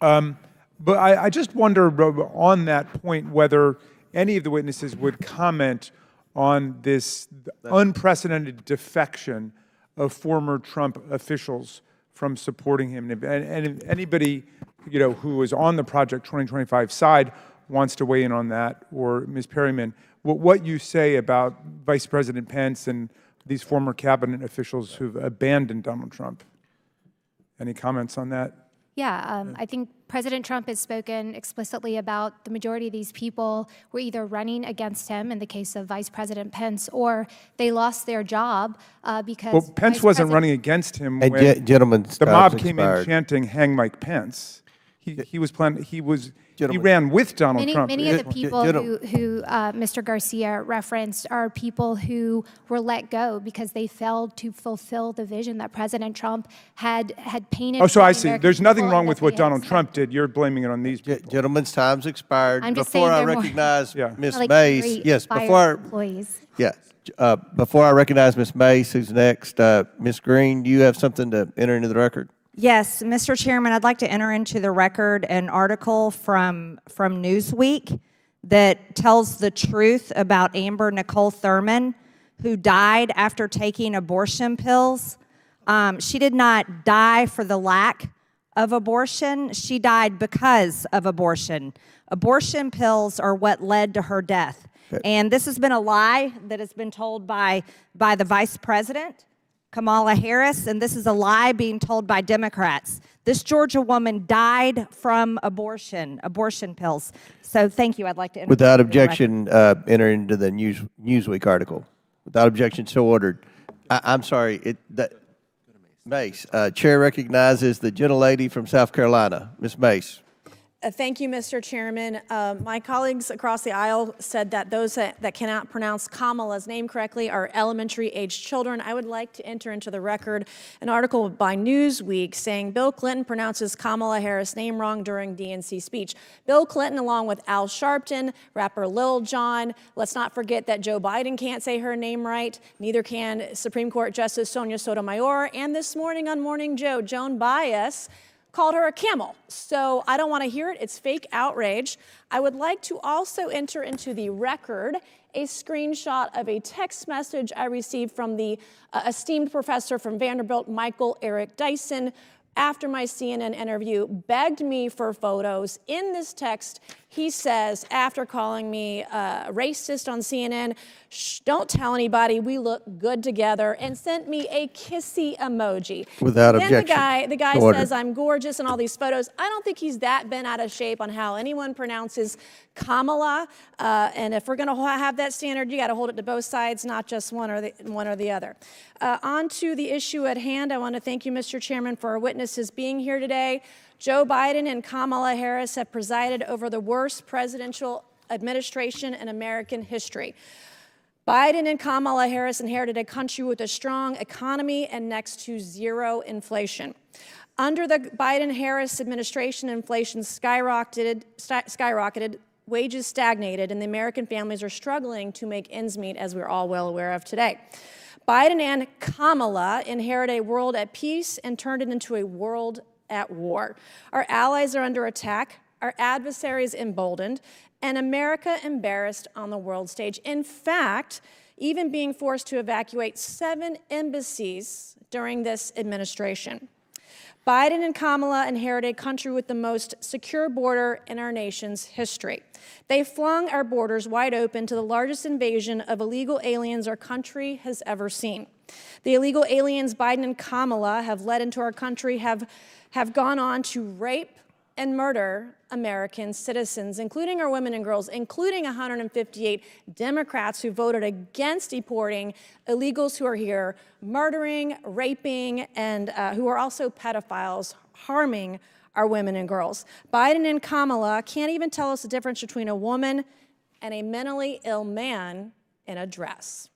But I just wonder on that point whether any of the witnesses would comment on this unprecedented defection of former Trump officials from supporting him. And if anybody, who is on the Project 2025 side wants to weigh in on that, or Ms. Perryman, what you say about Vice President Pence and these former cabinet officials who've abandoned Donald Trump. Any comments on that? Yeah, I think President Trump has spoken explicitly about the majority of these people were either running against him in the case of Vice President Pence, or they lost their job because— Well, Pence wasn't running against him And when gentlemen's the mob time's came in expired. chanting, "Hang Mike Pence." He ran with Donald Trump. Many of the people who Mr. Garcia referenced are people who were let go because they failed to fulfill the vision that President Trump had painted. Oh, so for I the see. American There's nothing people wrong and with that what they had Donald Trump did. You're blaming it on these people. Gentlemen's time's expired. I'm just Before saying I they're more recognize Ms. like Mace, great yes, fire employees. before I recognize Ms. Mace, who's next, Ms. Green, do you have something to enter into the record? Yes, Mr. Chairman, I'd like to enter into the record an article from Newsweek that tells the truth about Amber Nicole Thurman, who died after taking abortion pills. She did not die for the lack of abortion. She died because of abortion. Abortion pills are what led to her death. And this has been a lie that has been told by the Vice President, Kamala Harris, and this is a lie being told by Democrats. This Georgia woman died from abortion pills. So thank you. I'd like to enter Without into the record. objection, enter into the Newsweek article. Without objection, so ordered. I'm sorry, Mace, Chair recognizes the gentlelady from South Carolina, Ms. Mace. Thank you, Mr. Chairman. My colleagues across the aisle said that those that cannot pronounce Kamala's name correctly are elementary-aged children. I would like to enter into the record an article by Newsweek saying Bill Clinton pronounces Kamala Harris' name wrong during DNC speech. Bill Clinton, along with Al Sharpton, rapper Lil Jon. Let's not forget that Joe Biden can't say her name right. Neither can Supreme Court Justice Sonia Sotomayor. And this morning on Morning Joe, Joan Baez called her a camel. So I don't want to hear it. It's fake outrage. I would like to also enter into the record a screenshot of a text message I received from the esteemed professor from Vanderbilt, Michael Eric Dyson, after my CNN interview, begged me for photos. In this text, he says, after calling me racist on CNN, shh, don't tell anybody, we look good together, and sent me a kissy emoji. Without then objection. the guy Order. says I'm gorgeous in all these photos. I don't think he's that bent out of shape on how anyone pronounces Kamala. And if we're going to have that standard, you got to hold it to both sides, not just one or the other. On to the issue at hand, I want to thank you, Mr. Chairman, for our witnesses being here today. Joe Biden and Kamala Harris have presided over the worst presidential administration in American history. Biden and Kamala Harris inherited a country with a strong economy and next to zero inflation. Under the Biden-Harris administration, inflation skyrocketed, wages stagnated, and the American families are struggling to make ends meet, as we're all well aware of today. Biden and Kamala inherited a world at peace and turned it into a world at war. Our allies are under attack, our adversaries emboldened, and America embarrassed on the world stage. In fact, even being forced to evacuate 7 embassies during this administration. Biden and Kamala inherited a country with the most secure border in our nation's history. They flung our borders wide open to the largest invasion of illegal aliens our country has ever seen. The illegal aliens Biden and Kamala have led into our country have gone on to rape and murder American citizens, including our women and girls, including 158 Democrats who voted against deporting illegals who are here, murdering, raping, and who are also pedophiles, harming our women and girls. Biden and Kamala can't even tell us the difference between a woman and a mentally ill man in a dress.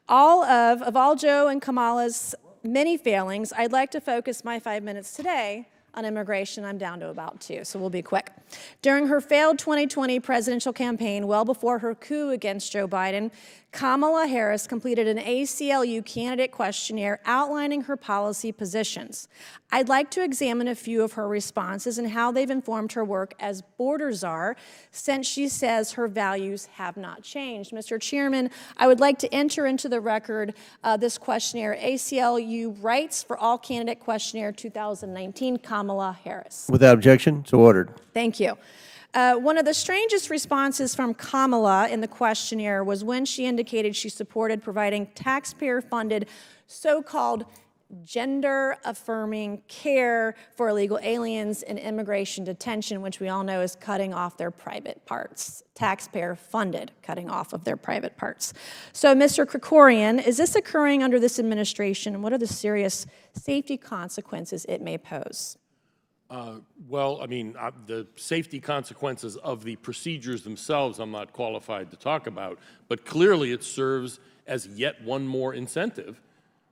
Of all Joe and Kamala's many failings, I'd like to focus my 5 minutes today on immigration. I'm down to about 2, so we'll be quick. During her failed 2020 presidential campaign, well before her coup against Joe Biden, Kamala Harris completed an ACLU candidate questionnaire outlining her policy positions. I'd like to examine a few of her responses and how they've informed her work as border czar, since she says her values have not changed. Mr. Chairman, I would like to enter into the record this questionnaire, ACLU Rights for All Candidate Questionnaire 2019, Kamala Harris. Without objection, so ordered. Thank you. One of the strangest responses from Kamala in the questionnaire was when she indicated she supported providing taxpayer-funded so-called gender-affirming care for illegal aliens in immigration detention, which we all know is cutting off their private parts, taxpayer-funded cutting off of their private parts. So, Mr. Krikorian, is this occurring under this administration, and what are the serious safety consequences it may pose? Well, I mean, the safety consequences of the procedures themselves I'm not qualified to talk about, but clearly it serves as yet one more incentive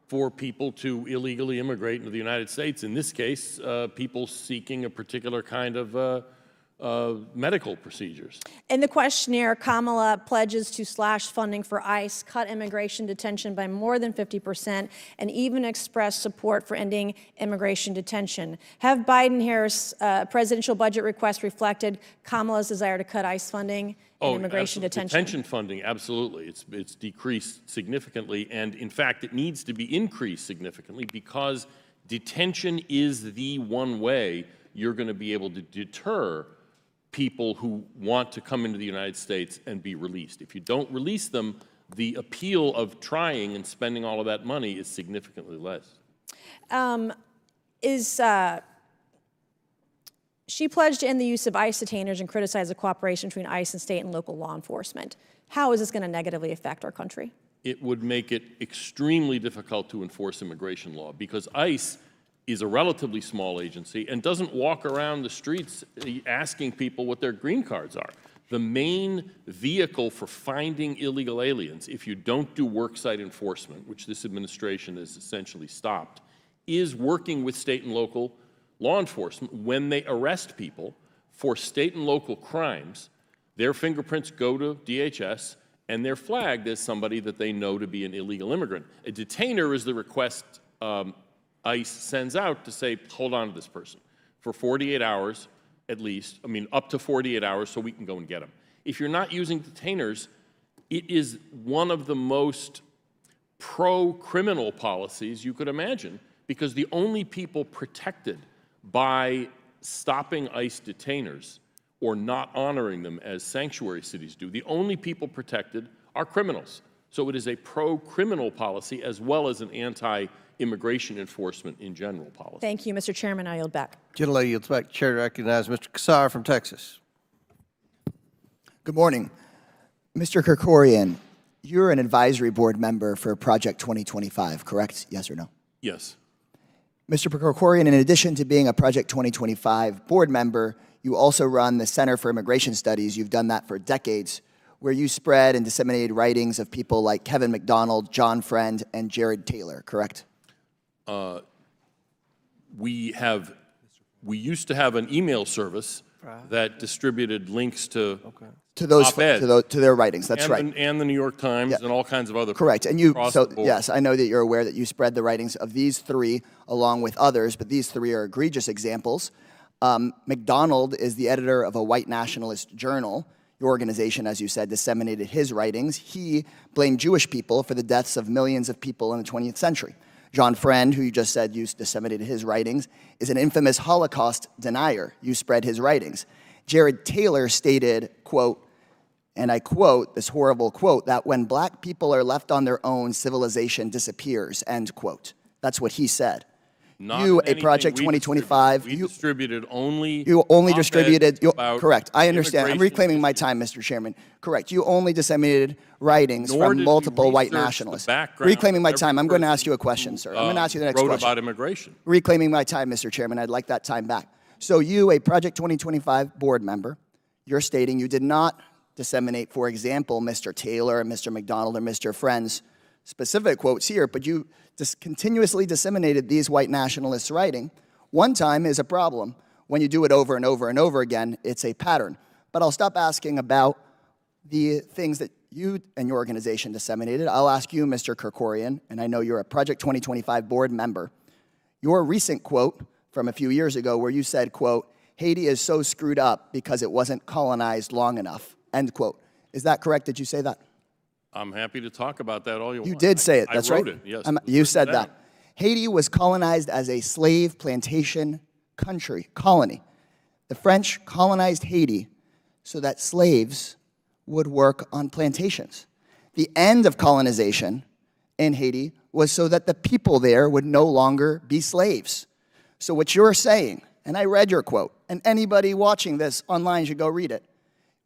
for people to illegally immigrate into the United States. In this case, people seeking a particular kind of medical procedures. In the questionnaire, Kamala pledges to slash funding for ICE, cut immigration detention by more than 50%, and even express support for ending immigration detention. Have Biden-Harris presidential budget requests reflected Kamala's desire to cut ICE funding and immigration detention? Detention funding, absolutely. It's decreased significantly, and in fact, it needs to be increased significantly because detention is the one way you're going to be able to deter people who want to come into the United States and be released. If you don't release them, the appeal of trying and spending all of that money is significantly less. She pledged to end the use of ICE detainers and criticized the cooperation between ICE and state and local law enforcement. How is this going to negatively affect our country? It would make it extremely difficult to enforce immigration law because ICE is a relatively small agency and doesn't walk around the streets asking people what their green cards are. The main vehicle for finding illegal aliens, if you don't do worksite enforcement, which this administration has essentially stopped, is working with state and local law enforcement. When they arrest people for state and local crimes, their fingerprints go to DHS and they're flagged as somebody that they know to be an illegal immigrant. A detainer is the request ICE sends out to say, hold on to this person for 48 hours at least, I mean up to 48 hours so we can go and get them. If you're not using detainers, it is one of the most pro-criminal policies you could imagine because the only people protected by stopping ICE detainers or not honoring them as sanctuary cities do, the only people protected are criminals. So it is a pro-criminal policy as well as an anti-immigration enforcement in general policy. Thank you, Mr. Chairman. I yield back. Gentlelady yields back. Chair recognizes Mr. Kassar from Texas. Good morning. Mr. Krikorian, you're an advisory board member for Project 2025, correct? Yes or no? Yes. Mr. Krikorian, in addition to being a Project 2025 board member, you also run the Center for Immigration Studies. You've done that for decades, where you spread and disseminated writings of people like Kevin McDonald, John Friend, and Jared Taylor, correct? We used to have an email service that distributed links to those op-ed. to their writings. That's right. And the New York Times and all kinds of other. Correct. And you, across so the board. yes, I know that you're aware that you spread the writings of these three along with others, but these three are egregious examples. McDonald is the editor of a white nationalist journal. Your organization, as you said, disseminated his writings. He blamed Jewish people for the deaths of millions of people in the 20th century. John Friend, who you just said you disseminated his writings, is an infamous Holocaust denier. You spread his writings. Jared Taylor stated, quote, and I quote, this horrible quote, that when black people are left on their own, civilization disappears, end quote. That's what he said. You, a Project 2025, we distributed only. You only distributed. about Correct. I understand. I'm immigration reclaiming my time, Mr. Chairman. Correct. You only disseminated writings Nor from did you multiple white research the nationalists. background Reclaiming my of time. every I'm going to person ask you a question, sir. I'm going to ask you the next wrote question. about immigration. Reclaiming my time, Mr. Chairman. I'd like that time back. So you, a Project 2025 board member, you're stating you did not disseminate, for example, Mr. Taylor and Mr. McDonald or Mr. Friend's specific quotes here, but you just continuously disseminated these white nationalists' writing. One time is a problem. When you do it over and over and over again, it's a pattern. But I'll stop asking about the things that you and your organization disseminated. I'll ask you, Mr. Kerkorian, and I know you're a Project 2025 board member. Your recent quote from a few years ago where you said, quote, Haiti is so screwed up because it wasn't colonized long enough, end quote. Is that correct? Did you say that? I'm happy to talk about that all you want. You did say it, that's right? I wrote it, yes. You said that. Haiti was colonized as a slave plantation colony. The French colonized Haiti so that slaves would work on plantations. The end of colonization in Haiti was so that the people there would no longer be slaves. So what you're saying, and I read your quote, and anybody watching this online should go read it.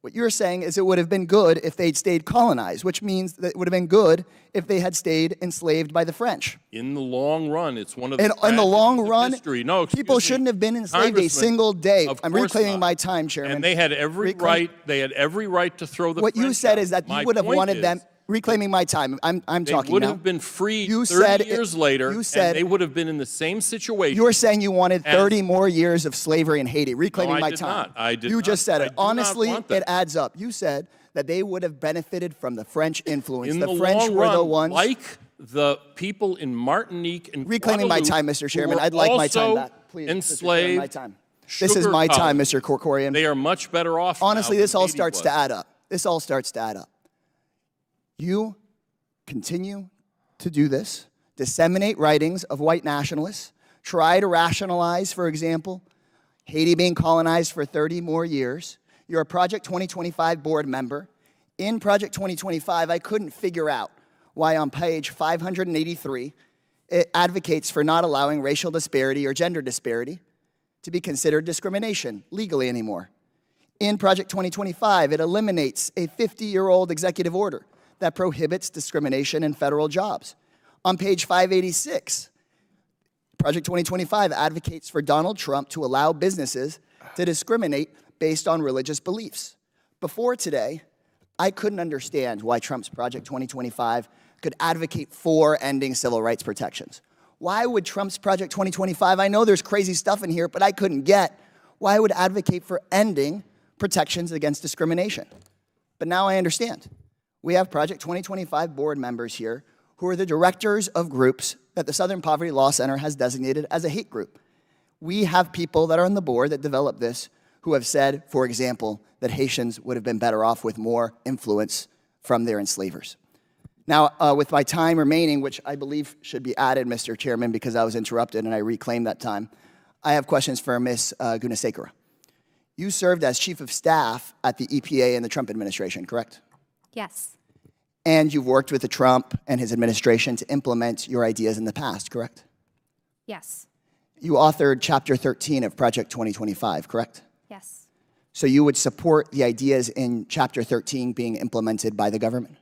What you're saying is it would have been good if they'd stayed colonized, which means that it would have been good if they had stayed enslaved by the French. In the long run, it's one of the In the long run, history. No, people shouldn't have been enslaved a single day. I'm reclaiming my time, Chairman. And they had every right. They had every right to throw the. What French you said out. is that My you would have point wanted is, them. Reclaiming my time. I'm talking now. They would have been freed You 30 said years later, and they would have been in the same situation. You're saying you wanted 30 more years of slavery in Haiti. Reclaiming my time. Not. I did You not. just said it. I do not Honestly, want that. it adds up. You said that they would have benefited from the French influence. In the the French long were run, the ones. like the people in Martinique and Reclaiming my time, Mr. Chairman. I'd like my time back, please. Enslaved. My time. This is my time, Mr. Kerkorian. They are much better off. Honestly, now this than all Haiti starts was. to add up. This all starts to add up. You continue to do this, disseminate writings of white nationalists, try to rationalize, for example, Haiti being colonized for 30 more years. You're a Project 2025 board member. In Project 2025, I couldn't figure out why on page 583, it advocates for not allowing racial disparity or gender disparity to be considered discrimination legally anymore. In Project 2025, it eliminates a 50-year-old executive order that prohibits discrimination in federal jobs. On page 586, Project 2025 advocates for Donald Trump to allow businesses to discriminate based on religious beliefs. Before today, I couldn't understand why Trump's Project 2025 could advocate for ending civil rights protections. Why would Trump's Project 2025, I know there's crazy stuff in here, but I couldn't get why it would advocate for ending protections against discrimination. But now I understand. We have Project 2025 board members here who are the directors of groups that the Southern Poverty Law Center has designated as a hate group. We have people that are on the board that developed this who have said, for example, that Haitians would have been better off with more influence from their enslavers. Now, with my time remaining, which I believe should be added, Mr. Chairman, because I was interrupted and I reclaimed that time, I have questions for Ms. Gunasekara. You served as chief of staff at the EPA in the Trump administration, correct? Yes. And you've worked with the Trump and his administration to implement your ideas in the past, correct? Yes. You authored Chapter 13 of Project 2025, correct? Yes. So you would support the ideas in Chapter 13 being implemented by the government?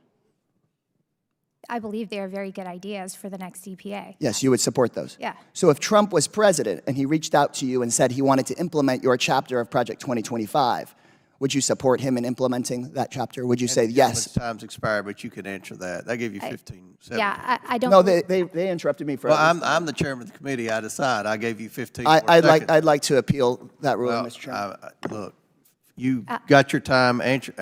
I believe they are very good ideas for the next EPA. Yes, you would support those? Yeah. So if Trump was president and he reached out to you and said he wanted to implement your chapter of Project 2025, would you support him in implementing that chapter? Would you say yes? Time's expired, but you can answer that. I gave you 15 seconds. Yeah, I don't. No, they interrupted me for. Well, I'm the chairman of the committee. I decide. I gave you 15. I'd like to appeal that ruling, Mr. Chairman. Look, you got your time. Answer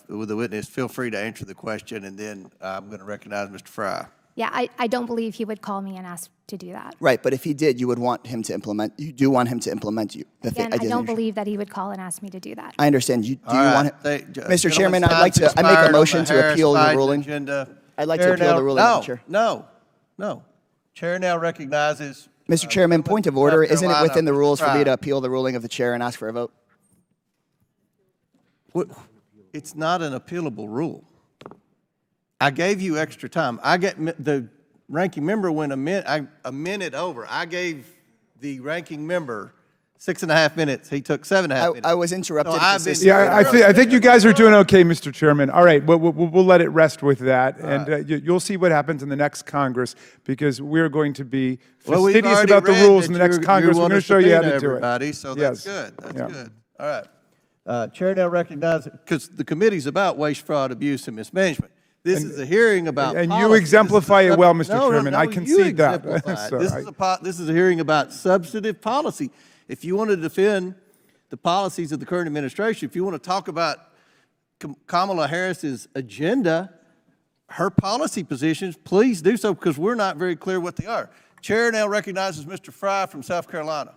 with the witness. Feel free to answer the question, and then I'm going to recognize Mr. Fry. Yeah, I don't believe he would call me and ask to do that. Right, but if he did, you would want him to implement. You do want him to implement you. Again, I don't believe that he would call and ask me to do that. I understand. Do you want him? Mr. Chairman, Gentlemen's I'd like to. time's I make a expired motion on the to appeal your Harris-Biden ruling. agenda. I'd like to appeal the ruling, Mr. Chair. No. Chair now recognizes. Mr. Chairman, point of order. South Isn't it Carolina, within the Mr. rules for me Fry. to appeal the ruling of the chair and ask for a vote? It's not an appealable rule. I gave you extra time. The ranking member went a minute over. I gave the ranking member 6.5 minutes. He took 7.5 minutes. I was interrupted. I think you guys are doing okay, Mr. Chairman. All right, we'll let it rest with that, and you'll see what happens in the next Congress, because we're going to be fastidious about the rules in the next Congress. We're going to show you how to do it. So that's good. That's good. All right. Chair now recognizes, because the committee's about waste, fraud, abuse, and mismanagement. This is a hearing about And policy. you exemplify it well, Mr. No, Chairman. I you concede that. exemplify it. So This is a hearing about substantive policy. If you want to defend the policies of the current administration, if you want to talk about Kamala Harris's agenda, her policy positions, please do so, because we're not very clear what they are. Chair now recognizes Mr. Fry from South Carolina.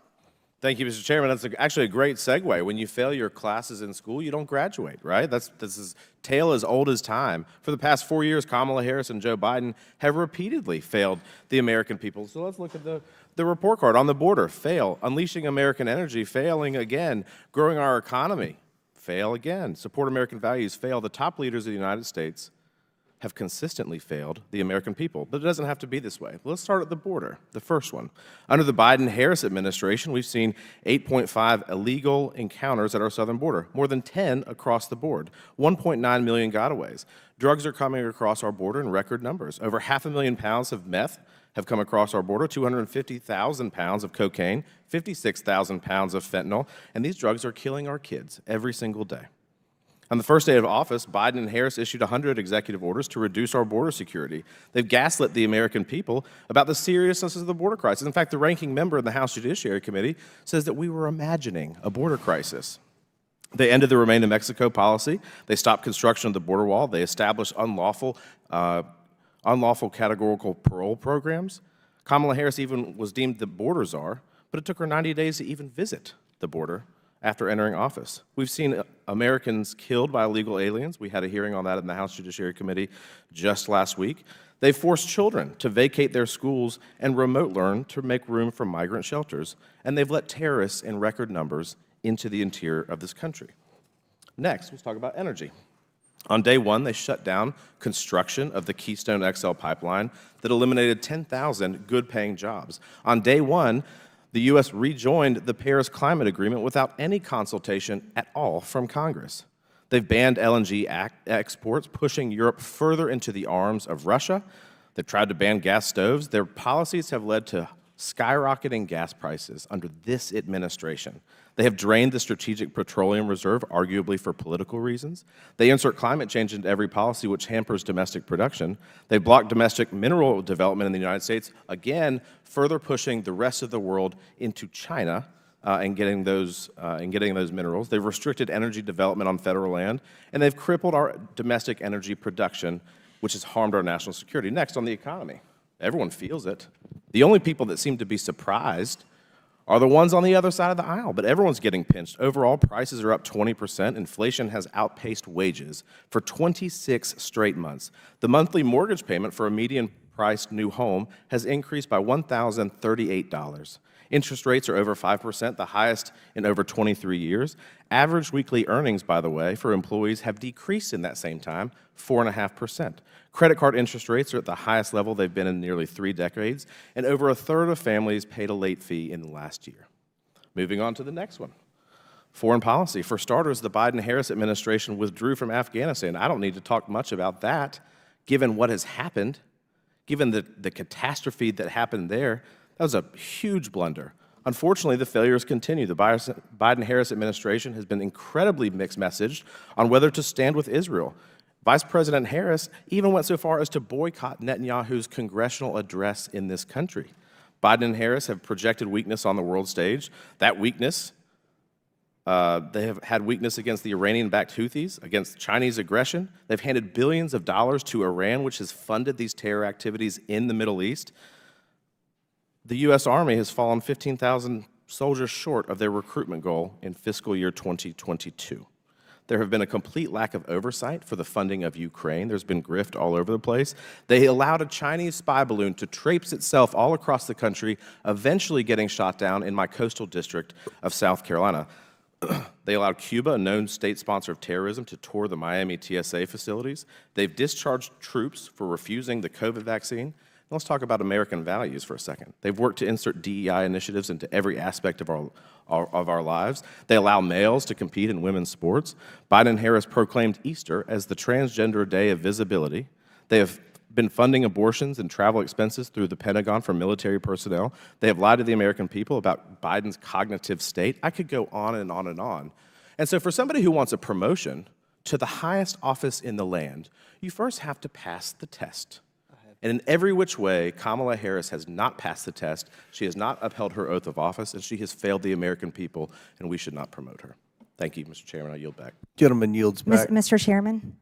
Thank you, Mr. Chairman. That's actually a great segue. When you fail your classes in school, you don't graduate, right? This is tale as old as time. For the past 4 years, Kamala Harris and Joe Biden have repeatedly failed the American people. So let's look at the report card. On the border, fail. Unleashing American energy, failing again. Growing our economy, fail again. Support American values, fail. The top leaders of the United States have consistently failed the American people. But it doesn't have to be this way. Let's start at the border, the first one. Under the Biden-Harris administration, we've seen 8.5 illegal encounters at our southern border, more than 10 across the board, 1.9 million gotaways. Drugs are coming across our border in record numbers. Over 500,000 pounds of meth have come across our border, 250,000 pounds of cocaine, 56,000 pounds of fentanyl, and these drugs are killing our kids every single day. On the first day of office, Biden and Harris issued 100 executive orders to reduce our border security. They've gaslit the American people about the seriousness of the border crisis. In fact, the ranking member in the House Judiciary Committee says that we were imagining a border crisis. They ended the Remain in Mexico policy. They stopped construction of the border wall. They established unlawful categorical parole programs. Kamala Harris even was deemed the border czar, but it took her 90 days to even visit the border after entering office. We've seen Americans killed by illegal aliens. We had a hearing on that in the House Judiciary Committee just last week. They forced children to vacate their schools and remote learn to make room for migrant shelters. And they've let terrorists in record numbers into the interior of this country. Next, let's talk about energy. On day one, they shut down construction of the Keystone XL pipeline that eliminated 10,000 good-paying jobs. On day one, the U.S. rejoined the Paris Climate Agreement without any consultation at all from Congress. They've banned LNG exports, pushing Europe further into the arms of Russia. They've tried to ban gas stoves. Their policies have led to skyrocketing gas prices under this administration. They have drained the Strategic Petroleum Reserve, arguably for political reasons. They insert climate change into every policy, which hampers domestic production. They block domestic mineral development in the United States, again, further pushing the rest of the world into China and getting those minerals. They've restricted energy development on federal land, and they've crippled our domestic energy production, which has harmed our national security. Next, on the economy. Everyone feels it. The only people that seem to be surprised are the ones on the other side of the aisle, but everyone's getting pinched. Overall, prices are up 20%. Inflation has outpaced wages for 26 straight months. The monthly mortgage payment for a median-priced new home has increased by $1,038. Interest rates are over 5%, the highest in over 23 years. Average weekly earnings, by the way, for employees have decreased in that same time, 4.5%. Credit card interest rates are at the highest level they've been in nearly 3 decades, and over a third of families paid a late fee in the last year. Moving on to the next one. Foreign policy. For starters, the Biden-Harris administration withdrew from Afghanistan. I don't need to talk much about that, given what has happened, given the catastrophe that happened there. That was a huge blunder. Unfortunately, the failures continue. The Biden-Harris administration has been incredibly mixed-messaged on whether to stand with Israel. Vice President Harris even went so far as to boycott Netanyahu's congressional address in this country. Biden and Harris have projected weakness on the world stage. That weakness, they have had weakness against the Iranian-backed Houthis, against Chinese aggression. They've handed billions of dollars to Iran, which has funded these terror activities in the Middle East. The U.S. Army has fallen 15,000 soldiers short of their recruitment goal in fiscal year 2022. There have been a complete lack of oversight for the funding of Ukraine. There's been grift all over the place. They allowed a Chinese spy balloon to traipse itself all across the country, eventually getting shot down in my coastal district of South Carolina. They allowed Cuba, a known state sponsor of terrorism, to tour the Miami TSA facilities. They've discharged troops for refusing the COVID vaccine. Let's talk about American values for a second. They've worked to insert DEI initiatives into every aspect of our lives. They allow males to compete in women's sports. Biden and Harris proclaimed Easter as the Transgender Day of Visibility. They have been funding abortions and travel expenses through the Pentagon for military personnel. They have lied to the American people about Biden's cognitive state. I could go on and on and on. And so for somebody who wants a promotion to the highest office in the land, you first have to pass the test. And in every which way, Kamala Harris has not passed the test. She has not upheld her oath of office, and she has failed the American people, and we should not promote her. Thank you, Mr. Chairman. I yield back. Gentleman yields back. Mr. Chairman?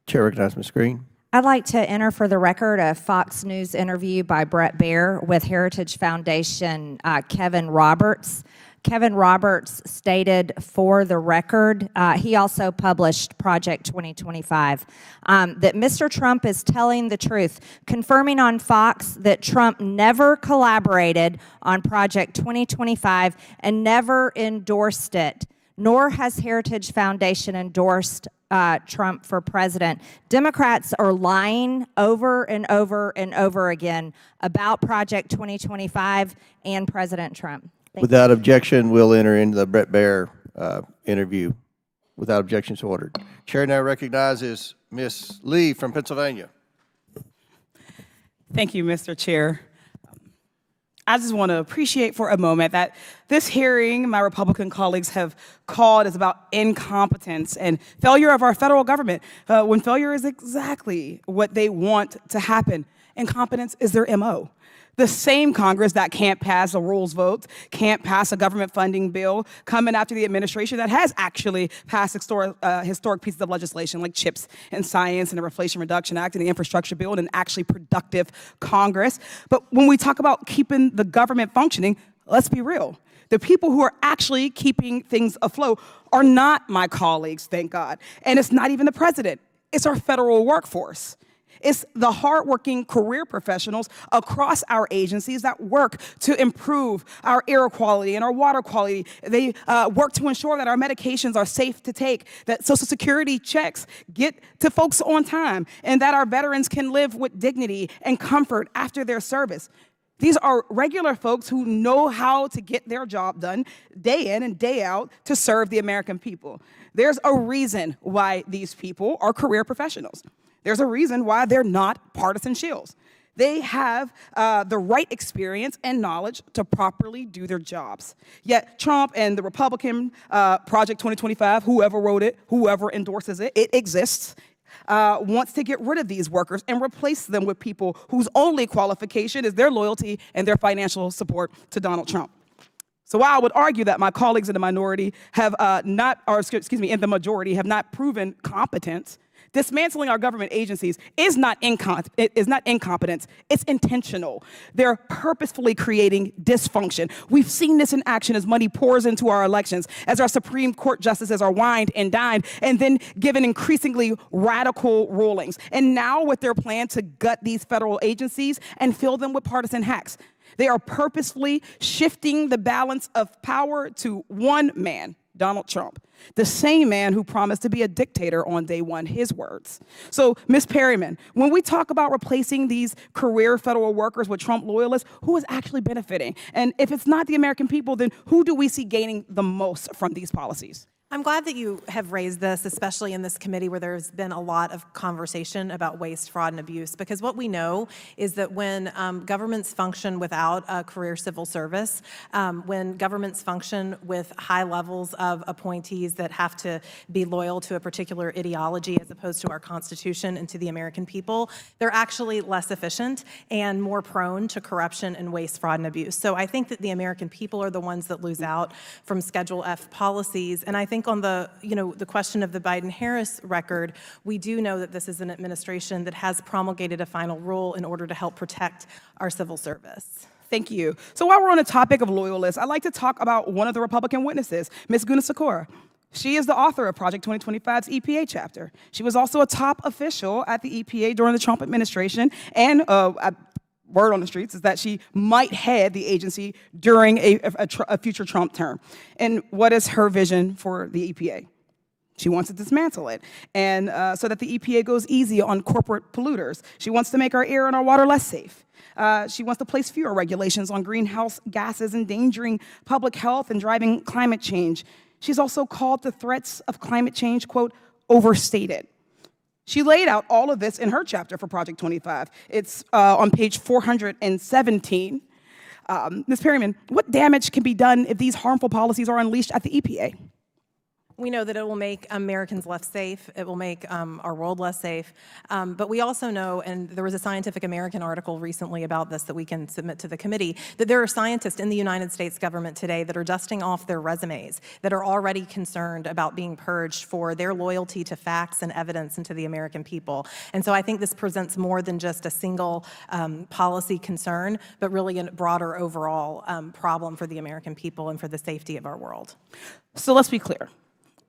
Chair recognizes Ms. Green. I'd like to enter for the record a Fox News interview by Brett Baer with Heritage Foundation Kevin Roberts. Kevin Roberts stated for the record, he also published Project 2025, that Mr. Trump is telling the truth, confirming on Fox that Trump never collaborated on Project 2025 and never endorsed it, nor has Heritage Foundation endorsed Trump for president. Democrats are lying over and over and over again about Project 2025 and President Trump. Without objection, we'll enter into the Brett Baer interview. Without objections ordered. Chair now recognizes Ms. Lee from Pennsylvania. Thank you, Mr. Chair. I just want to appreciate for a moment that this hearing my Republican colleagues have called is about incompetence and failure of our federal government, when failure is exactly what they want to happen. Incompetence is their MO. The same Congress that can't pass a rules vote, can't pass a government funding bill, coming after the administration that has actually passed historic pieces of legislation like CHIPS and science and the Inflation Reduction Act and the infrastructure bill and an actually productive Congress. But when we talk about keeping the government functioning, let's be real. The people who are actually keeping things afloat are not my colleagues, thank God. And it's not even the president. It's our federal workforce. It's the hardworking career professionals across our agencies that work to improve our air quality and our water quality. They work to ensure that our medications are safe to take, that Social Security checks get to folks on time, and that our veterans can live with dignity and comfort after their service. These are regular folks who know how to get their job done day in and day out to serve the American people. There's a reason why these people are career professionals. There's a reason why they're not partisan shills. They have the right experience and knowledge to properly do their jobs. Yet Trump and the Republican Project 2025, whoever wrote it, whoever endorses it, it exists, wants to get rid of these workers and replace them with people whose only qualification is their loyalty and their financial support to Donald Trump. So while I would argue that my colleagues in the minority have in the majority have not proven competence, dismantling our government agencies is not incompetence, it's intentional. They're purposefully creating dysfunction. We've seen this in action as money pours into our elections, as our Supreme Court justices are wined and dined, and then given increasingly radical rulings. And now with their plan to gut these federal agencies and fill them with partisan hacks. They are purposefully shifting the balance of power to one man, Donald Trump, the same man who promised to be a dictator on day one, his words. So, Ms. Perryman, when we talk about replacing these career federal workers with Trump loyalists, who is actually benefiting? And if it's not the American people, then who do we see gaining the most from these policies? I'm glad that you have raised this, especially in this committee where there's been a lot of conversation about waste, fraud, and abuse, because what we know is that when governments function without a career civil service, when governments function with high levels of appointees that have to be loyal to a particular ideology as opposed to our Constitution and to the American people, they're actually less efficient and more prone to corruption and waste, fraud, and abuse. So I think that the American people are the ones that lose out from Schedule F policies, and I think on the question of the Biden-Harris record, we do know that this is an administration that has promulgated a final rule in order to help protect our civil service. Thank you. So while we're on the topic of loyalists, I'd like to talk about one of the Republican witnesses, Ms. Guna-Sakura. She is the author of Project 2025's EPA chapter. She was also a top official at the EPA during the Trump administration, and word on the streets is that she might head the agency during a future Trump term. And what is her vision for the EPA? She wants to dismantle it, and so that the EPA goes easy on corporate polluters. She wants to make our air and our water less safe. She wants to place fewer regulations on greenhouse gases, endangering public health and driving climate change. She's also called the threats of climate change, quote, overstated. She laid out all of this in her chapter for Project 25. It's on page 417. Ms. Perryman, what damage can be done if these harmful policies are unleashed at the EPA? We know that it will make Americans less safe. It will make our world less safe. But we also know, and there was a Scientific American article recently about this that we can submit to the committee, that there are scientists in the United States government today that are dusting off their resumes, that are already concerned about being purged for their loyalty to facts and evidence and to the American people. And so I think this presents more than just a single policy concern, but really a broader overall problem for the American people and for the safety of our world. So let's be clear.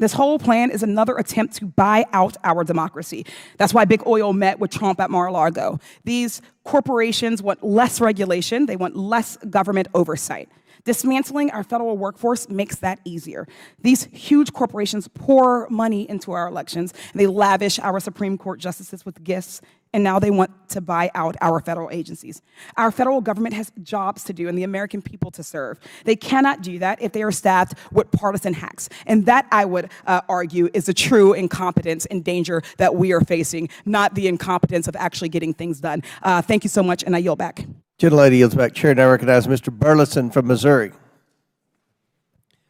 This whole plan is another attempt to buy out our democracy. That's why Big Oil met with Trump at Mar-a-Lago. These corporations want less regulation. They want less government oversight. Dismantling our federal workforce makes that easier. These huge corporations pour money into our elections, and they lavish our Supreme Court justices with gifts, and now they want to buy out our federal agencies. Our federal government has jobs to do and the American people to serve. They cannot do that if they are staffed with partisan hacks. And that, I would argue, is the true incompetence and danger that we are facing, not the incompetence of actually getting things done. Thank you so much, and I yield back. Gentlelady yields back. Chair now recognizes Mr. Burleson from Missouri.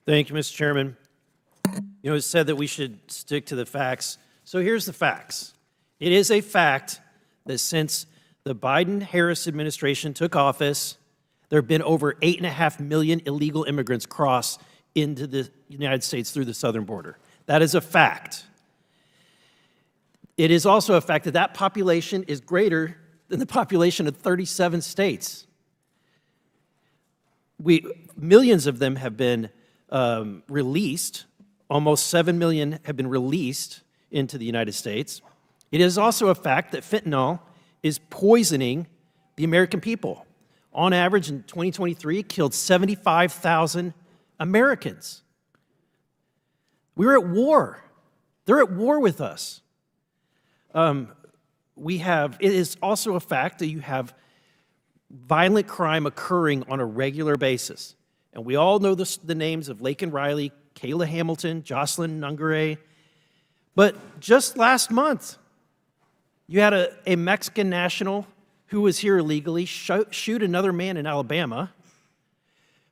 Thank you, Mr. Chairman. You know, it's said that we should stick to the facts. So here's the facts. It is a fact that since the Biden-Harris administration took office, there have been over 8.5 million illegal immigrants cross into the United States through the southern border. That is a fact. It is also a fact that that population is greater than the population of 37 states. Millions of them have been released. Almost 7 million have been released into the United States. It is also a fact that fentanyl is poisoning the American people. On average, in 2023, it killed 75,000 Americans. We're at war. They're at war with us. It is also a fact that you have violent crime occurring on a regular basis. And we all know the names of Laken Riley, Kayla Hamilton, Jocelyn Nungare. But just last month, you had a Mexican national who was here illegally shoot another man in Alabama.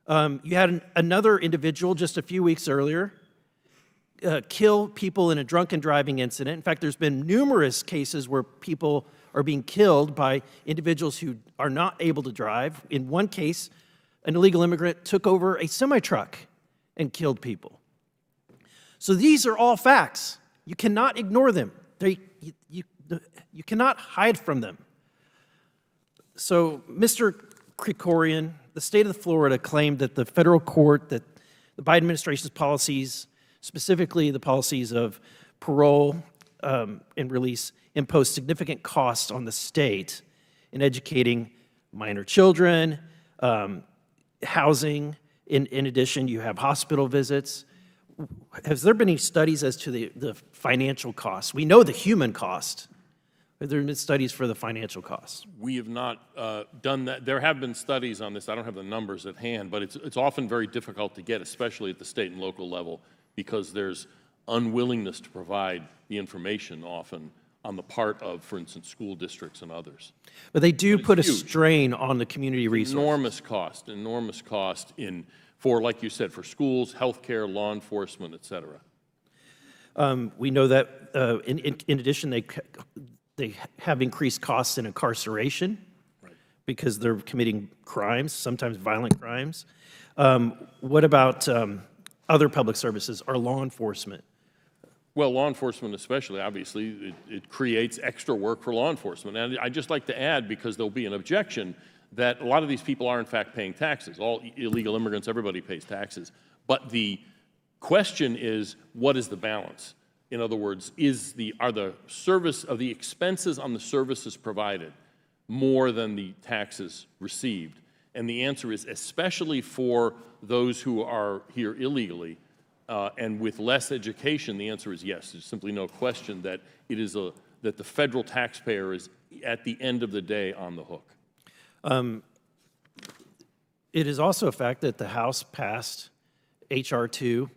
You had another individual just a few weeks earlier kill people in a drunken driving incident. In fact, there's been numerous cases where people are being killed by individuals who are not able to drive. In one case, an illegal immigrant took over a semi-truck and killed people. So these are all facts. You cannot ignore them. You cannot hide from them. So, Mr. Krikorian, the state of Florida claimed that the federal court, that the Biden administration's policies, specifically the policies of parole and release, imposed significant costs on the state in educating minor children, housing. In addition, you have hospital visits. Has there been any studies as to the financial costs? We know the human cost. Have there been studies for the financial costs? We have not done that. There have been studies on this. I don't have the numbers at hand, but it's often very difficult to get, especially at the state and local level, because there's unwillingness to provide the information often on the part of, for instance, school districts and others. But they do put a strain on the community resources. Enormous cost for, like you said, for schools, healthcare, law enforcement, et cetera. We know that in addition, they have increased costs in incarceration because they're committing crimes, sometimes violent crimes. What about other public services or law enforcement? Well, law enforcement especially, obviously, it creates extra work for law enforcement. And I'd just like to add, because there'll be an objection, that a lot of these people are in fact paying taxes. All illegal immigrants, everybody pays taxes. But the question is, what is the balance? In other words, are the expenses on the services provided more than the taxes received? And the answer is, especially for those who are here illegally and with less education, the answer is yes. There's simply no question that that the federal taxpayer is, at the end of the day, on the hook. It is also a fact that the House passed H.R. 2,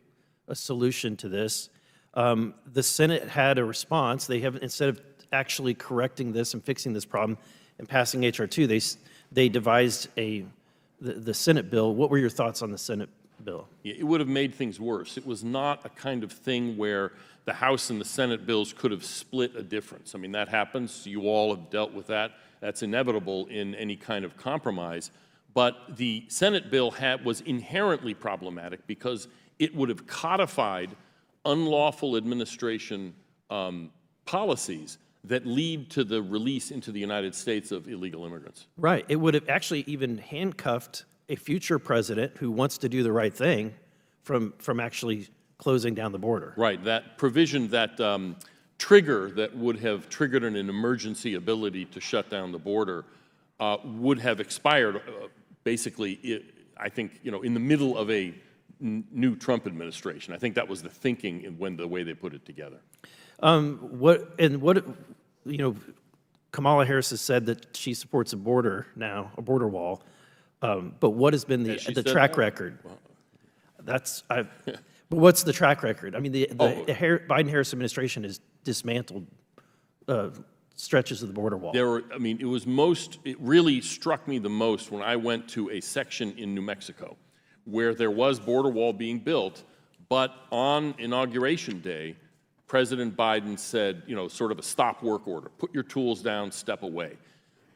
a solution to this. The Senate had a response. They have, instead of actually correcting this and fixing this problem and passing H.R. 2, they devised the Senate bill. What were your thoughts on the Senate bill. It would have made things worse. It was not a kind of thing where the House and the Senate bills could have split a difference. I mean, that happens. You all have dealt with that. That's inevitable in any kind of compromise. But the Senate bill was inherently problematic because it would have codified unlawful administration policies that lead to the release into the United States of illegal immigrants. Right. It would have actually even handcuffed a future president who wants to do the right thing from actually closing down the border. Right. That provision, that trigger that would have triggered an emergency ability to shut down the border would have expired basically, I think, in the middle of a new Trump administration. I think that was the thinking when the way they put it together. Kamala Harris has said that she supports a border now, a border wall. But what has been the track record? But what's the track record? I mean, the Biden-Harris administration has dismantled stretches of the border wall. It really struck me the most when I went to a section in New Mexico where there was border wall being built, but on Inauguration Day, President Biden said, sort of a stop work order, put your tools down, step away.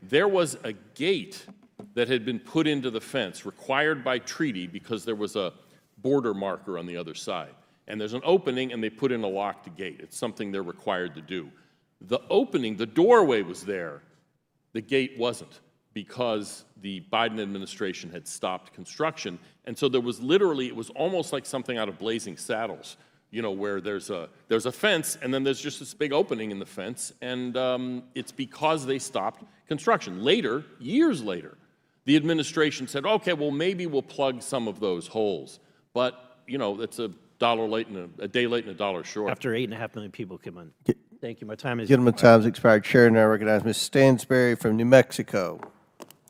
There was a gate that had been put into the fence, required by treaty because there was a border marker on the other side. And there's an opening, and they put in a locked gate. It's something they're required to do. The opening, the doorway was there. The gate wasn't, because the Biden administration had stopped construction. And so there was literally, it was almost like something out of Blazing Saddles, where there's a fence, and then there's just this big opening in the fence, and it's because they stopped construction. Later, years later, the administration said, okay, well, maybe we'll plug some of those holes. But, it's a day late and a dollar short. After 8.5 million people come in. Thank you. My time is Gentleman's time's expired. Chair now recognize Ms. Stansberry from New Mexico.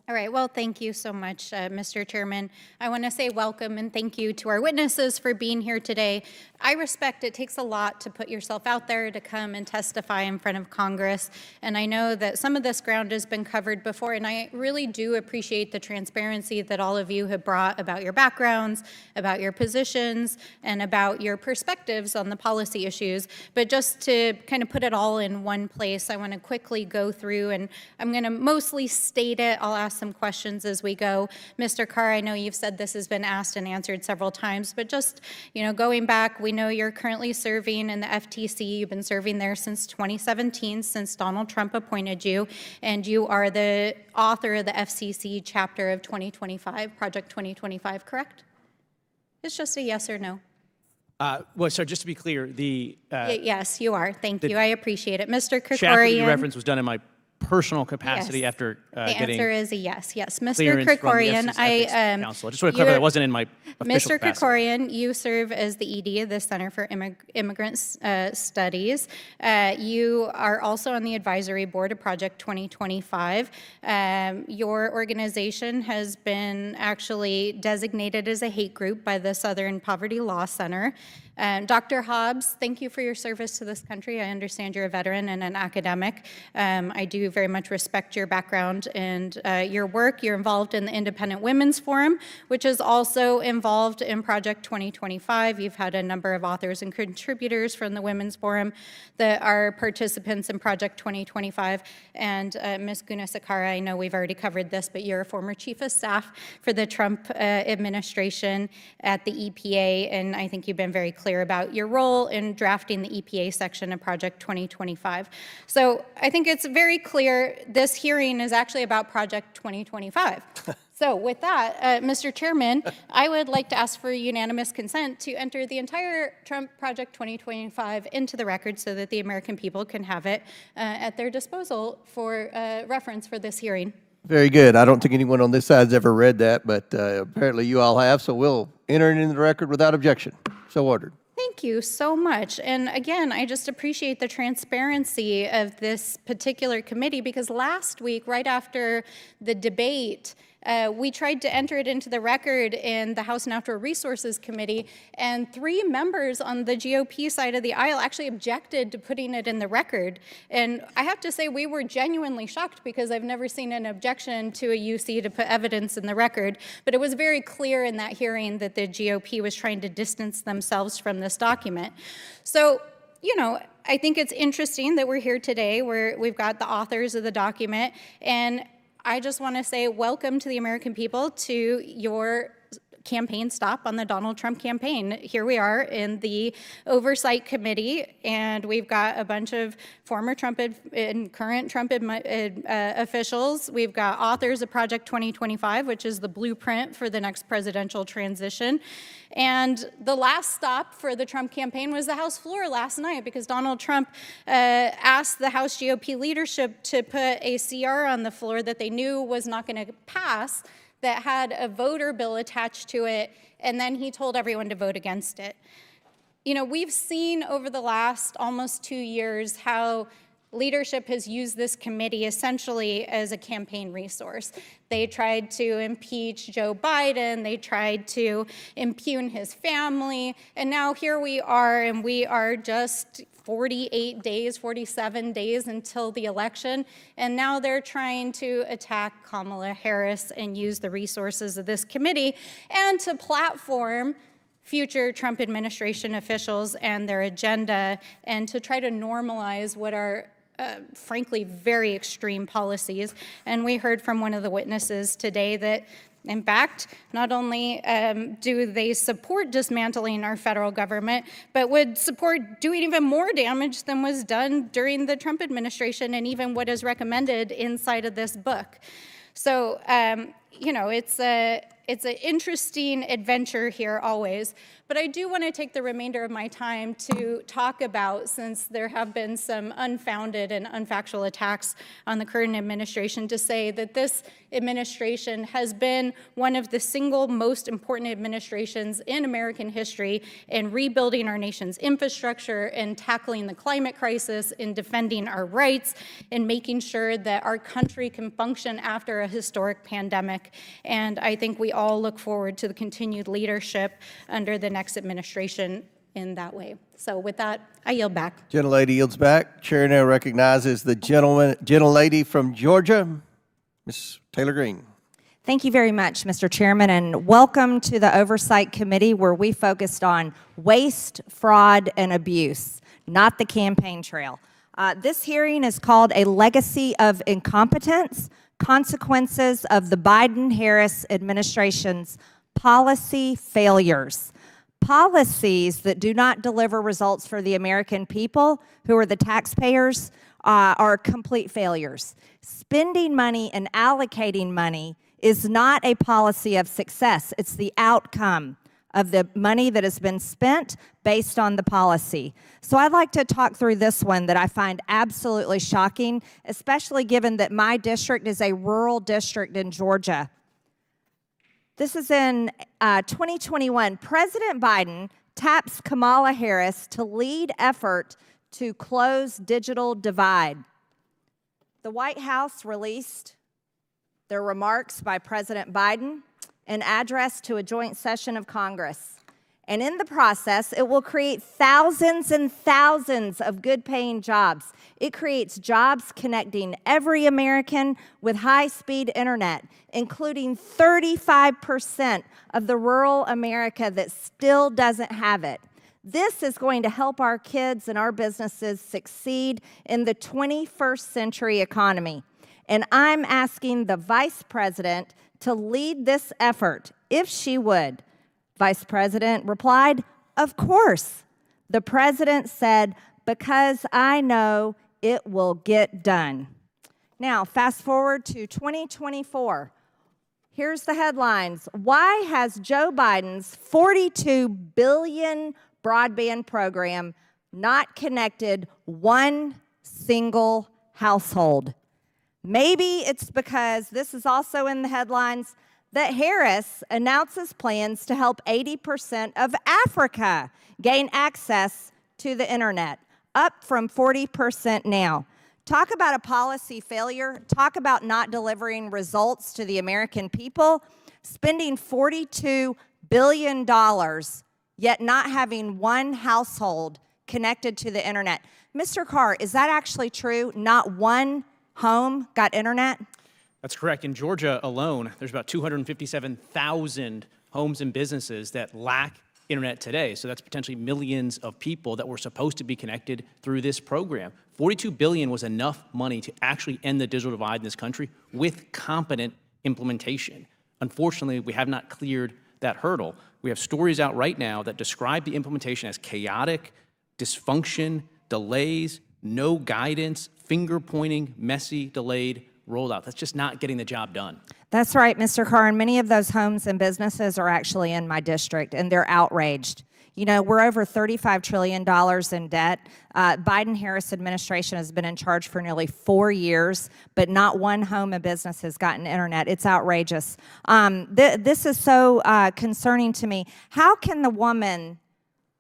All right, well, thank you so much, Mr. Chairman. I want to say welcome and thank you to our witnesses for being here today. I respect it takes a lot to put yourself out there to come and testify in front of Congress, and I know that some of this ground has been covered before, and I really do appreciate the transparency that all of you have brought about your backgrounds, about your positions, and about your perspectives on the policy issues. But just to kind of put it all in one place, I want to quickly go through, and I'm going to mostly state it. I'll ask some questions as we go. Mr. Carr, I know you've said this has been asked and answered several times, but just, going back, we know you're currently serving in the FTC. You've been serving there since 2017, since Donald Trump appointed you, and you are the author of the FCC chapter of 2025, Project 2025, correct? It's just a yes or no. Well, so just to be clear, yes, you are. Thank you. I appreciate it. Mr. chapter that you Krikorian. reference was done in my personal capacity Yes. after The getting answer is a yes. Yes, Mr. clearance from the Krikorian, FCC ethics council. I just want to clarify that wasn't in my official Mr. capacity. Krikorian, you serve as the ED of the Center for Immigrant Studies. You are also on the advisory board of Project 2025. Your organization has been actually designated as a hate group by the Southern Poverty Law Center. Dr. Hobbs, thank you for your service to this country. I understand you're a veteran and an academic. I do very much respect your background and your work. You're involved in the Independent Women's Forum, which is also involved in Project 2025. You've had a number of authors and contributors from the Women's Forum that are participants in Project 2025. And Ms. Gunasakara, I know we've already covered this, but you're a former chief of staff for the Trump administration at the EPA, and I think you've been very clear about your role in drafting the EPA section of Project 2025. So I think it's very clear this hearing is actually about Project 2025. So with that, Mr. Chairman, I would like to ask for unanimous consent to enter the entire Trump Project 2025 into the record so that the American people can have it at their disposal for reference for this hearing. Very good. I don't think anyone on this side's ever read that, but apparently you all have, so we'll enter it into the record without objection. So ordered. Thank you so much. And again, I just appreciate the transparency of this particular committee, because last week, right after the debate, We tried to enter it into the record in the House Natural Resources Committee, and 3 members on the GOP side of the aisle actually objected to putting it in the record. And I have to say, we were genuinely shocked because I've never seen an objection to a UC to put evidence in the record. But it was very clear in that hearing that the GOP was trying to distance themselves from this document. So, you know, I think it's interesting that we're here today where we've got the authors of the document, and I just want to say welcome to the American people to your campaign stop on the Donald Trump campaign. Here we are in the Oversight Committee, and we've got a bunch of former Trump and current Trump officials. We've got authors of Project 2025, which is the blueprint for the next presidential transition. And the last stop for the Trump campaign was the House floor last night because Donald Trump asked the House GOP leadership to put a CR on the floor that they knew was not going to pass, that had a voter bill attached to it, and then he told everyone to vote against it. You know, we've seen over the last almost 2 years how leadership has used this committee essentially as a campaign resource. They tried to impeach Joe Biden, they tried to impugn his family, and now here we are, and we are just 48 days, 47 days until the election, and now they're trying to attack Kamala Harris and use the resources of this committee and to platform future Trump administration officials and their agenda and to try to normalize what are frankly very extreme policies. And we heard from one of the witnesses today that in fact, not only do they support dismantling our federal government, but would support doing even more damage than was done during the Trump administration and even what is recommended inside of this book. So, you know, it's an interesting adventure here always. But I do want to take the remainder of my time to talk about, since there have been some unfounded and unfactual attacks on the current administration, to say that this administration has been one of the single most important administrations in American history in rebuilding our nation's infrastructure and tackling the climate crisis, in defending our rights, in making sure that our country can function after a historic pandemic. And I think we all look forward to the continued leadership under the next administration in that way. So with that, I yield back. Gentlelady yields back. Chair now recognizes the gentlelady from Georgia, Ms. Taylor Greene. Thank you very much, Mr. Chairman, and welcome to the Oversight Committee, where we focused on waste, fraud, and abuse, not the campaign trail. This hearing is called A Legacy of Incompetence, Consequences of the Biden-Harris Administration's Policy Failures. Policies that do not deliver results for the American people, who are the taxpayers, are complete failures. Spending money and allocating money is not a policy of success. It's the outcome of the money that has been spent based on the policy. So I'd like to talk through this one that I find absolutely shocking, especially given that my district is a rural district in Georgia. This is in 2021. President Biden taps Kamala Harris to lead effort to close digital divide. The White House released their remarks by President Biden, an address to a joint session of Congress. And in the process, it will create thousands and thousands of good-paying jobs. It creates jobs connecting every American with high-speed internet, including 35% of the rural America that still doesn't have it. This is going to help our kids and our businesses succeed in the 21st century economy. And I'm asking the Vice President to lead this effort, if she would. Vice President replied, "Of course." The President said, "Because I know it will get done." Now, fast forward to 2024. Here's the headlines. Why has Joe Biden's $42 billion broadband program not connected one single household? Maybe it's because, this is also in the headlines, that Harris announces plans to help 80% of Africa gain access to the internet, up from 40% now. Talk about a policy failure. Talk about not delivering results to the American people. Spending $42 billion, yet not having one household connected to the internet. Mr. Carr, is that actually true? Not one home got internet? That's correct. In Georgia alone, there's about 257,000 homes and businesses that lack internet today. So that's potentially millions of people that were supposed to be connected through this program. $42 billion was enough money to actually end the digital divide in this country with competent implementation. Unfortunately, we have not cleared that hurdle. We have stories out right now that describe the implementation as chaotic, dysfunction, delays, no guidance, finger pointing, messy, delayed rollout. That's just not getting the job done. That's right, Mr. Carr, and many of those homes and businesses are actually in my district, and they're outraged. You know, we're over $35 trillion in debt. Biden-Harris administration has been in charge for nearly 4 years, but not one home and business has gotten internet. It's outrageous. This is so concerning to me. How can the woman,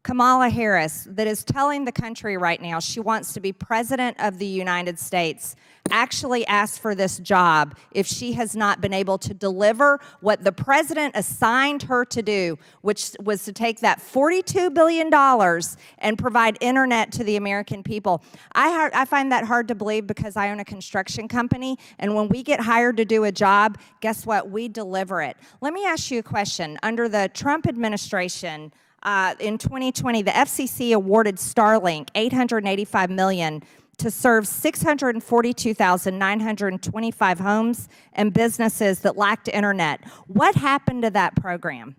Kamala Harris, that is telling the country right now she wants to be president of the United States, actually ask for this job if she has not been able to deliver what the president assigned her to do, which was to take that $42 billion and provide internet to the American people? I find that hard to believe because I own a construction company, and when we get hired to do a job, guess what? We deliver it. Let me ask you a question. Under the Trump administration, in 2020, the FCC awarded Starlink $885 million to serve 642,925 homes and businesses that lacked internet. What happened to that program?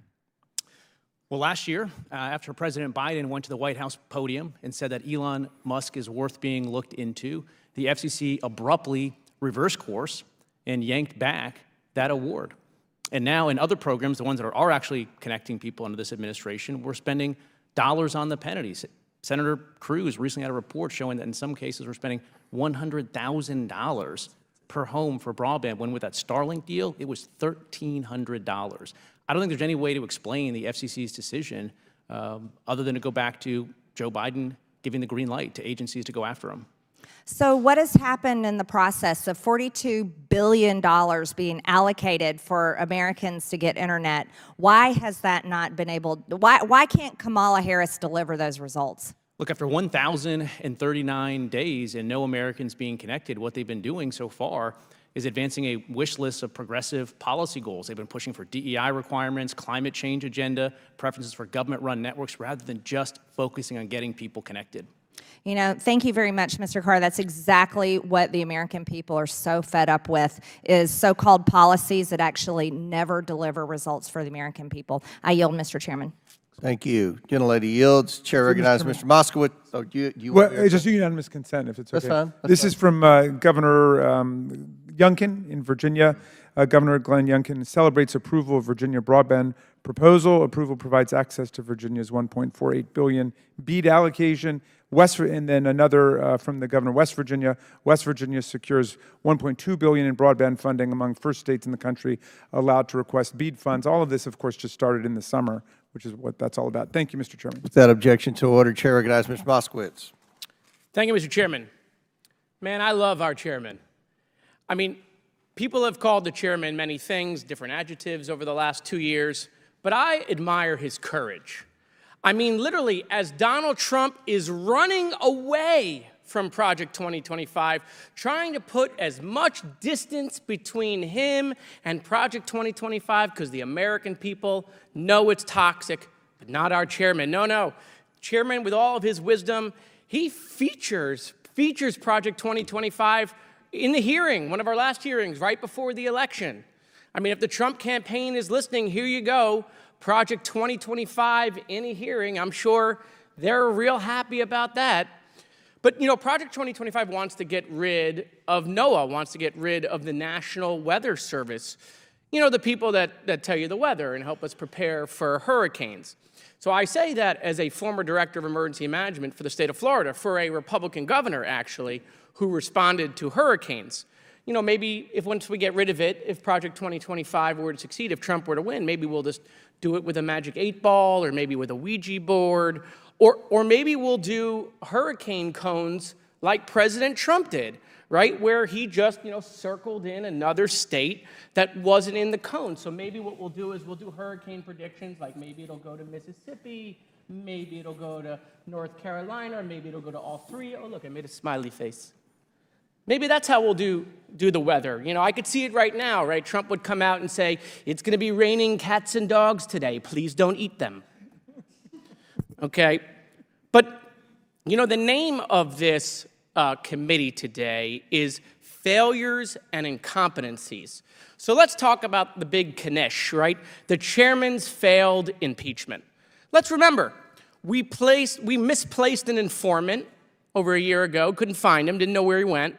Well, last year, after President Biden went to the White House podium and said that Elon Musk is worth being looked into, the FCC abruptly reversed course and yanked back that award. And now in other programs, the ones that are actually connecting people under this administration, we're spending dollars on the penalties. Senator Cruz recently had a report showing that in some cases we're spending $100,000 per home for broadband, when with that Starlink deal, it was $1,300. I don't think there's any way to explain the FCC's decision other than to go back to Joe Biden giving the green light to agencies to go after them. So what has happened in the process of $42 billion being allocated for Americans to get internet? Why has that not been able, why can't Kamala Harris deliver those results? Look, after 1,039 days and no Americans being connected, what they've been doing so far is advancing a wish list of progressive policy goals. They've been pushing for DEI requirements, climate change agenda, preferences for government-run networks, rather than just focusing on getting people connected. You know, thank you very much, Mr. Carr. That's exactly what the American people are so fed up with, is so-called policies that actually never deliver results for the American people. I yield, Mr. Chairman. Thank you. Gentlelady yields. Chair recognizes Mr. Moskowitz. Oh, well, it's just unanimous consent, if it's okay. That's fine. This is from Governor Youngkin in Virginia. Governor Glenn Youngkin celebrates approval of Virginia broadband proposal. Approval provides access to Virginia's $1.48 billion BEAD allocation. And then another from the governor of West Virginia. West Virginia secures $1.2 billion in broadband funding, among first states in the country allowed to request BEAD funds. All of this, of course, just started in the summer, which is what that's all about. Thank you, Mr. Chairman. Without objection to order, Chair recognizes Mr. Moskowitz. Thank you, Mr. Chairman. Man, I love our chairman. I mean, people have called the chairman many things, different adjectives over the last 2 years, but I admire his courage. I mean, literally, as Donald Trump is running away from Project 2025, trying to put as much distance between him and Project 2025 because the American people know it's toxic, but not our chairman. No. Chairman, with all of his wisdom, he features Project 2025 in the hearing, one of our last hearings, right before the election. I mean, if the Trump campaign is listening, here you go. Project 2025 in a hearing. I'm sure they're real happy about that. But, you know, Project 2025 wants to get rid of NOAA, wants to get rid of the National Weather Service. You know, the people that tell you the weather and help us prepare for hurricanes. So I say that as a former director of emergency management for the state of Florida, for a Republican governor, actually, who responded to hurricanes. You know, maybe once we get rid of it, if Project 2025 were to succeed, if Trump were to win, maybe we'll just do it with a magic 8-ball, or maybe with a Ouija board, or maybe we'll do hurricane cones like President Trump did, right? Where he just, circled in another state that wasn't in the cone. So maybe what we'll do is we'll do hurricane predictions, like maybe it'll go to Mississippi, maybe it'll go to North Carolina, or maybe it'll go to all three. Oh, look, I made a smiley face. Maybe that's how we'll do the weather. I could see it right now, right? Trump would come out and say, it's going to be raining cats and dogs today. Please don't eat them. Okay? But, the name of this committee today is Failures and Incompetencies. So let's talk about the big Knish, right? The chairman's failed impeachment. Let's remember, we misplaced an informant over a year ago, couldn't find him, didn't know where he went.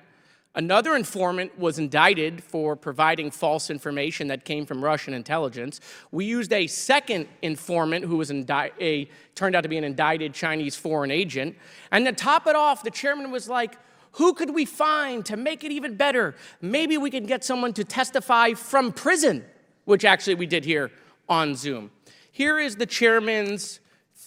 Another informant was indicted for providing false information that came from Russian intelligence. We used a second informant who was turned out to be an indicted Chinese foreign agent. And to top it off, the chairman was like, who could we find to make it even better? Maybe we can get someone to testify from prison, which actually we did here on Zoom. Here is the chairman's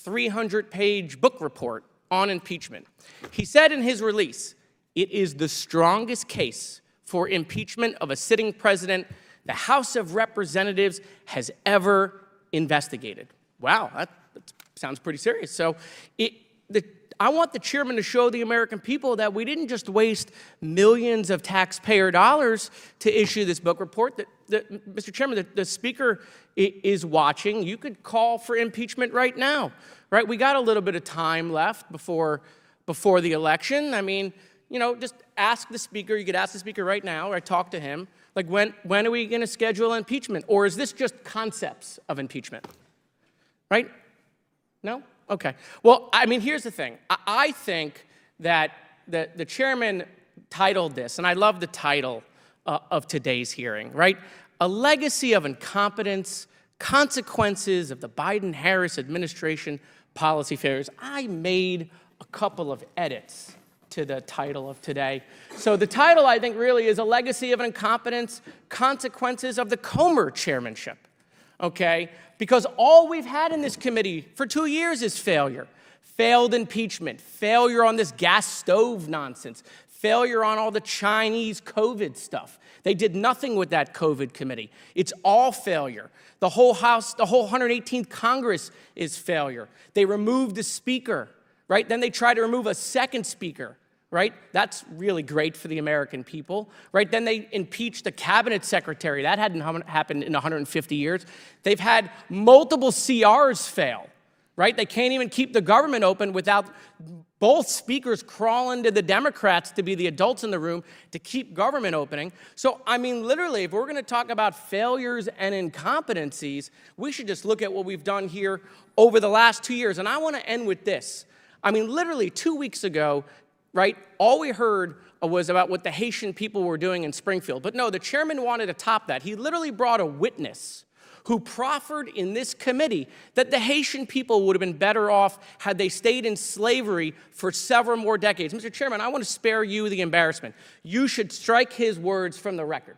300-page book report on impeachment. He said in his release, it is the strongest case for impeachment of a sitting president the House of Representatives has ever investigated. Wow, that sounds pretty serious. So I want the chairman to show the American people that we didn't just waste millions of taxpayer dollars to issue this book report. Mr. Chairman, the speaker is watching. You could call for impeachment right now, right? We got a little bit of time left before the election. I mean, just ask the speaker. You could ask the speaker right now, or talk to him. Like, when are we going to schedule impeachment? Or is this just concepts of impeachment? Right? No? Okay. Well, I mean, here's the thing. I think that the chairman titled this, and I love the title of today's hearing, right? A legacy of incompetence, consequences of the Biden-Harris administration policy failures. I made a couple of edits to the title of today. So the title, I think, really is a legacy of incompetence, consequences of the Comer chairmanship, okay? Because all we've had in this committee for 2 years is failure. Failed impeachment, failure on this gas stove nonsense, failure on all the Chinese COVID stuff. They did nothing with that COVID committee. It's all failure. The whole House, the whole 118th Congress is failure. They removed the speaker, right? Then they try to remove a second speaker, right? That's really great for the American people, right? Then they impeached the cabinet secretary. That hadn't happened in 150 years. They've had multiple CRs fail, right? They can't even keep the government open without both speakers crawling to the Democrats to be the adults in the room to keep government opening. So, I mean, literally, if we're going to talk about failures and incompetencies, we should just look at what we've done here over the last 2 years. And I want to end with this. I mean, literally 2 weeks ago, right, all we heard was about what the Haitian people were doing in Springfield. But no, the chairman wanted to top that. He literally brought a witness who proffered in this committee that the Haitian people would have been better off had they stayed in slavery for several more decades. Mr. Chairman, I want to spare you the embarrassment. You should strike his words from the record.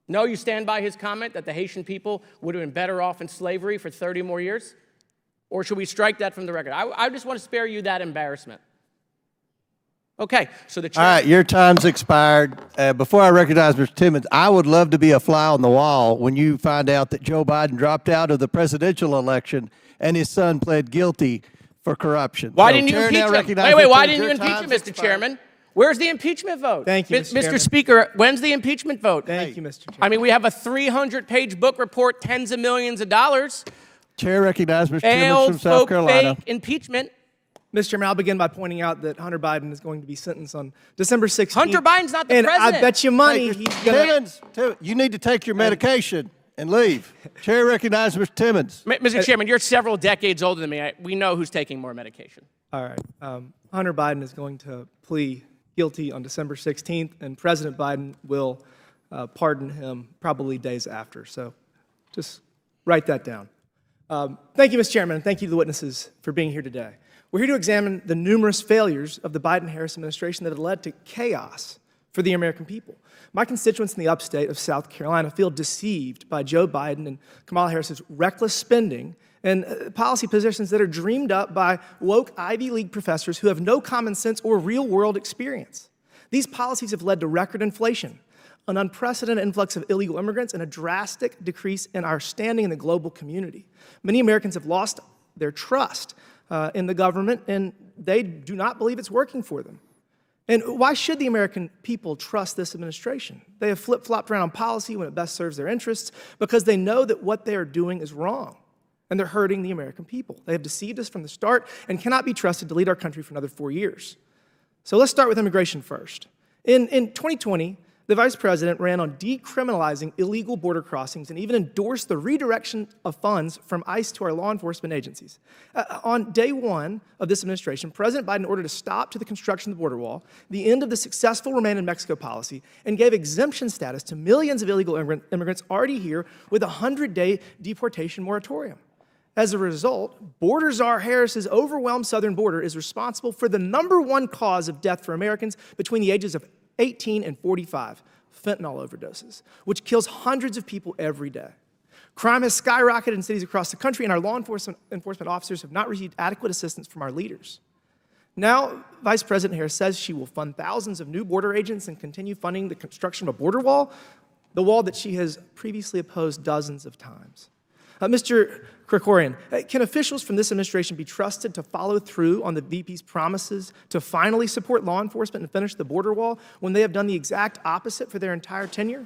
No, you stand by his comment that the Haitian people would have been better off in slavery for 30 more years? Or should we strike that from the record? I just want to spare you that embarrassment. Okay, so the chair. All right, your time's expired. Before I recognize Mr. Timmons, I would love to be a fly on the wall when you find out that Joe Biden dropped out of the presidential election and his son pled guilty for corruption. Why didn't you impeach him? Wait, why didn't you impeach him, Mr. Chairman? Where's the impeachment vote? Thank you, Mr. Chairman. Mr. Speaker, when's the impeachment vote? Thank you, Mr. Chairman. I mean, we have a 300-page book report, tens of millions of dollars. Chair recognizes Mr. Timmons from South Carolina. Fake impeachment. Mr. Chairman, I'll begin by pointing out that Hunter Biden is going to be sentenced on December 16th. Hunter Biden's not the and president. I bet you money he's going to... Timmons, you need to take your medication and leave. Chair recognizes Mr. Timmons. Mr. Chairman, you're several decades older than me. We know who's taking more medication. All right. Hunter Biden is going to plead guilty on December 16th, and President Biden will pardon him probably days after. So just write that down. Thank you, Mr. Chairman, and thank you to the witnesses for being here today. We're here to examine the numerous failures of the Biden-Harris administration that have led to chaos for the American people. My constituents in the upstate of South Carolina feel deceived by Joe Biden and Kamala Harris's reckless spending and policy positions that are dreamed up by woke Ivy League professors who have no common sense or real-world experience. These policies have led to record inflation, an unprecedented influx of illegal immigrants, and a drastic decrease in our standing in the global community. Many Americans have lost their trust in the government, and they do not believe it's working for them. And why should the American people trust this administration? They have flip-flopped around on policy when it best serves their interests because they know that what they are doing is wrong, and they're hurting the American people. They have deceived us from the start and cannot be trusted to lead our country for another 4 years. So let's start with immigration first. In 2020, the vice president ran on decriminalizing illegal border crossings and even endorsed the redirection of funds from ICE to our law enforcement agencies. On day one of this administration, President Biden ordered a stop to the construction of the border wall, the end of the successful Remain in Mexico policy, and gave exemption status to millions of illegal immigrants already here with a 100-day deportation moratorium. As a result, Border Czar Harris's overwhelmed southern border is responsible for the #1 cause of death for Americans between the ages of 18 and 45, fentanyl overdoses, which kills hundreds of people every day. Crime has skyrocketed in cities across the country, and our law enforcement officers have not received adequate assistance from our leaders. Now, Vice President Harris says she will fund thousands of new border agents and continue funding the construction of a border wall, the wall that she has previously opposed dozens of times. Mr. Krikorian, can officials from this administration be trusted to follow through on the VP's promises to finally support law enforcement and finish the border wall when they have done the exact opposite for their entire tenure?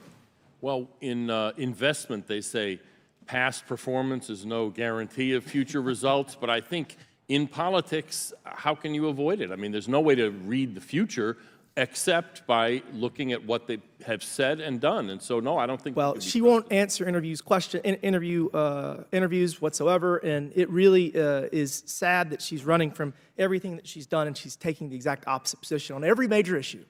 Well, in investment, they say past performance is no guarantee of future results, but I think in politics, how can you avoid it? I mean, there's no way to read the future except by looking at what they have said and done. And so, no, I don't think. Well, she won't answer interviews whatsoever, and it really is sad that she's running from everything that she's done, and she's taking the exact opposite position on every major issue.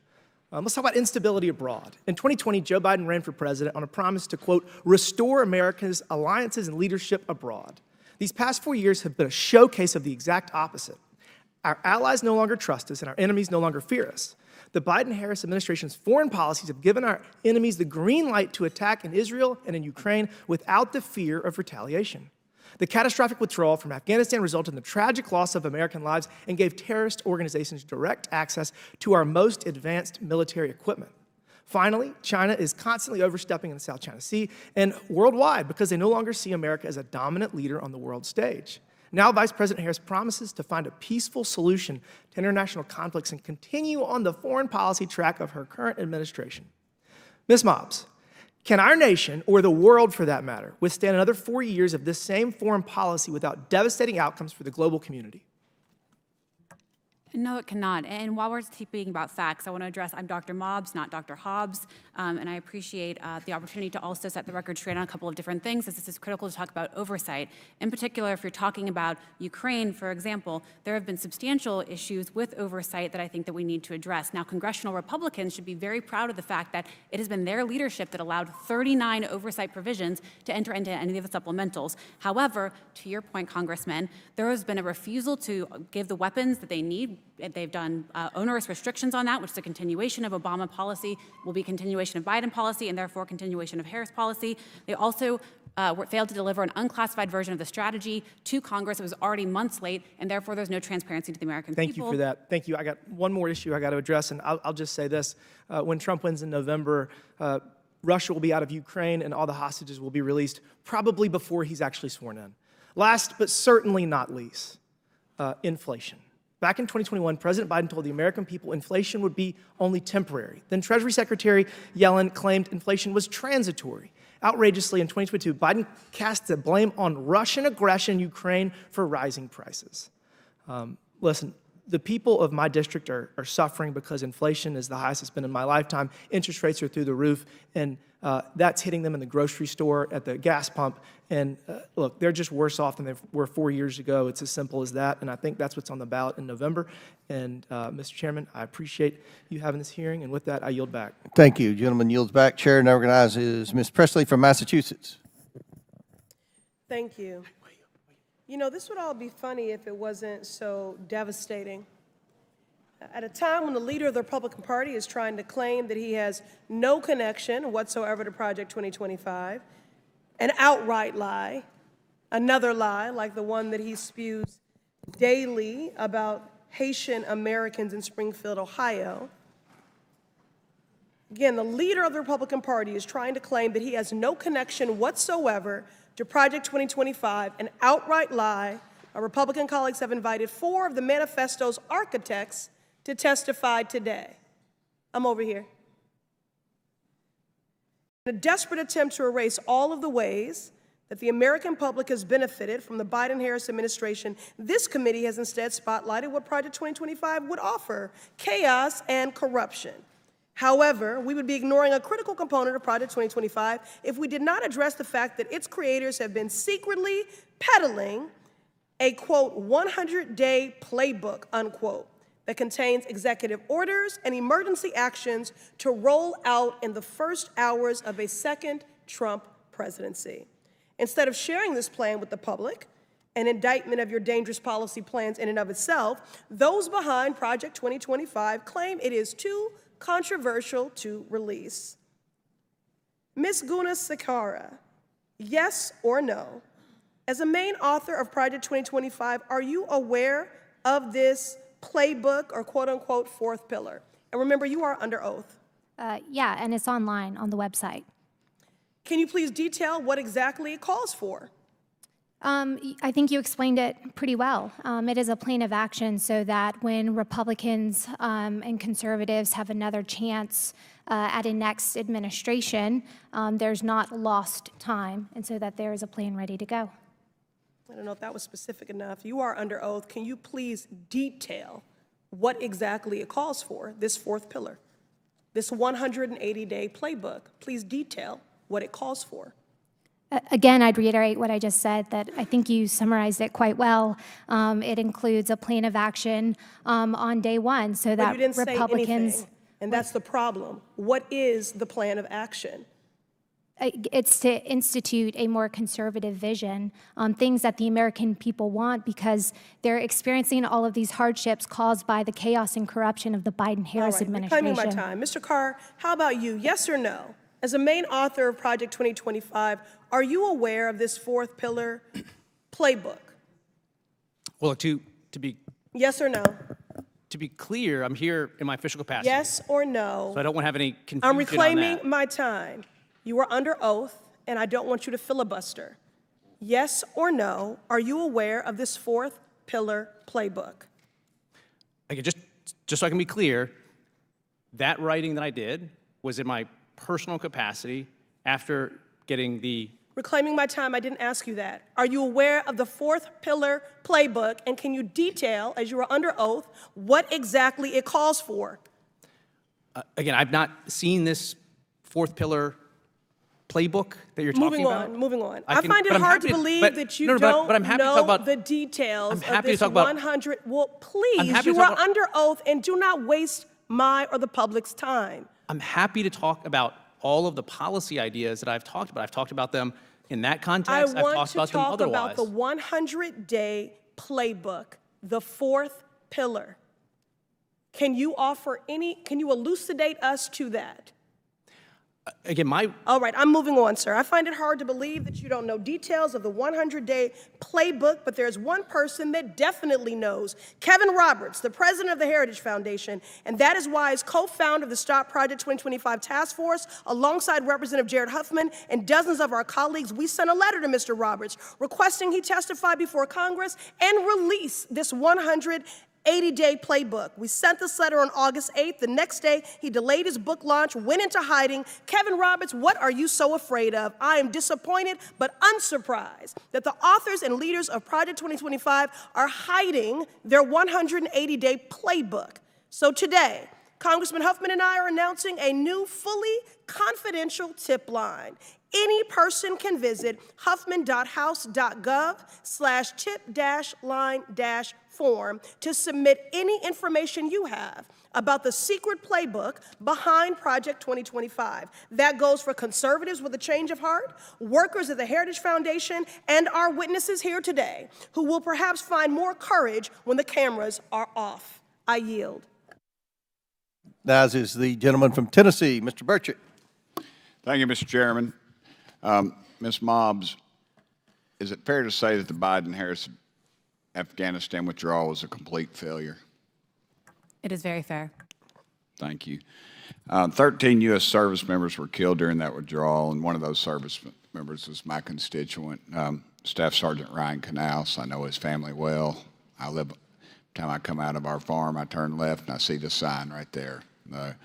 Let's talk about instability abroad. In 2020, Joe Biden ran for president on a promise to, quote, restore America's alliances and leadership abroad. These past 4 years have been a showcase of the exact opposite. Our allies no longer trust us, and our enemies no longer fear us. The Biden-Harris administration's foreign policies have given our enemies the green light to attack in Israel and in Ukraine without the fear of retaliation. The catastrophic withdrawal from Afghanistan resulted in the tragic loss of American lives and gave terrorist organizations direct access to our most advanced military equipment. Finally, China is constantly overstepping in the South China Sea and worldwide because they no longer see America as a dominant leader on the world stage. Now, Vice President Harris promises to find a peaceful solution to international conflicts and continue on the foreign policy track of her current administration. Ms. Mobbs, can our nation, or the world for that matter, withstand another 4 years of this same foreign policy without devastating outcomes for the global community? No, it cannot. And while we're speaking about facts, I want to address I'm Dr. Mobbs, not Dr. Hobbs, and I appreciate the opportunity to also set the record straight on a couple of different things, as this is critical to talk about oversight. In particular, if you're talking about Ukraine, for example, there have been substantial issues with oversight that I think that we need to address. Now, congressional Republicans should be very proud of the fact that it has been their leadership that allowed 39 oversight provisions to enter into any of the supplementals. However, to your point, Congressman, there has been a refusal to give the weapons that they need. They've done onerous restrictions on that, which is a continuation of Obama policy, will be continuation of Biden policy, and therefore continuation of Harris policy. They also failed to deliver an unclassified version of the strategy to Congress. It was already months late, and therefore there's no transparency to the American people. Thank you for that. Thank you. I got one more issue I got to address, and I'll just say this. When Trump wins in November, Russia will be out of Ukraine, and all the hostages will be released probably before he's actually sworn in. Last, but certainly not least, inflation. Back in 2021, President Biden told the American people inflation would be only temporary. Then Treasury Secretary Yellen claimed inflation was transitory. Outrageously, in 2022, Biden cast the blame on Russian aggression in Ukraine for rising prices. Listen, the people of my district are suffering because inflation is the highest it's been in my lifetime. Interest rates are through the roof, and that's hitting them in the grocery store, at the gas pump. And look, they're just worse off than they were 4 years ago. It's as simple as that, and I think that's what's on the ballot in November. And Mr. Chairman, I appreciate you having this hearing, and with that, I yield back. Thank you. Gentleman yields back. Chair now recognizes Ms. Presley from Massachusetts. Thank you. You know, this would all be funny if it wasn't so devastating. At a time when the leader of the Republican Party is trying to claim that he has no connection whatsoever to Project 2025, an outright lie, another lie like the one that he spews daily about Haitian Americans in Springfield, Ohio. Again, the leader of the Republican Party is trying to claim that he has no connection whatsoever to Project 2025, an outright lie. Our Republican colleagues have invited 4 of the manifesto's architects to testify today. I'm over here. In a desperate attempt to erase all of the ways that the American public has benefited from the Biden-Harris administration, this committee has instead spotlighted what Project 2025 would offer: chaos and corruption. However, we would be ignoring a critical component of Project 2025 if we did not address the fact that its creators have been secretly peddling a, quote, 100-day playbook, unquote, that contains executive orders and emergency actions to roll out in the first hours of a second Trump presidency. Instead of sharing this plan with the public, an indictment of your dangerous policy plans in and of itself, those behind Project 2025 claim it is too controversial to release. Ms. Guna Sakara, yes or no, as a main author of Project 2025, are you aware of this playbook or quote-unquote fourth pillar? And remember, you are under oath. Yeah, and it's online on the website. Can you please detail what exactly it calls for? I think you explained it pretty well. It is a plan of action so that when Republicans and conservatives have another chance at a next administration, there's not lost time, and so that there is a plan ready to go. I don't know if that was specific enough. You are under oath. Can you please detail what exactly it calls for, this fourth pillar, this 180-day playbook? Please detail what it calls for. Again, I'd reiterate what I just said, that I think you summarized it quite well. It includes a plan of action on day one so that But you didn't Republicans... say anything, and that's the problem. What is the plan of action? It's to institute a more conservative vision on things that the American people want because they're experiencing all of these hardships caused by the chaos and corruption of the Biden-Harris administration. Reclaiming my time. Mr. Carr, how about you? Yes or no? As a main author of Project 2025, are you aware of this fourth pillar playbook? Well, to be Yes or no? to be clear, I'm here in my official capacity. Yes or no? So I don't want to have any confusion I'm on reclaiming that. my time. You are under oath, and I don't want you to filibuster. Yes or no, are you aware of this fourth pillar playbook? Okay, just so I can be clear, that writing that I did was in my personal capacity after getting the... Reclaiming my time, I didn't ask you that. Are you aware of the fourth pillar playbook, and can you detail, as you are under oath, what exactly it calls for? Again, I've not seen this fourth pillar playbook that you're talking about. Moving on. I find it hard to believe that you don't know the details of this 100. Well, please, you are under oath, and do not waste my or the public's time. I'm happy to talk about all of the policy ideas that I've talked about. I've talked about them in that context. I've talked about them otherwise. I want to talk about the 100-day playbook, the fourth pillar. Can you elucidate us to that? Again, All right, I'm moving on, sir. I find it hard to believe that you don't know details of the 100-day playbook, but there's one person that definitely knows. Kevin Roberts, the president of the Heritage Foundation, and that is why as co-founder of the Stop Project 2025 Task Force, alongside Representative Jared Huffman and dozens of our colleagues, we sent a letter to Mr. Roberts requesting he testify before Congress and release this 180-day playbook. We sent this letter on August 8th. The next day, he delayed his book launch, went into hiding. Kevin Roberts, what are you so afraid of? I am disappointed but unsurprised that the authors and leaders of Project 2025 are hiding their 180-day playbook. So today, Congressman Huffman and I are announcing a new, fully confidential tip line. Any person can visit huffman.house.gov/tip-line-form to submit any information you have about the secret playbook behind Project 2025. That goes for conservatives with a change of heart, workers at the Heritage Foundation, and our witnesses here today, who will perhaps find more courage when the cameras are off. I yield. Now is the gentleman from Tennessee, Mr. Burchett. Thank you, Mr. Chairman. Ms. Mobbs, is it fair to say that the Biden-Harris Afghanistan withdrawal was a complete failure? It is very fair. Thank you. 13 U.S. service members were killed during that withdrawal, and one of those service members was my constituent, Staff Sergeant Ryan Canals. I know his family well. Every time I come out of our farm, I turn left and I see the sign right there. The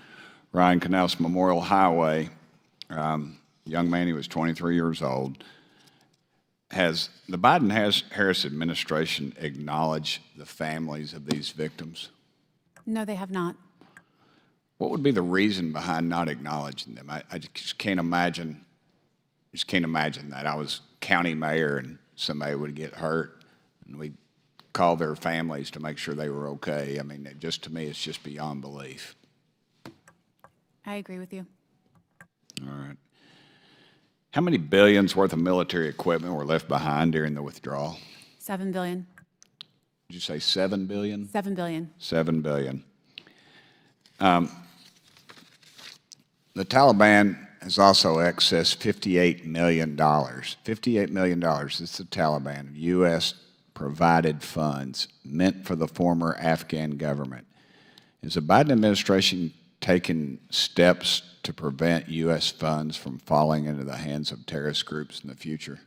Ryan Canals Memorial Highway, young man, he was 23 years old. Has the Biden-Harris administration acknowledged the families of these victims? No, they have not. What would be the reason behind not acknowledging them? I just can't imagine. Just can't imagine that. I was county mayor and somebody would get hurt, and we'd call their families to make sure they were okay. I mean, to me, it's just beyond belief. I agree with you. All right. How many billions worth of military equipment were left behind during the withdrawal? $7 billion. Did you say 7 billion? $7 billion. 7 billion. The Taliban has also accessed $58 million. $58 million. It's the Taliban, U.S. provided funds meant for the former Afghan government. Is the Biden administration taking steps to prevent U.S. funds from falling into the hands of terrorist groups in the future?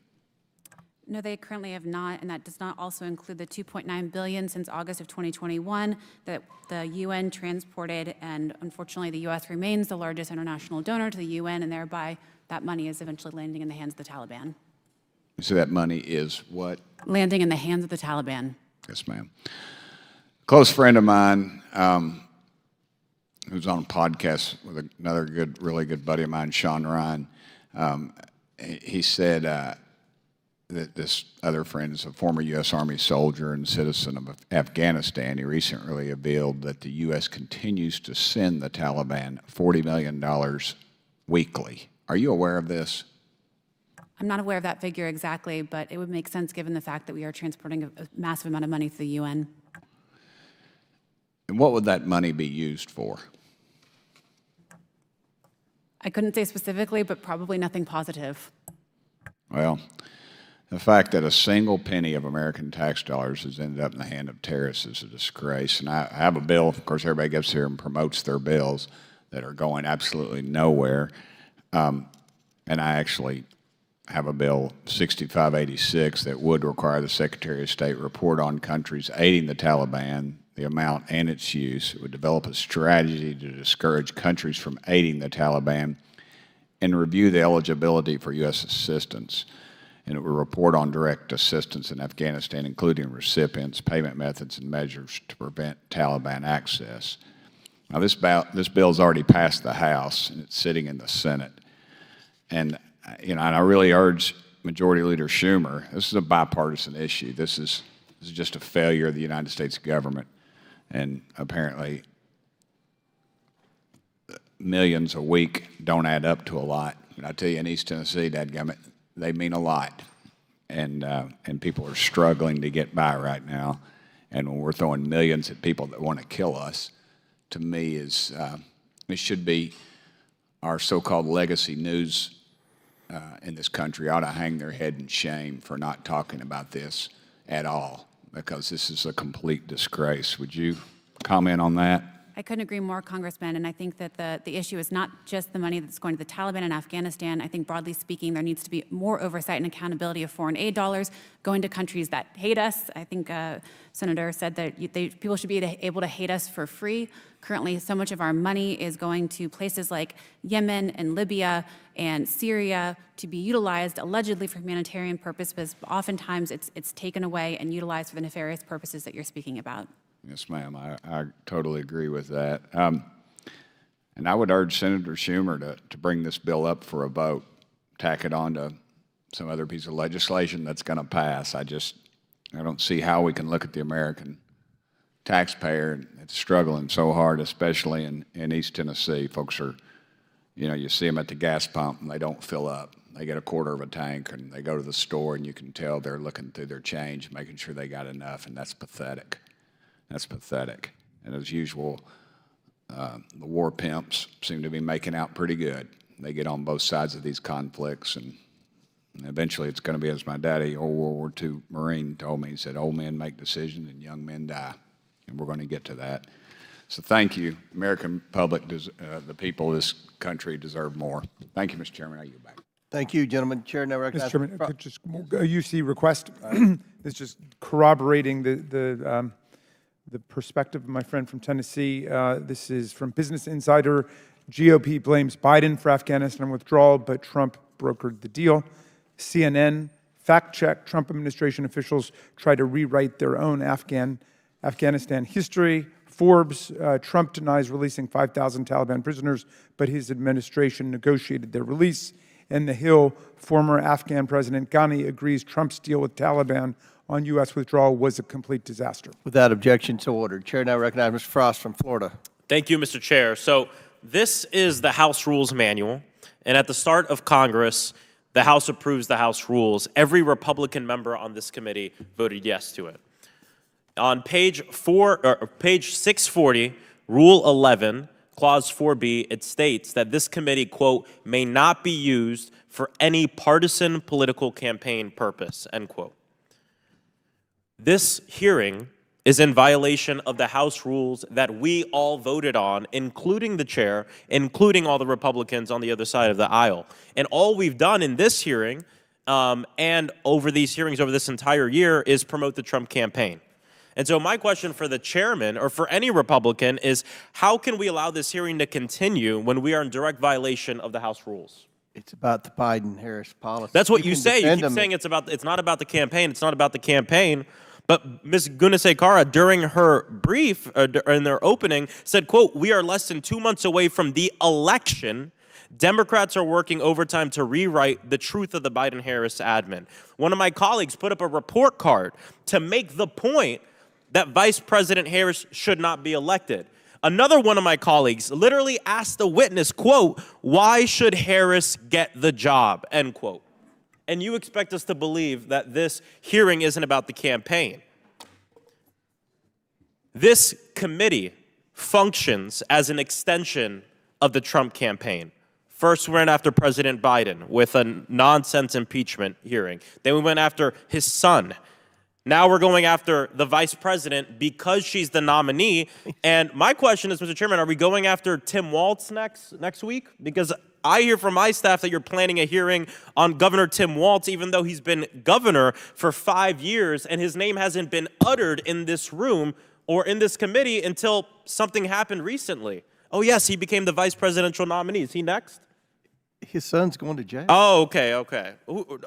No, they currently have not, and that does not also include the $2.9 billion since August of 2021 that the UN transported, and unfortunately the U.S. remains the largest international donor to the UN, and thereby that money is eventually landing in the hands of the Taliban. So that money is what? Landing in the hands of the Taliban. Yes, ma'am. A close friend of mine who's on a podcast with another really good buddy of mine, Sean Ryan, he said that this other friend is a former U.S. Army soldier and citizen of Afghanistan. He recently revealed that the U.S. continues to send the Taliban $40 million weekly. Are you aware of this? I'm not aware of that figure exactly, but it would make sense given the fact that we are transporting a massive amount of money to the UN. And what would that money be used for? I couldn't say specifically, but probably nothing positive. Well, the fact that a single penny of American tax dollars has ended up in the hand of terrorists is a disgrace. And I have a bill, of course, everybody gets here and promotes their bills that are going absolutely nowhere. And I actually have a bill, 6586, that would require the Secretary of State report on countries aiding the Taliban, the amount and its use. It would develop a strategy to discourage countries from aiding the Taliban and review the eligibility for U.S. assistance. And it would report on direct assistance in Afghanistan, including recipients, payment methods, and measures to prevent Taliban access. Now, this bill's already passed the House, and it's sitting in the Senate. And and I really urge Majority Leader Schumer, this is a bipartisan issue. This is just a failure of the United States government. And apparently, millions a week don't add up to a lot. And I tell you, in East Tennessee, dadgummit, they mean a lot. And people are struggling to get by right now. And when we're throwing millions at people that want to kill us, to me, it should be our so-called legacy news in this country ought to hang their head in shame for not talking about this at all, because this is a complete disgrace. Would you comment on that? I couldn't agree more, Congressman, and I think that the issue is not just the money that's going to the Taliban in Afghanistan. I think broadly speaking, there needs to be more oversight and accountability of foreign aid dollars going to countries that hate us. I think Senator said that people should be able to hate us for free. Currently, so much of our money is going to places like Yemen and Libya and Syria to be utilized allegedly for humanitarian purposes, but oftentimes it's taken away and utilized for the nefarious purposes that you're speaking about. Yes, ma'am. I totally agree with that. And I would urge Senator Schumer to bring this bill up for a vote, tack it on to some other piece of legislation that's going to pass. I don't see how we can look at the American taxpayer that's struggling so hard, especially in East Tennessee. Folks are, you see them at the gas pump and they don't fill up. They get a quarter of a tank, and they go to the store and you can tell they're looking through their change, making sure they got enough, and that's pathetic. That's pathetic. And as usual, the war pimps seem to be making out pretty good. They get on both sides of these conflicts, and And eventually it's going to be, as my daddy, old World War II Marine, told me. He said, old men make decisions and young men die. And we're going to get to that. So thank you. American public, the people of this country deserve more. Thank you, Mr. Chairman. I yield back. Thank you, gentlemen. Chair now recognizes. Mr. Chairman, could just a UC request. It's just corroborating the perspective of my friend from Tennessee. This is from Business Insider. GOP blames Biden for Afghanistan withdrawal, but Trump brokered the deal. CNN, fact check, Trump administration officials try to rewrite their own Afghanistan history. Forbes, Trump denies releasing 5,000 Taliban prisoners, but his administration negotiated their release. And The Hill, former Afghan President Ghani agrees Trump's deal with Taliban on U.S. withdrawal was a complete disaster. Without objection, so ordered. Chair now recognizes Mr. Frost from Florida. Thank you, Mr. Chair. So this is the House Rules Manual, and at the start of Congress, the House approves the House rules. Every Republican member on this committee voted yes to it. On page 640, Rule 11, Clause 4B, it states that this committee, quote, may not be used for any partisan political campaign purpose, end quote. This hearing is in violation of the House rules that we all voted on, including the chair, including all the Republicans on the other side of the aisle. And all we've done in this hearing and over these hearings over this entire year is promote the Trump campaign. And so my question for the chairman or for any Republican is, how can we allow this hearing to continue when we are in direct violation of the House rules? It's about the Biden-Harris policy. That's what you say. You keep saying it's not about the campaign. It's not about the campaign. But Ms. Gunasekara, during her brief, in their opening, said, quote, we are less than 2 months away from the election. Democrats are working overtime to rewrite the truth of the Biden-Harris admin. One of my colleagues put up a report card to make the point that Vice President Harris should not be elected. Another one of my colleagues literally asked the witness, quote, why should Harris get the job, end quote. And you expect us to believe that this hearing isn't about the campaign. This committee functions as an extension of the Trump campaign. First, we went after President Biden with a nonsense impeachment hearing. Then we went after his son. Now we're going after the vice president because she's the nominee. And my question is, Mr. Chairman, are we going after Tim Walz next week? Because I hear from my staff that you're planning a hearing on Governor Tim Walz, even though he's been governor for 5 years and his name hasn't been uttered in this room or in this committee until something happened recently. Oh, yes, he became the vice presidential nominee. Is he next? His son's going to jail. Oh, okay.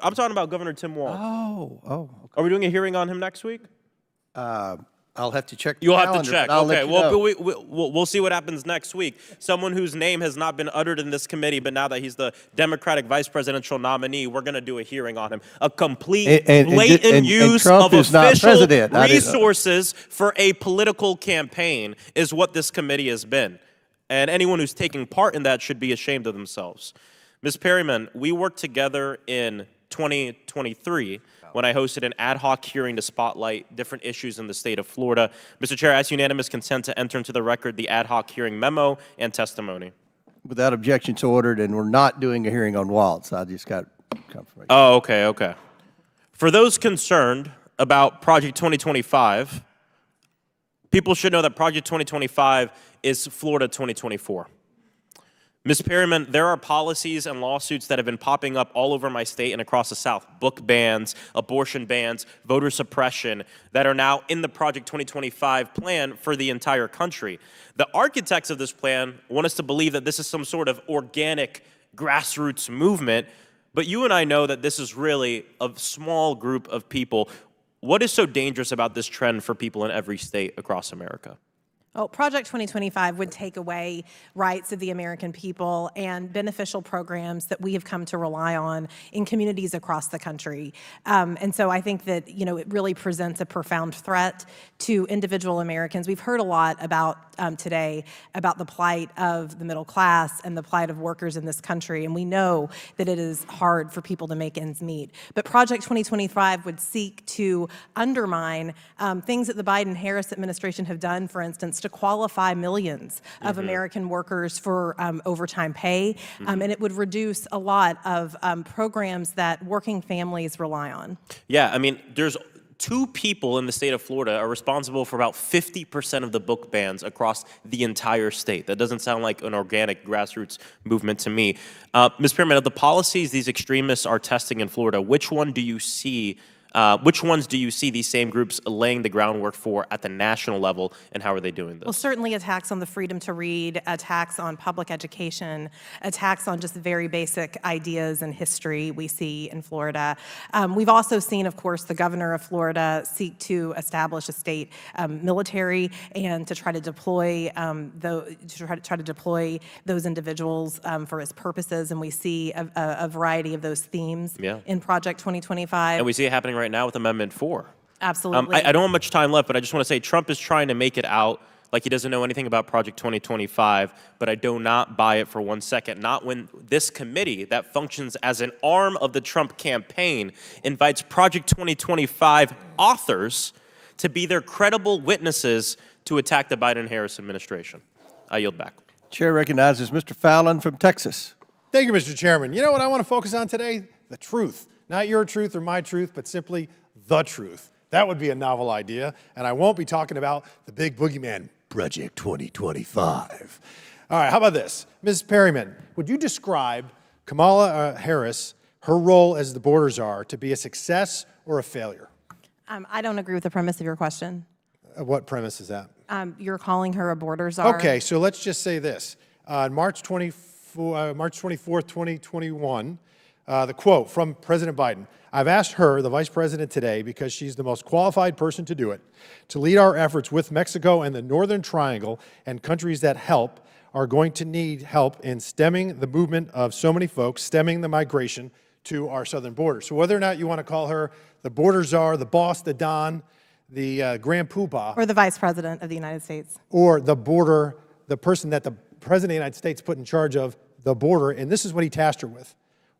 I'm talking about Governor Tim Walz. Oh. Okay. Are we doing a hearing on him next week? I'll have to check the You'll calendar, have to check. but I'll Okay, let you know. we'll see what happens next week. Someone whose name has not been uttered in this committee, but now that he's the Democratic vice presidential nominee, we're going to do a hearing on him. A complete, blatant use Trump of is not official president. resources for a political campaign is what this committee has been. And anyone who's taking part in that should be ashamed of themselves. Ms. Perryman, we worked together in 2023 when I hosted an ad hoc hearing to spotlight different issues in the state of Florida. Mr. Chair, I ask unanimous consent to enter into the record the ad hoc hearing memo and testimony. Without objection, so ordered, and we're not doing a hearing on Walz. I just got confirmation. Oh, okay. For those concerned about Project 2025, people should know that Project 2025 is Florida 2024. Ms. Perryman, there are policies and lawsuits that have been popping up all over my state and across the South. Book bans, abortion bans, voter suppression that are now in the Project 2025 plan for the entire country. The architects of this plan want us to believe that this is some sort of organic grassroots movement, but you and I know that this is really a small group of people. What is so dangerous about this trend for people in every state across America? Oh, Project 2025 would take away rights of the American people and beneficial programs that we have come to rely on in communities across the country. And so I think that, it really presents a profound threat to individual Americans. We've heard a lot about today about the plight of the middle class and the plight of workers in this country, and we know that it is hard for people to make ends meet. But Project 2025 would seek to undermine things that the Biden-Harris administration have done, for instance, to to qualify millions of American workers for overtime pay, and it would reduce a lot of programs that working families rely on. Yeah, I mean, there's 2 people in the state of Florida are responsible for about 50% of the book bans across the entire state. That doesn't sound like an organic grassroots movement to me. Ms. Perriman, of the policies these extremists are testing in Florida, which ones do you see these same groups laying the groundwork for at the national level, and how are they doing this? Well, certainly attacks on the freedom to read, attacks on public education, attacks on just very basic ideas and history we see in Florida. We've also seen, of course, the governor of Florida seek to establish a state military and to try to deploy those individuals for his purposes, and we see a variety of those themes in Project 2025. And we see it happening right now with Amendment 4. Absolutely. I don't have much time left, but I just want to say Trump is trying to make it out like he doesn't know anything about Project 2025, but I do not buy it for 1 second. Not when this committee that functions as an arm of the Trump campaign invites Project 2025 authors to be their credible witnesses to attack the Biden-Harris administration. I yield back. Chair recognizes Mr. Fallon from Texas. Thank you, Mr. Chairman. You know what I want to focus on today? The truth. Not your truth or my truth, but simply the truth. That would be a novel idea, and I won't be talking about the big boogeyman, Project 2025. All right, how about this? Ms. Perriman, would you describe Kamala Harris, her role as the border czar, to be a success or a failure? I don't agree with the premise of your question. What premise is that? You're calling her a border czar. Okay, so let's just say this. On March 24th, 2021, the quote from President Biden: "I've asked her, the Vice President, today, because she's the most qualified person to do it, to lead our efforts with Mexico and the Northern Triangle and countries that are going to need help in stemming the movement of so many folks, stemming the migration to our southern border." So whether or not you want to call her the border czar, the boss, the don, the grand poobah, Or the Vice President of the United States. or the person that the President of the United States put in charge of the border, and this is what he tasked her with.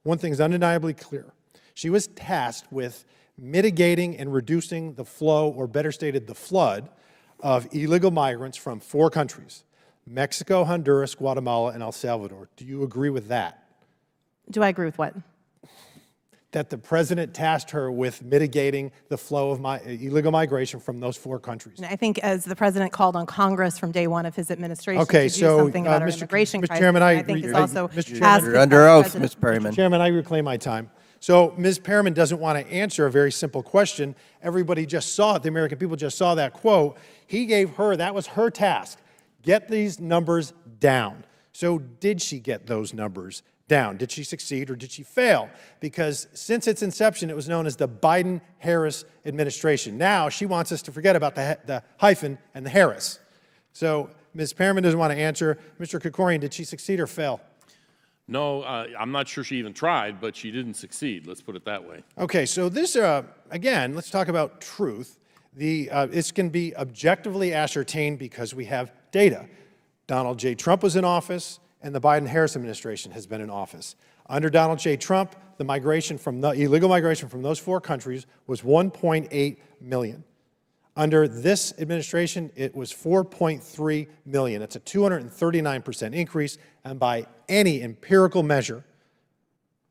One thing is undeniably clear. She was tasked with mitigating and reducing the flow, or better stated, the flood of illegal migrants from 4 countries: Mexico, Honduras, Guatemala, and El Salvador. Do you agree with that? Do I agree with what? That the President tasked her with mitigating the flow of illegal migration from those 4 countries. And I think as the President called on Congress from day one of his administration Okay, to do so, something about our Mr. immigration Mr. crisis, Chairman, I think it's also Mr. as Chairman, the You're under oath, President. Ms. Perriman. Mr. Chairman, I reclaim my time. So Ms. Perriman doesn't want to answer a very simple question. Everybody just saw it. The American people just saw that quote. He gave her, that was her task: get these numbers down. So did she get those numbers down? Did she succeed or did she fail? Because since its inception, it was known as the Biden-Harris administration. Now she wants us to forget about the hyphen and the Harris. So Ms. Perriman doesn't want to answer. Mr. Krikorian, did she succeed or fail? No, I'm not sure she even tried, but she didn't succeed. Let's put it that way. Okay, so this, again, let's talk about truth. This can be objectively ascertained because we have data. Donald J. Trump was in office, and the Biden-Harris administration has been in office. Under Donald J. Trump, the illegal migration from those 4 countries was 1.8 million. Under this administration, it was 4.3 million. It's a 239% increase, and by any empirical measure,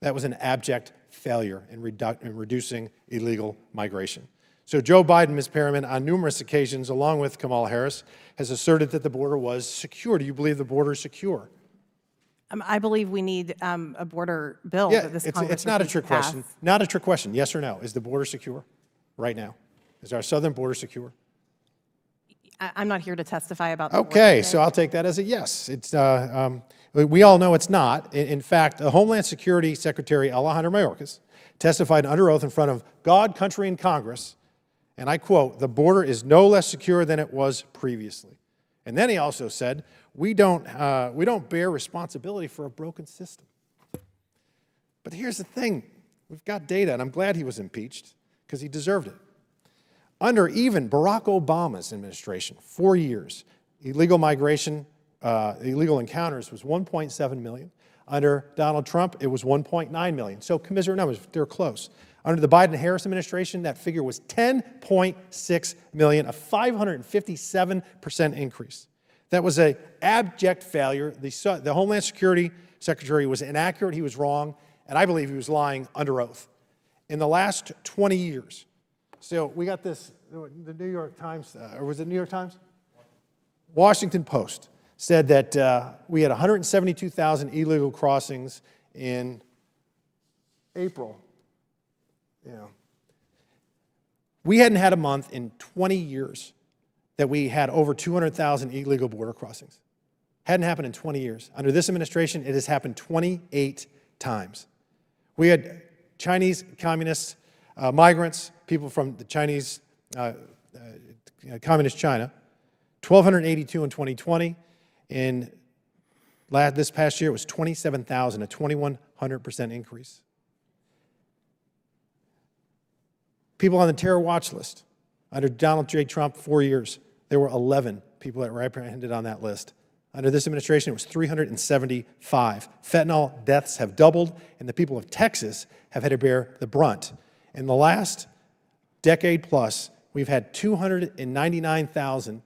that was an abject failure in reducing illegal migration. So Joe Biden, Ms. Perriman, on numerous occasions, along with Kamala Harris, has asserted that the border was secure. Do you believe the border is secure? I believe we need a border bill Yeah, that this it's Congress not a needs to trick pass. question. Not a trick question. Yes or no? Is the border secure right now? Is our southern border secure? I'm not here to testify about the border Okay, today. so I'll take that as a yes. We all know it's not. In fact, the Homeland Security Secretary Alejandro Mayorkas testified under oath in front of God, country, and Congress, and I quote, "The border is no less secure than it was previously." And then he also said, we don't bear responsibility for a broken system. But here's the thing. We've got data, and I'm glad he was impeached because he deserved it. Under even Barack Obama's administration, 4 years, illegal migration, illegal encounters was 1.7 million. Under Donald Trump, it was 1.9 million. So commiserate numbers, they're close. Under the Biden-Harris administration, that figure was 10.6 million, a 557% increase. That was an abject failure. The Homeland Security Secretary was inaccurate, he was wrong, and I believe he was lying under oath. In the last 20 years, so we got this, the New York Times, or was it New York Times? Washington Post said that we had 172,000 illegal crossings in April. We hadn't had a month in 20 years that we had over 200,000 illegal border crossings. Hadn't happened in 20 years. Under this administration, it has happened 28 times. We had Chinese communists, migrants, people from the Chinese, communist China, 1,282 in 2020. In this past year, it was 27,000, a 2,100% increase. People on the terror watch list. Under Donald J. Trump, 4 years, there were 11 people that were apprehended on that list. Under this administration, it was 375. Fentanyl deaths have doubled, and the people of Texas have had to bear the brunt. In the last decade plus, we've had 299,000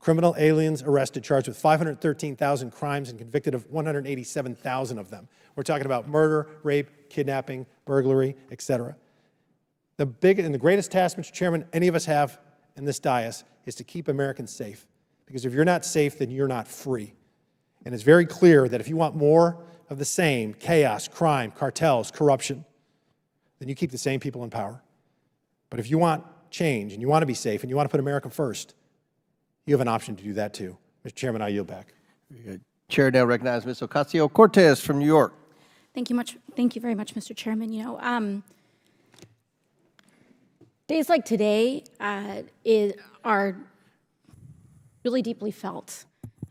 criminal aliens arrested, charged with 513,000 crimes, and convicted of 187,000 of them. We're talking about murder, rape, kidnapping, burglary, etc. The big and the greatest task, Mr. Chairman, any of us have in this dais is to keep Americans safe. Because if you're not safe, then you're not free. And it's very clear that if you want more of the same, chaos, crime, cartels, corruption, then you keep the same people in power. But if you want change and you want to be safe and you want to put America first, you have an option to do that too. Mr. Chairman, I yield back. Chair now recognizes Ms. Ocasio-Cortez from New York. Thank you very much, Mr. Chairman. Days like today are really deeply felt.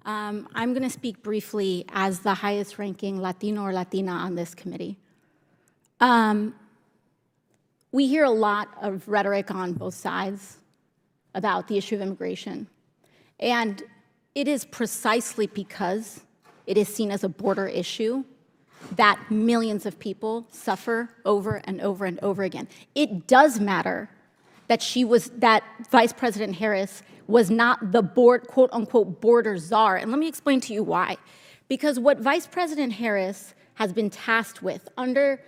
I'm going to speak briefly as the highest ranking Latino or Latina on this committee. We hear a lot of rhetoric on both sides about the issue of immigration. And it is precisely because it is seen as a border issue that millions of people suffer over and over and over again. It does matter that Vice President Harris was not the quote unquote border czar. And let me explain to you why. Because what Vice President Harris has been tasked with under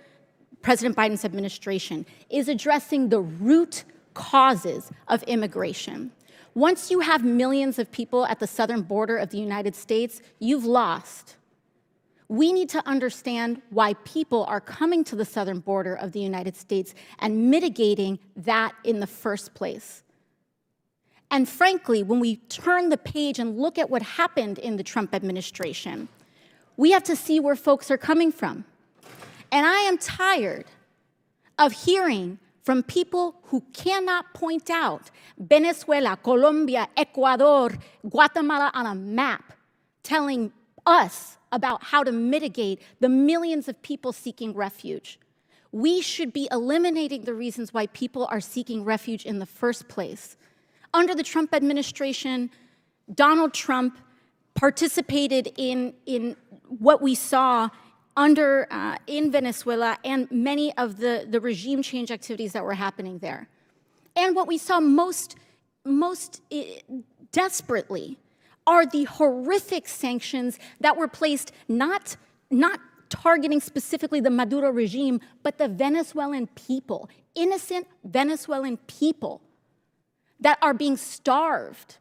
President Biden's administration is addressing the root causes of immigration. Once you have millions of people at the southern border of the United States, you've lost. We need to understand why people are coming to the southern border of the United States and mitigating that in the first place. And frankly, when we turn the page and look at what happened in the Trump administration, we have to see where folks are coming from. And I am tired of hearing from people who cannot point out Venezuela, Colombia, Ecuador, Guatemala on a map, telling us about how to mitigate the millions of people seeking refuge. We should be eliminating the reasons why people are seeking refuge in the first place. Under the Trump administration, Donald Trump participated in what we saw in Venezuela and many of the regime change activities that were happening there. And what we saw most desperately are the horrific sanctions that were placed not targeting specifically the Maduro regime, but the Venezuelan people, innocent Venezuelan people that are being starved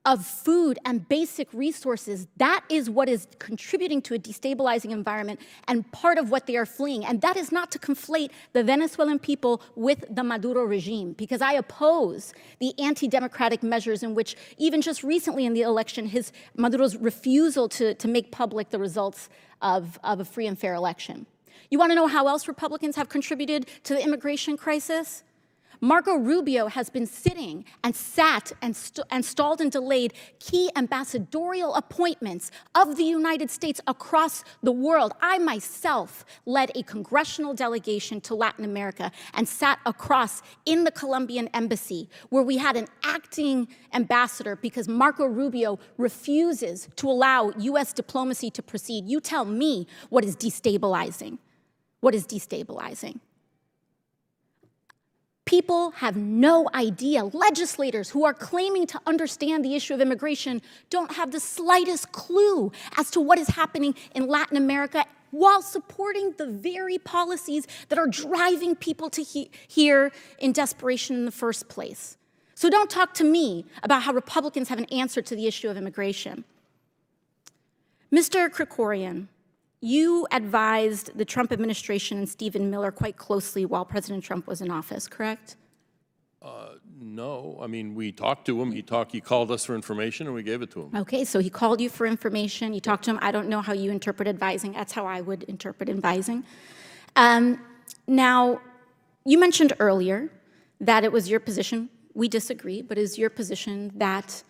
of food and basic resources. That is what is contributing to a destabilizing environment and part of what they are fleeing. And that is not to conflate the Venezuelan people with the Maduro regime, because I oppose the anti-democratic measures in which, even just recently in the election, Maduro's refusal to make public the results of a free and fair election. You want to know how else Republicans have contributed to the immigration crisis? Marco Rubio has been sitting and sat and stalled and delayed key ambassadorial appointments of the United States across the world. I myself led a congressional delegation to Latin America and sat across in the Colombian embassy, where we had an acting ambassador because Marco Rubio refuses to allow U.S. diplomacy to proceed. You tell me what is destabilizing. What is destabilizing? People have no idea. Legislators who are claiming to understand the issue of immigration don't have the slightest clue as to what is happening in Latin America while supporting the very policies that are driving people to here in desperation in the first place. So don't talk to me about how Republicans have an answer to the issue of immigration. Mr. Krikorian, you advised the Trump administration and Stephen Miller quite closely while President Trump was in office, correct? No, I mean, we talked to him. He called us for information, and we gave it to him. Okay, so he called you for information. You talked to him. I don't know how you interpret advising. That's how I would interpret advising. Now, you mentioned earlier that it was your position. We disagree, but it is your position that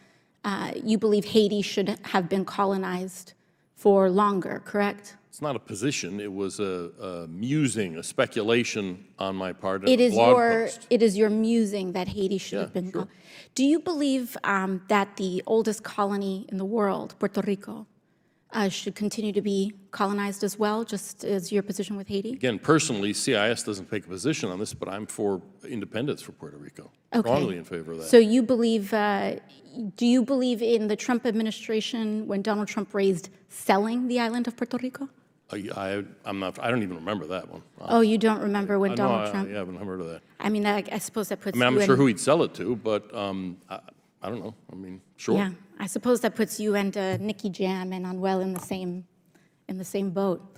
you believe Haiti should have been colonized for longer, correct? It's not a position. It was a musing, a speculation on my part. It is your musing that Haiti should have been. Sure. Do you believe that the oldest colony in the world, Puerto Rico, should continue to be colonized as well, just as your position with Haiti? Again, personally, CIS doesn't take a position on this, but I'm for independence for Puerto Rico. Okay. Strongly in favor of that. So you believe, do you believe in the Trump administration when Donald Trump raised selling the island of Puerto Rico? I don't even remember that one. Oh, you don't remember when Donald Trump? I haven't heard of that. I mean, I suppose that puts I mean, you I'm sure in, who he'd sell it to, but I don't know. I mean, sure. Yeah, I suppose that puts you and Nicky Jam and Anuel in the same boat.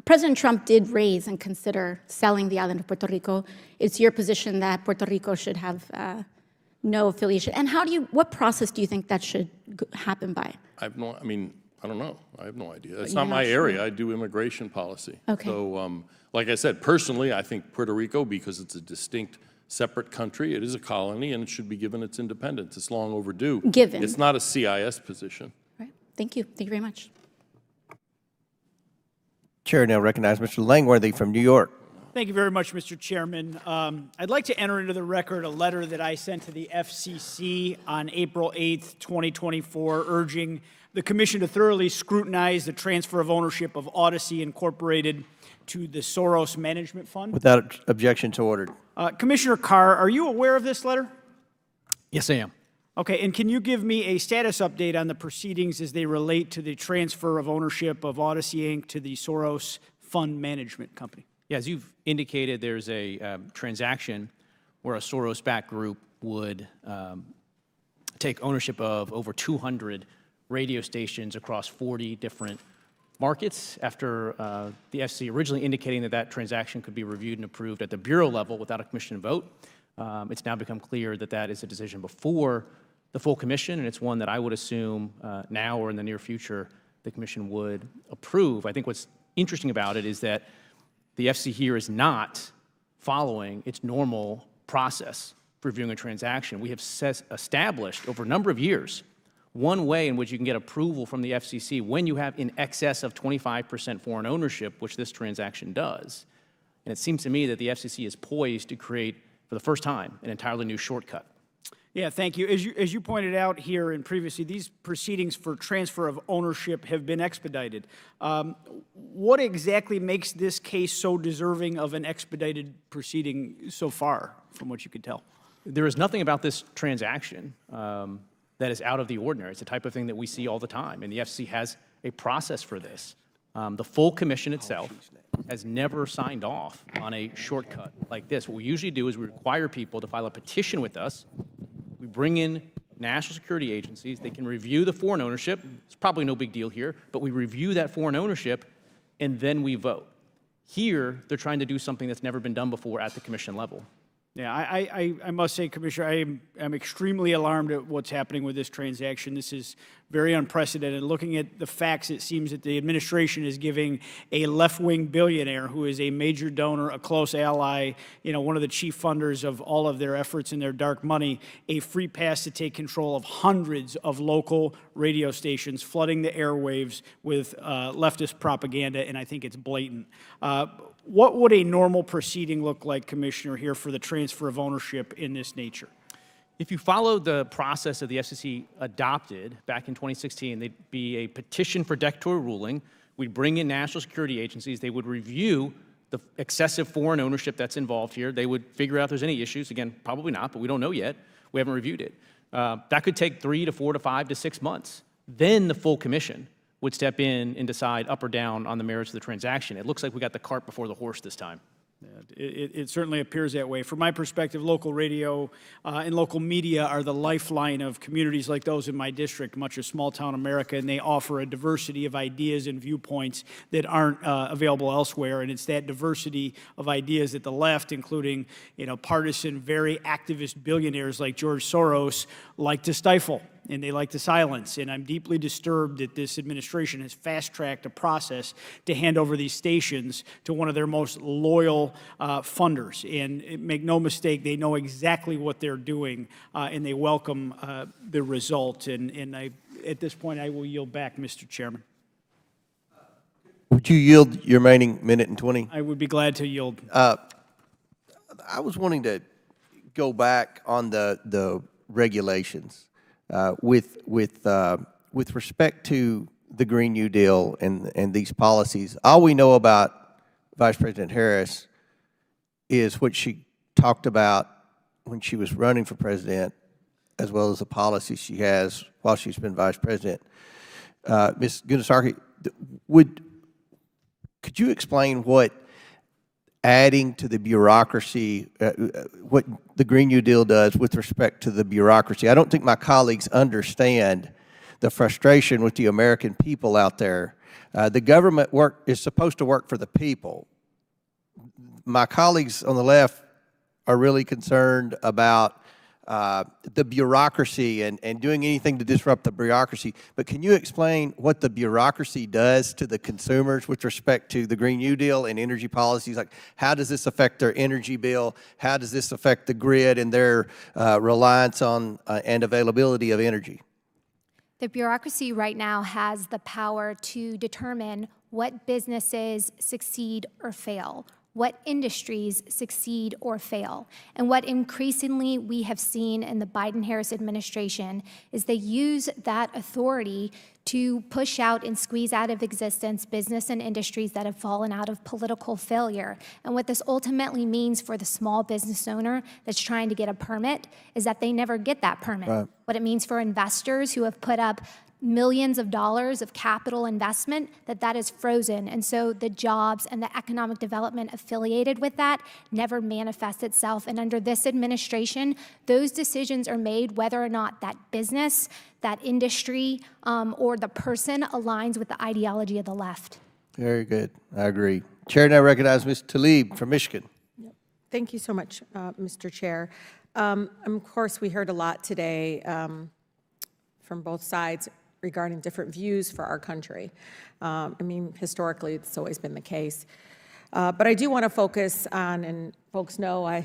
President Trump did raise and consider selling the island of Puerto Rico. It's your position that Puerto Rico should have no affiliation. And what process do you think that should happen by? I don't know. I have no idea. It's You're not my not sure? area. I do immigration policy. Okay. So, like I said, personally, I think Puerto Rico, because it's a distinct, separate country, it is a colony, and it should be given its independence. It's long overdue. Given. It's not a CIS position. Right. Thank you. Thank you very much. Chair now recognize Mr. Langworthy from New York. Thank you very much, Mr. Chairman. I'd like to enter into the record a letter that I sent to the FCC on April 8th, 2024, urging the Commission to thoroughly scrutinize the transfer of ownership of Odyssey Incorporated to the Soros Management Fund. Without objection, so ordered. Commissioner Carr, are you aware of this letter? Yes, I am. Okay, and can you give me a status update on the proceedings as they relate to the transfer of ownership of Odyssey Inc. to the Soros Fund Management Company? Yeah, as you've indicated, there's a transaction where a Soros-backed group would take ownership of over 200 radio stations across 40 different markets after the FCC originally indicating that transaction could be reviewed and approved at the Bureau level without a commission vote. It's now become clear that that is a decision before the full commission, and it's one that I would assume now or in the near future the commission would approve. I think what's interesting about it is that the FCC here is not following its normal process for reviewing a transaction. We have established over a number of years one way in which you can get approval from the FCC when you have in excess of 25% foreign ownership, which this transaction does. And it seems to me that the FCC is poised to create, for the first time, an entirely new shortcut. Yeah, thank you. As you pointed out here and previously, these proceedings for transfer of ownership have been expedited. What exactly makes this case so deserving of an expedited proceeding so far, from what you could tell? There is nothing about this transaction that is out of the ordinary. It's the type of thing that we see all the time, and the FCC has a process for this. The full commission itself has never signed off on a shortcut like this. What we usually do is we require people to file a petition with us. We bring in national security agencies. They can review the foreign ownership. It's probably no big deal here, but we review that foreign ownership, and then we vote. Here, they're trying to do something that's never been done before at the commission level. Yeah, I must say, Commissioner, I am extremely alarmed at what's happening with this transaction. This is very unprecedented. Looking at the facts, it seems that the administration is giving a left-wing billionaire who is a major donor, a close ally, one of the chief funders of all of their efforts and their dark money, a free pass to take control of hundreds of local radio stations, flooding the airwaves with leftist propaganda, and I think it's blatant. What would a normal proceeding look like, Commissioner, here for the transfer of ownership in this nature? If you followed the process that the FCC adopted back in 2016, there'd be a petition for declaratory ruling. We'd bring in national security agencies. They would review the excessive foreign ownership that's involved here. They would figure out if there's any issues. Again, probably not, but we don't know yet. We haven't reviewed it. That could take 3 to 4 to 5 to 6 months. Then the full commission would step in and decide up or down on the merits of the transaction. It looks like we got the cart before the horse this time. It certainly appears that way. From my perspective, local radio and local media are the lifeline of communities like those in my district, much of small-town America, and they offer a diversity of ideas and viewpoints that aren't available elsewhere. And it's that diversity of ideas that the left, including partisan, very activist billionaires like George Soros, like to stifle. And they like to silence. And I'm deeply disturbed that this administration has fast-tracked a process to hand over these stations to one of their most loyal funders. And make no mistake, they know exactly what they're doing, and they welcome the result. And at this point, I will yield back, Mr. Chairman. Would you yield your remaining minute and 20? I would be glad to yield. I was wanting to go back on the regulations. With respect to the Green New Deal and these policies, all we know about Vice President Harris is what she talked about when she was running for president, as well as the policies she has while she's been vice president. Ms. Gunasarki, could you explain what adding to the bureaucracy, what the Green New Deal does with respect to the bureaucracy? I don't think my colleagues understand the frustration with the American people out there. The government is supposed to work for the people. My colleagues on the left are really concerned about the bureaucracy and doing anything to disrupt the bureaucracy. But can you explain what the bureaucracy does to the consumers with respect to the Green New Deal and energy policies? Like, how does this affect their energy bill? How does this affect the grid and their reliance on and availability of energy? The bureaucracy right now has the power to determine what businesses succeed or fail, what industries succeed or fail. And what increasingly we have seen in the Biden-Harris administration is they use that authority to push out and squeeze out of existence business and industries that have fallen out of political failure. And what this ultimately means for the small business owner that's trying to get a permit is that they never get that permit. Right. What it means for investors who have put up millions of dollars of capital investment, that is frozen. And so the jobs and the economic development affiliated with that never manifests itself. And under this administration, those decisions are made whether or not that business, that industry, or the person aligns with the ideology of the left. Very good. I agree. Chair now recognizes Ms. Tlaib from Michigan. Thank you so much, Mr. Chair. Of course, we heard a lot today from both sides regarding different views for our country. I mean, historically, it's always been the case. But I do want to focus on, and folks know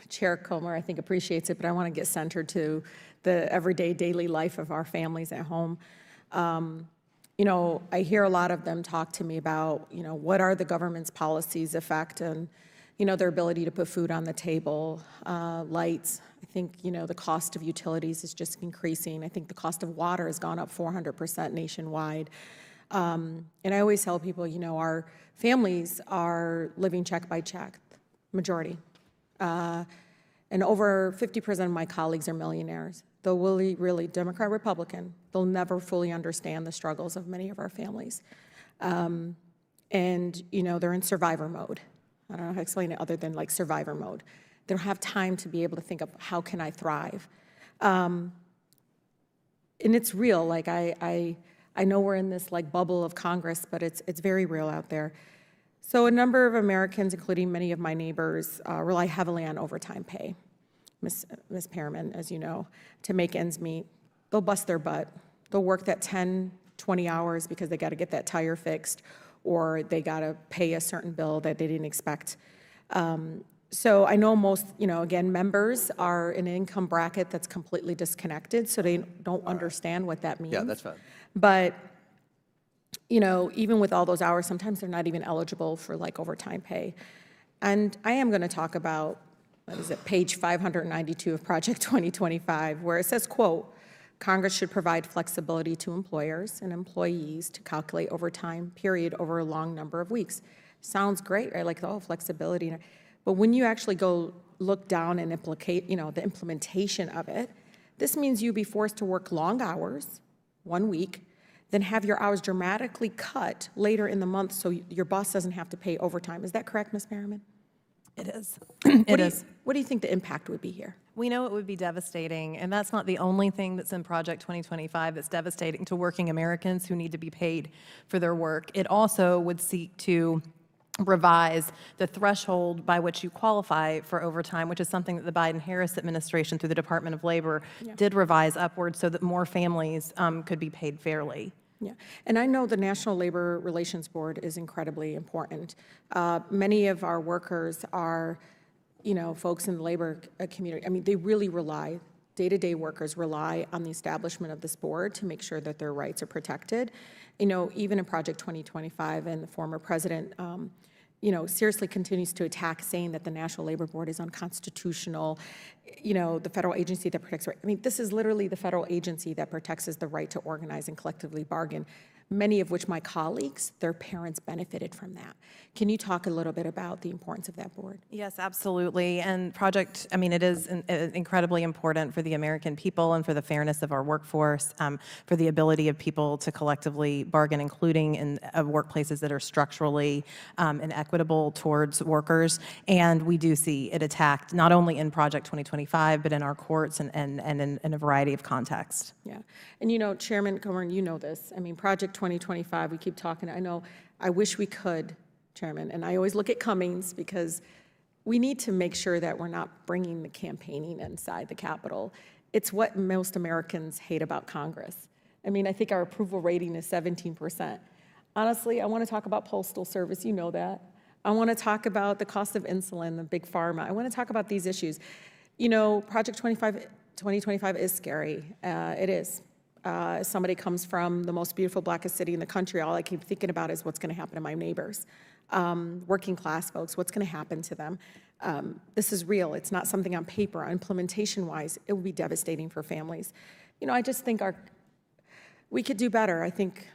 Chair Comer, I think, appreciates it, but I want to get centered to the everyday, daily life of our families at home. I hear a lot of them talk to me about, what are the government's policies affect and, their ability to put food on the table, lights. I think, the cost of utilities is just increasing. I think the cost of water has gone up 400% nationwide. And I always tell people, our families are living check by check, majority. And over 50% of my colleagues are millionaires. Though really, Democrat, Republican, they'll never fully understand the struggles of many of our families. And, they're in survivor mode. I don't know how to explain it other than like survivor mode. They don't have time to be able to think of how can I thrive. And it's real. Like I know we're in this like bubble of Congress, but it's very real out there. So a number of Americans, including many of my neighbors, rely heavily on overtime pay. Ms. Perriman, as you know, to make ends meet. They'll bust their butt. They'll work that 10, 20 hours because they got to get that tire fixed, or they got to pay a certain bill that they didn't expect. So I know most, again, members are in an income bracket that's completely disconnected, so they don't understand what that means. Yeah, that's fine. But, even with all those hours, sometimes they're not even eligible for like overtime pay. And I am going to talk about, page 592 of Project 2025, where it says, quote, Congress should provide flexibility to employers and employees to calculate overtime period over a long number of weeks. Sounds great, right? Like, oh, flexibility. But when you actually go look down and implicate, the implementation of it, this means you be forced to work long hours, 1 week, then have your hours dramatically cut later in the month so your boss doesn't have to pay overtime. Is that correct, Ms. Merriman? It is. What do you think the impact would be here? We know it would be devastating, and that's not the only thing that's in Project 2025 that's devastating to working Americans who need to be paid for their work. It also would seek to revise the threshold by which you qualify for overtime, which is something that the Biden-Harris administration through the Department of Labor did revise upward so that more families could be paid fairly. Yeah, and I know the National Labor Relations Board is incredibly important. Many of our workers are, folks in the labor community. I mean, they really rely, day-to-day workers rely on the establishment of this board to make sure that their rights are protected. Even in Project 2025, and the former president, seriously continues to attack, saying that the National Labor Board is unconstitutional, the federal agency that protects, I mean, this is literally the federal agency that protects the right to organize and collectively bargain, many of which my colleagues, their parents benefited from that. Can you talk a little bit about the importance of that board? Yes, absolutely. And it is incredibly important for the American people and for the fairness of our workforce, for the ability of people to collectively bargain, including in workplaces that are structurally inequitable towards workers. And we do see it attacked not only in Project 2025, but in our courts and in a variety of contexts. Yeah. And Chairman Comer, you know this. I mean, Project 2025, we keep talking. I wish we could, Chairman, and I always look at Cummings because we need to make sure that we're not bringing the campaigning inside the Capitol. It's what most Americans hate about Congress. I mean, I think our approval rating is 17%. Honestly, I want to talk about Postal Service, you know that. I want to talk about the cost of insulin, the big pharma. I want to talk about these issues. Project 2025 is scary. It is. As somebody comes from the most beautiful, blackest city in the country, all I keep thinking about is what's going to happen to my neighbors. Working class folks, what's going to happen to them? This is real. It's not something on paper. Implementation-wise, it will be devastating for families. I just think we could do better. I think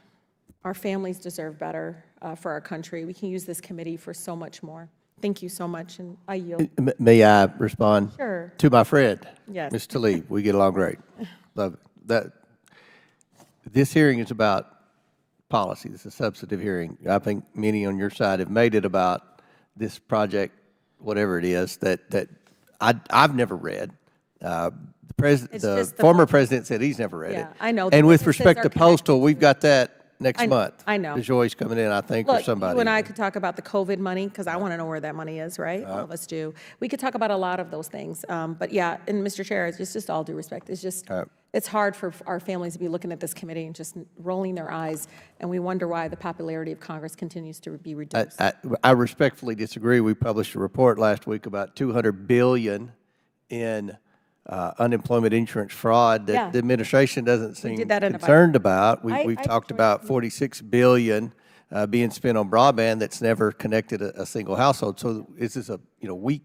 our families deserve better for our country. We can use this committee for so much more. Thank you so much, and I yield. May I respond? Sure. To my friend, Yes. Ms. Tlaib. We get along great. Love it. This hearing is about policy. This is a substantive hearing. I think many on your side have made it about this project, whatever it is, that I've never read. The former president said he's never read it. I know. And with businesses respect are to Postal, we've got that next month. I know. DeJoy's coming in, I think, or Look, somebody. you and I could talk about the COVID money, because I want to know where that money is, right? All of us do. We could talk about a lot of those things. But yeah, and Mr. Chair, it's just all due respect. It's just, it's hard for our families to be looking at this committee and just rolling their eyes, and we wonder why the popularity of Congress continues to be reduced. I respectfully disagree. We published a report last week about $200 billion in unemployment insurance fraud that the administration doesn't seem concerned about. We've talked about $46 billion being spent on broadband that's never connected a single household. So this is we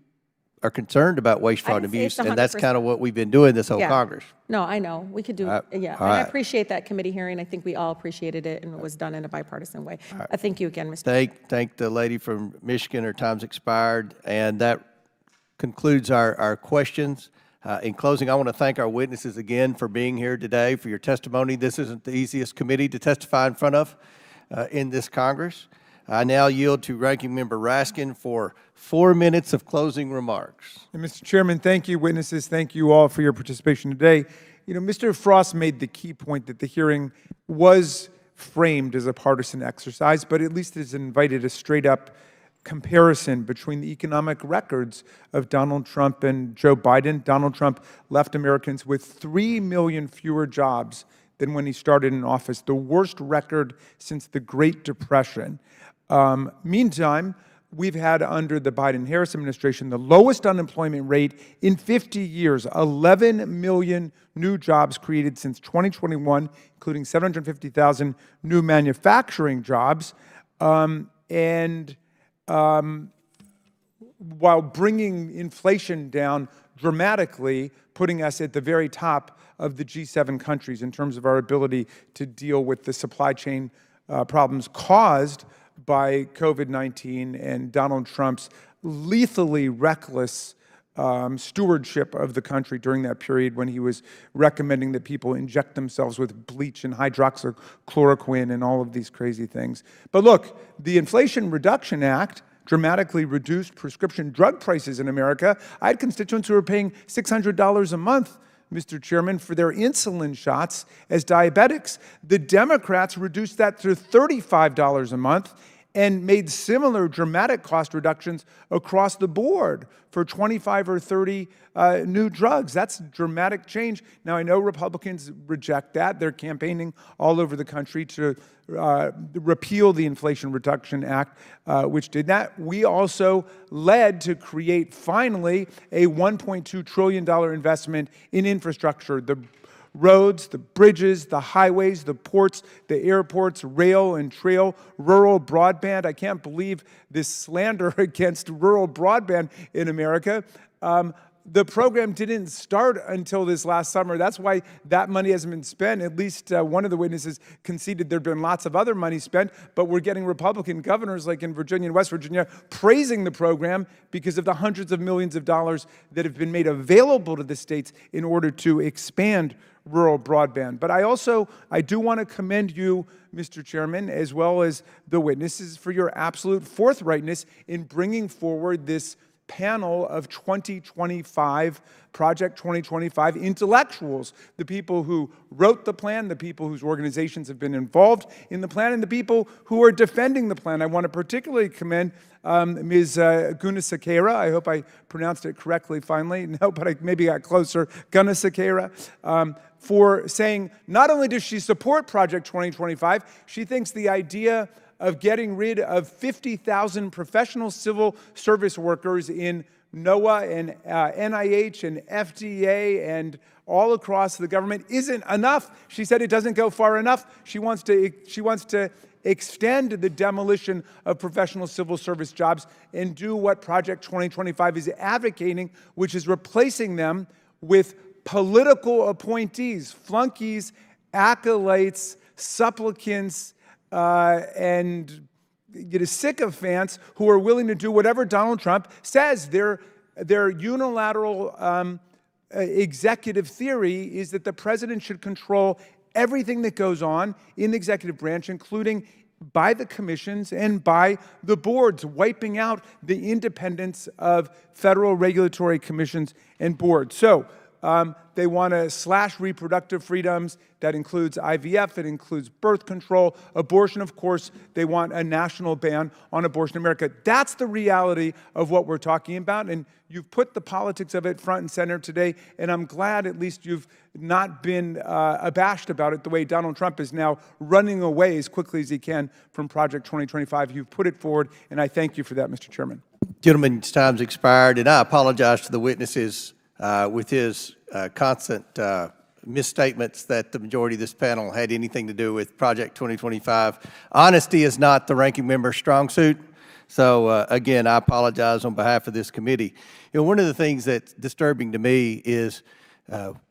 are concerned about waste, fraud, and abuse, and that's kind of what we've been doing this whole Congress. No, I know. We could do it. Yeah. And I appreciate that committee hearing. I think we all appreciated it, and it was done in a bipartisan way. I thank you again, Mr. Thank the lady from Michigan. Her time's expired. And that concludes our questions. In closing, I want to thank our witnesses again for being here today, for your testimony. This isn't the easiest committee to testify in front of in this Congress. I now yield to Ranking Member Raskin for 4 minutes of closing remarks. And Mr. Chairman, thank you, witnesses. Thank you all for your participation today. Mr. Frost made the key point that the hearing was framed as a partisan exercise, but at least it has invited a straight-up comparison between the economic records of Donald Trump and Joe Biden. Donald Trump left Americans with 3 million fewer jobs than when he started in office, the worst record since the Great Depression. Meantime, we've had under the Biden-Harris administration the lowest unemployment rate in 50 years, 11 million new jobs created since 2021, including 750,000 new manufacturing jobs. While bringing inflation down dramatically, putting us at the very top of the G7 countries in terms of our ability to deal with the supply chain problems caused by COVID-19 and Donald Trump's lethally reckless stewardship of the country during that period when he was recommending that people inject themselves with bleach and hydroxychloroquine and all of these crazy things. But look, the Inflation Reduction Act dramatically reduced prescription drug prices in America. I had constituents who were paying $600 a month, Mr. Chairman, for their insulin shots as diabetics. The Democrats reduced that to $35 a month and made similar dramatic cost reductions across the board for 25 or 30 new drugs. That's dramatic change. Now, I know Republicans reject that. They're campaigning all over the country to repeal the Inflation Reduction Act, which did that. We also led to create, finally, a $1.2 trillion investment in infrastructure, the roads, the bridges, the highways, the ports, the airports, rail and trail, rural broadband. I can't believe this slander against rural broadband in America. The program didn't start until this last summer. That's why that money hasn't been spent. At least one of the witnesses conceded there'd been lots of other money spent, but we're getting Republican governors like in Virginia and West Virginia praising the program because of the hundreds of millions of dollars that have been made available to the states in order to expand rural broadband. But I do want to commend you, Mr. Chairman, as well as the witnesses for your absolute forthrightness in bringing forward this panel of 2025, Project 2025 intellectuals, the people who wrote the plan, the people whose organizations have been involved in the plan, and the people who are defending the plan. I want to particularly commend Ms. Gunasekera. I hope I pronounced it correctly finally. No, but I maybe got closer. Gunasekera. For saying not only does she support Project 2025, she thinks the idea of getting rid of 50,000 professional civil service workers in NOAA and NIH and FDA and all across the government isn't enough. She said it doesn't go far enough. She wants to extend the demolition of professional civil service jobs and do what Project 2025 is advocating, which is replacing them with political appointees, flunkies, acolytes, supplicants, and sycophants who are willing to do whatever Donald Trump says. Their unilateral executive theory is that the president should control everything that goes on in the executive branch, including by the commissions and by the boards, wiping out the independence of federal regulatory commissions and boards. So they want to slash reproductive freedoms. That includes IVF. It includes birth control. Abortion, of course, they want a national ban on abortion in America. That's the reality of what we're talking about. And you've put the politics of it front and center today. And I'm glad at least you've not been abashed about it the way Donald Trump is now running away as quickly as he can from Project 2025. You've put it forward, and I thank you for that, Mr. Chairman. Gentleman's time's expired, and I apologize to the witnesses with his constant misstatements that the majority of this panel had anything to do with Project 2025. Honesty is not the ranking member's strong suit. So again, I apologize on behalf of this committee. You know, one of the things that's disturbing to me is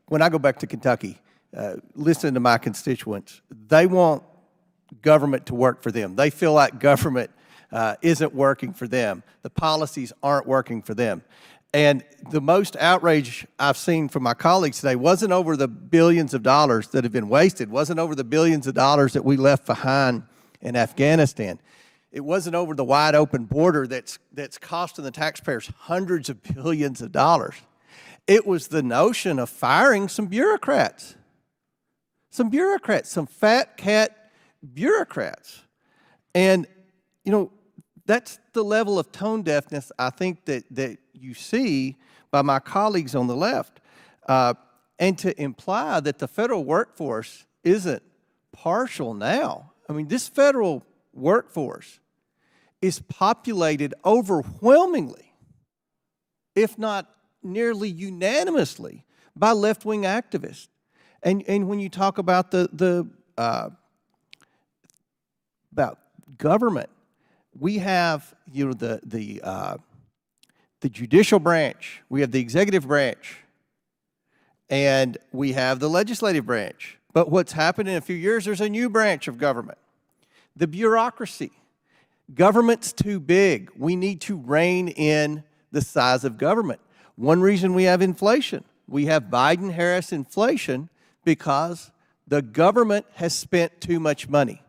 when I go back to Kentucky, listening to my constituents, they want government to work for them. They feel like government isn't working for them. The policies aren't working for them. And the most outrage I've seen from my colleagues today wasn't over the billions of dollars that have been wasted, wasn't over the billions of dollars that we left behind in Afghanistan. It wasn't over the wide open border that's costing the taxpayers hundreds of billions of dollars. It was the notion of firing some bureaucrats, some fat cat bureaucrats. And, you know, that's the level of tone deafness I think that you see by my colleagues on the left. And to imply that the federal workforce isn't partial now. I mean, this federal workforce is populated overwhelmingly, if not nearly unanimously, by left-wing activists. And when you talk about about government, we have, you know, the judicial branch, we have the executive branch, and we have the legislative branch. But what's happened in a few years, there's a new branch of government, the bureaucracy. Government's too big. We need to rein in the size of government. One reason we have inflation, we have Biden-Harris inflation because the government has spent too much money.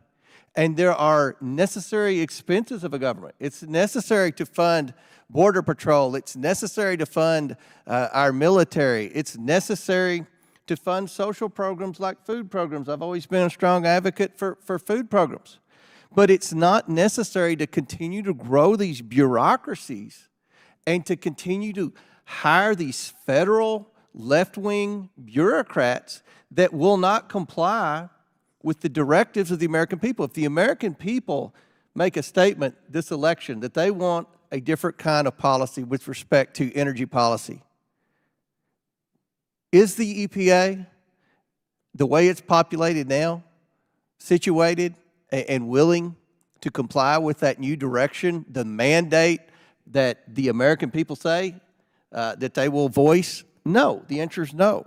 And there are necessary expenses of a government. It's necessary to fund Border Patrol. It's necessary to fund our military. It's necessary to fund social programs like food programs. I've always been a strong advocate for food programs. But it's not necessary to continue to grow these bureaucracies and to continue to hire these federal left-wing bureaucrats that will not comply with the directives of the American people. If the American people make a statement this election that they want a different kind of policy with respect to energy policy, is the EPA, the way it's populated now, situated and willing to comply with that new direction, the mandate that the American people say that they will voice? No, the answer is no.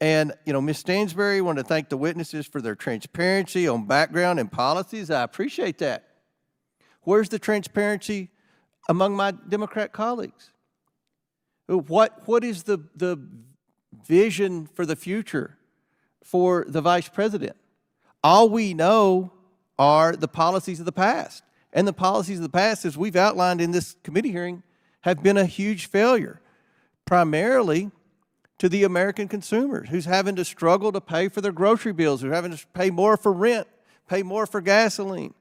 And, you know, Ms. Stansbury, I want to thank the witnesses for their transparency on background and policies. I appreciate that. Where's the transparency among my Democrat colleagues? What is the vision for the future for the vice president? All we know are the policies of the past. And the policies of the past, as we've outlined in this committee hearing, have been a huge failure, primarily to the American consumer who's having to struggle to pay for their grocery bills, who's having to pay more for rent, pay more for gasoline,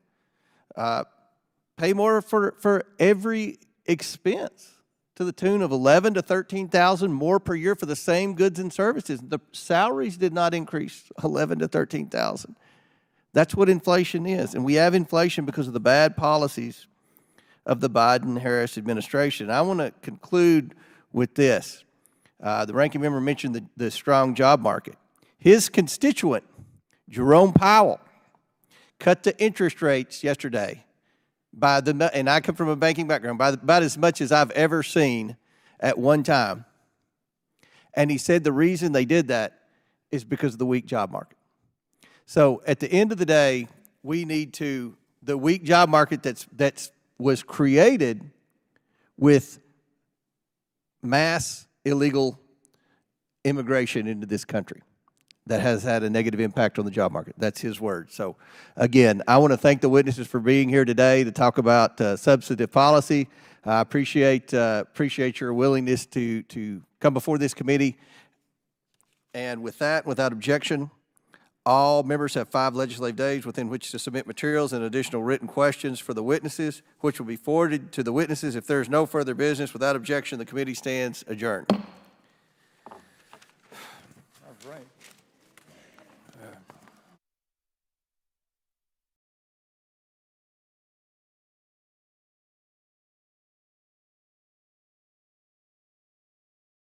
pay more for every expense to the tune of $11,000 to $13,000 more per year for the same goods and services. The salaries did not increase $11,000 to $13,000. That's what inflation is. And we have inflation because of the bad policies of the Biden-Harris administration. I want to conclude with this. The ranking member mentioned the strong job market. His constituent, Jerome Powell, cut the interest rates yesterday by and I come from a banking background, by about as much as I've ever seen at one time. And he said the reason they did that is because of the weak job market. So at the end of the day, we need to, the weak job market that was created with mass illegal immigration into this country that has had a negative impact on the job market. That's his word. So again, I want to thank the witnesses for being here today to talk about substantive policy. I appreciate your willingness to come before this committee. And with that, without objection, all members have 5 legislative days within which to submit materials and additional written questions for the witnesses, which will be forwarded to the witnesses. If there is no further business, without objection, the committee stands adjourned.